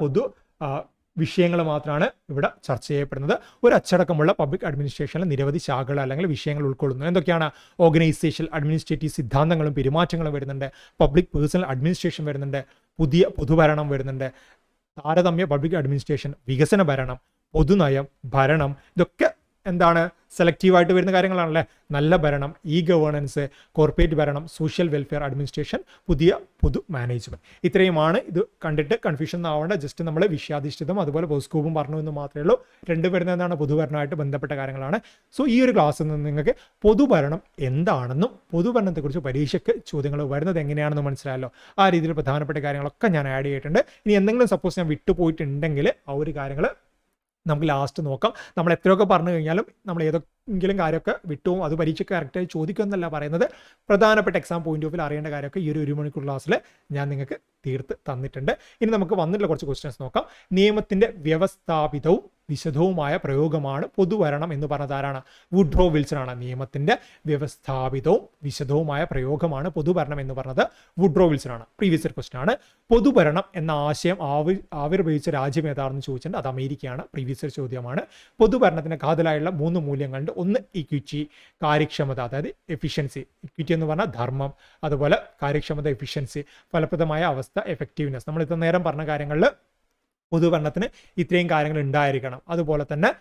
വിഷയങ്ങൾ മാത്രമാണ് ഇവിടെ ചർച്ച ചെയ്യപ്പെടുന്നത്. ഒരു അച്ചടക്കമുള്ള പബ്ലിക് അഡ്മിനിസ്ട്രേഷനിൽ നിരവധി ശാഖകൾ അല്ലെങ്കിൽ വിഷയങ്ങൾ ഉൾക്കൊള്ളുന്നു. എന്തൊക്കെയാണ്? ഓർഗനൈസേഷൻ, അഡ്മിനിസ്ട്രേറ്റീവ് സിദ്ധാന്തങ്ങളും പെരുമാറ്റങ്ങളും വരുന്നുണ്ട്. പബ്ലിക് പേഴ്സണൽ അഡ്മിനിസ്ട്രേഷൻ വരുന്നുണ്ട്. പുതിയ പൊതുഭരണം വരുന്നുണ്ട്. താരതമ്യ പബ്ലിക് അഡ്മിനിസ്ട്രേഷൻ, വികസന ഭരണം, പൊതുനയം, ഭരണം, ഇതൊക്കെ എന്താണ്? സെലക്റ്റീവായിട്ട് വരുന്ന കാര്യങ്ങളാണല്ലേ. നല്ല ഭരണം, ഇ ഗവേണൻസ്, കോർപ്പറേറ്റ് ഭരണം, സോഷ്യൽ വെൽഫെയർ അഡ്മിനിസ്ട്രേഷൻ, പുതിയ പൊതു മാനേജ്മെൻറ്റ്. ഇത്രയുമാണ്. ഇത് കണ്ടിട്ട് കൺഫ്യൂഷൻ ആവേണ്ട. ജസ്റ്റ് നമ്മൾ വിഷയാധിഷ്ഠിതം അതുപോലെ പോസ്കോപ്പും പറഞ്ഞു എന്ന് മാത്രമേ ഉള്ളൂ. രണ്ട് വരുന്നത് എന്താണ്? പൊതുഭരണമായിട്ട് ബന്ധപ്പെട്ട കാര്യങ്ങളാണ്. സോ ഈ ഒരു ക്ലാസ്സിൽ നിന്ന് നിങ്ങൾക്ക് പൊതുഭരണം എന്താണെന്നും പൊതുഭരണത്തെക്കുറിച്ച് പരീക്ഷയ്ക്ക് ചോദ്യങ്ങൾ വരുന്നത് എങ്ങനെയാണെന്ന് മനസ്സിലായല്ലോ. ആ രീതിയിൽ പ്രധാനപ്പെട്ട കാര്യങ്ങളൊക്കെ ഞാൻ ആഡ് ചെയ്തിട്ടുണ്ട്. ഇനി എന്തെങ്കിലും സപ്പോസ് ഞാൻ വിട്ടുപോയിട്ടുണ്ടെങ്കിൽ ആ ഒരു കാര്യങ്ങൾ നമുക്ക് ലാസ്റ്റ് നോക്കാം. നമ്മൾ എത്രയൊക്കെ പറഞ്ഞു കഴിഞ്ഞാലും നമ്മൾ ഏതെങ്കിലും കാര്യമൊക്കെ വിട്ടുപോകും. അത് പരീക്ഷയ്ക്ക് കറക്റ്റായി ചോദിക്കുമെന്നല്ല പറയുന്നത്. പ്രധാനപ്പെട്ട എക്സാം പോയിന്റ് ഓഫ് വ്യൂ അറിയേണ്ട കാര്യമൊക്കെ ഈ ഒരു മണിക്കൂർ ക്ലാസ്സിൽ ഞാൻ നിങ്ങൾക്ക് തീർത്ത് തന്നിട്ടുണ്ട്. ഇനി നമുക്ക് വന്നിട്ടുള്ള കുറച്ച് ക്വസ്റ്റ്യൻസ് നോക്കാം. നിയമത്തിൻ്റെ വ്യവസ്ഥാപിതവും വിശദവുമായ പ്രയോഗമാണ് പൊതുഭരണം എന്ന് പറഞ്ഞത് ആരാണ്? വുഡ്രോ വിൽസൺ ആണ്. നിയമത്തിൻ്റെ വ്യവസ്ഥാപിതവും വിശദവുമായ പ്രയോഗമാണ് പൊതുഭരണം എന്ന് പറഞ്ഞത് വുഡ്രോ വിൽസൺ ആണ്. പ്രീവിയസ് ഇയർ ക്വസ്റ്റ്യൻ ആണ്. പൊതുഭരണം എന്ന ആശയം ആവിർഭവിച്ച രാജ്യം ഏതാണെന്ന് ചോദിച്ചിട്ടുണ്ട്. അത് അമേരിക്കയാണ്. പ്രീവിയസ് ഇയർ ചോദ്യമാണ്. പൊതുഭരണത്തിന് കാതലായുള്ള 3 മൂല്യങ്ങളുണ്ട്. ഒന്ന് ഇക്വിറ്റി, കാര്യക്ഷമത, അതായത് എഫിഷ്യൻസി. ഇക്വിറ്റി എന്ന് പറഞ്ഞാൽ ധർമ്മം, അതുപോലെ കാര്യക്ഷമത, എഫിഷ്യൻസി, ഫലപ്രദമായ അവസ്ഥ, എഫക്റ്റീവ്നെസ്. നമ്മൾ ഇത്ര നേരം പറഞ്ഞ കാര്യങ്ങളിൽ പൊതുഭരണത്തിന് ഇത്രയും കാര്യങ്ങൾ ഉണ്ടായിരിക്കണം. അതുപോലെ തന്നെ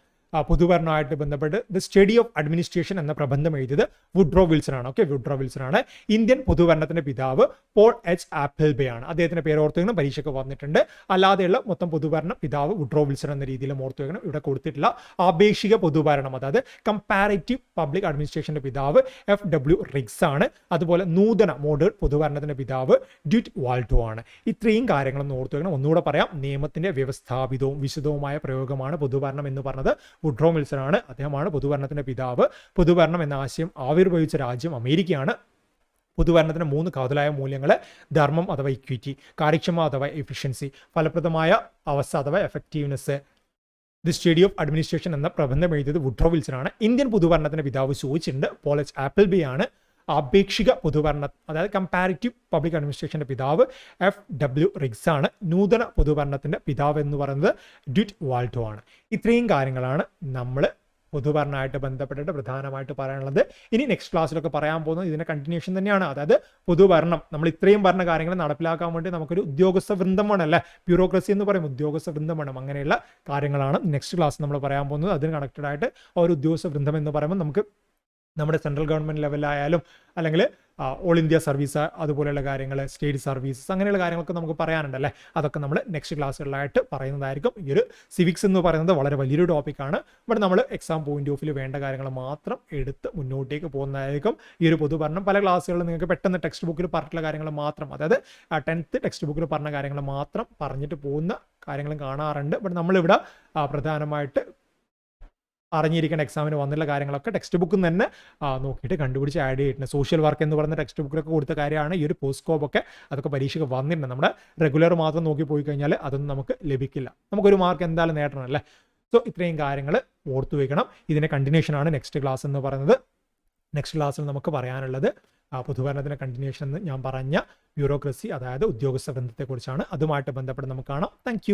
പൊതുഭരണമായിട്ട് ബന്ധപ്പെട്ട് ദ സ്റ്റഡി ഓഫ് അഡ്മിനിസ്ട്രേഷൻ എന്ന പ്രബന്ധം എഴുതിയത് വുഡ്രോ വിൽസൺ ആണ്. ഓക്കെ, വുഡ്രോ വിൽസൺ ആണ്. ഇന്ത്യൻ പൊതുഭരണത്തിന്റെ പിതാവ് പോൾ എച്ച് ആപ്പിൾബേ ആണ്. അദ്ദേഹത്തിന്റെ പേര് ഓർത്തു വെക്കണം, പരീക്ഷയ്ക്ക് വന്നിട്ടുണ്ട്. അല്ലാതെയുള്ള മൊത്തം പൊതുഭരണ പിതാവ് വുഡ്രോ വിൽസൺ എന്ന രീതിയിൽ ഓർത്തു വെക്കണം. ഇവിടെ കൊടുത്തിട്ടില്ല. ആപേക്ഷിക പൊതുഭരണം, അതായത് കമ്പാരറ്റീവ് പബ്ലിക് അഡ്മിനിസ്ട്രേഷന്റെ പിതാവ് FW റിഗ്സ് ആണ്. അതുപോലെ നൂതന മോഡേൺ പൊതുഭരണത്തിന്റെ പിതാവ് ഡ്യൂറ്റ് വാൾട്ടോ ആണ്. ഇത്രയും കാര്യങ്ങളൊന്നും ഓർത്തു വെക്കണം. ഒന്നുകൂടെ പറയാം, നിയമത്തിന്റെ വ്യവസ്ഥാപിതവും വിശദവുമായ പ്രയോഗമാണ് പൊതുഭരണം എന്ന് പറഞ്ഞത് വുഡ്രോ വിൽസൺ ആണ്. അദ്ദേഹമാണ് പൊതുഭരണത്തിന്റെ പിതാവ്. പൊതുഭരണം എന്ന ആശയം ആവിർഭവിച്ച രാജ്യം അമേരിക്കയാണ്. പൊതുഭരണത്തിന് 3 കാതലായ മൂല്യങ്ങൾ: ധർമ്മം അഥവാ ഇക്വിറ്റി, കാര്യക്ഷമത അഥവാ എഫിഷ്യൻസി, ഫലപ്രദമായ അവസ്ഥ അഥവാ effectiveness. The study of administration എന്ന പ്രബന്ധം എഴുതിയത് വുഡ്രോ വിൽസൺ ആണ്. ഇന്ത്യൻ പൊതുഭരണത്തിന്റെ പിതാവ് ചോദിച്ചിട്ടുണ്ട്, പോൾ എച്ച് ആപ്പിൾബേ ആണ്. ആപേക്ഷിക പൊതുഭരണം, അതായത് കമ്പാരിറ്റീവ് പബ്ലിക് അഡ്മിനിസ്ട്രേഷന്റെ പിതാവ് FW റിഗ്സ് ആണ്. നൂതന പൊതുഭരണത്തിന്റെ പിതാവ് എന്ന് പറയുന്നത് ഡ്യൂറ്റ് വാൾട്ടോ ആണ്. ഇത്രയും കാര്യങ്ങളാണ് നമ്മൾ പൊതുഭരണമായിട്ട് ബന്ധപ്പെട്ടിട്ട് പ്രധാനമായിട്ട് പറയാനുള്ളത്. ഇനി നെക്സ്റ്റ് ക്ലാസ്സിലൊക്കെ പറയാൻ പോകുന്നത് ഇതിന്റെ കണ്ടിന്യൂഷൻ തന്നെയാണ്. അതായത് പൊതുഭരണം, നമ്മൾ ഇത്രയും പറഞ്ഞ കാര്യങ്ങൾ നടപ്പിലാക്കാൻ വേണ്ടി നമുക്കൊരു ഉദ്യോഗസ്ഥ വൃന്ദം വേണം, അല്ലേ? ബ്യൂറോക്രസി എന്ന് പറയും, ഉദ്യോഗസ്ഥ വൃന്ദം വേണം. അങ്ങനെയുള്ള കാര്യങ്ങളാണ് നെക്സ്റ്റ് ക്ലാസ് നമ്മൾ പറയാൻ പോകുന്നത്. അതിന് കണക്റ്റഡ് ആയിട്ട് ഒരു ഉദ്യോഗസ്ഥ വൃന്ദം എന്ന് പറയുമ്പോൾ നമുക്ക് നമ്മുടെ സെൻട്രൽ ഗവൺമെൻറ് ലെവലിലായാലും അല്ലെങ്കിൽ ഓൾ ഇന്ത്യ സർവീസ്, അതുപോലെയുള്ള കാര്യങ്ങൾ, സ്റ്റേറ്റ് സർവീസസ്, അങ്ങനെയുള്ള കാര്യങ്ങളൊക്കെ നമുക്ക് പറയാനുണ്ടല്ലേ. അതൊക്കെ നമ്മൾ നെക്സ്റ്റ് ക്ലാസ്സുകളിലായിട്ട് പറയുന്നതായിരിക്കും. ഈ ഒരു സിവിക്സ് എന്ന് പറയുന്നത് വളരെ വലിയൊരു ടോപ്പിക്കാണ്. ഇവിടെ നമ്മൾ എക്സാം പോയിന്റ് ഓഫ് വ്യൂ വേണ്ട കാര്യങ്ങൾ മാത്രം എടുത്ത് മുന്നോട്ടേക്ക് പോകുന്നതായിരിക്കും. ഈ ഒരു പൊതുഭരണം പല ക്ലാസ്സുകളിൽ നിങ്ങൾക്ക് പെട്ടെന്ന് ടെക്സ്റ്റ് ബുക്കിൽ പറഞ്ഞിട്ടുള്ള കാര്യങ്ങൾ മാത്രം, അതായത് 10th ടെക്സ്റ്റ് ബുക്കിൽ പറഞ്ഞ കാര്യങ്ങൾ മാത്രം പറഞ്ഞിട്ട് പോകുന്ന കാര്യങ്ങളും കാണാറുണ്ട്. ബട്ട് നമ്മളിവിടെ പ്രധാനമായിട്ട് അറിഞ്ഞിരിക്കേണ്ട എക്സാമിന് വന്നുള്ള കാര്യങ്ങളൊക്കെ ടെക്സ്റ്റ് ബുക്കിൽ നിന്ന് തന്നെ നോക്കിയിട്ട് കണ്ടുപിടിച്ച് ആഡ് ചെയ്തിട്ടുണ്ട്. സോഷ്യൽ വർക്ക് എന്ന് പറയുന്ന ടെക്സ്റ്റ് ബുക്കിലൊക്കെ കൊടുത്ത കാര്യമാണ് ഈ ഒരു പോസ്റ്റ്കോപ്പ് ഒക്കെ. അതൊക്കെ പരീക്ഷയ്ക്ക് വന്നിട്ടുണ്ട്. നമ്മുടെ റെഗുലർ മാത്രം നോക്കി പോയി കഴിഞ്ഞാൽ അതൊന്നും നമുക്ക് ലഭിക്കില്ല. നമുക്കൊരു മാർക്ക് എന്തായാലും നേടണം, അല്ലേ? സോ ഇത്രയും കാര്യങ്ങൾ ഓർത്തു വയ്ക്കണം. ഇതിൻ്റെ കണ്ടിന്യൂഷനാണ് നെക്സ്റ്റ് ക്ലാസ് എന്ന് പറയുന്നത്. നെക്സ്റ്റ് ക്ലാസ്സിൽ നമുക്ക് പറയാനുള്ളത് പൊതുഭരണത്തിൻ്റെ കണ്ടിന്യൂഷൻ എന്ന് ഞാൻ പറഞ്ഞ ബ്യൂറോക്രസി, അതായത് ഉദ്യോഗസ്ഥ ബന്ധത്തെക്കുറിച്ചാണ്. അതുമായിട്ട് ബന്ധപ്പെട്ട് നമുക്ക് കാണാം. താങ്ക്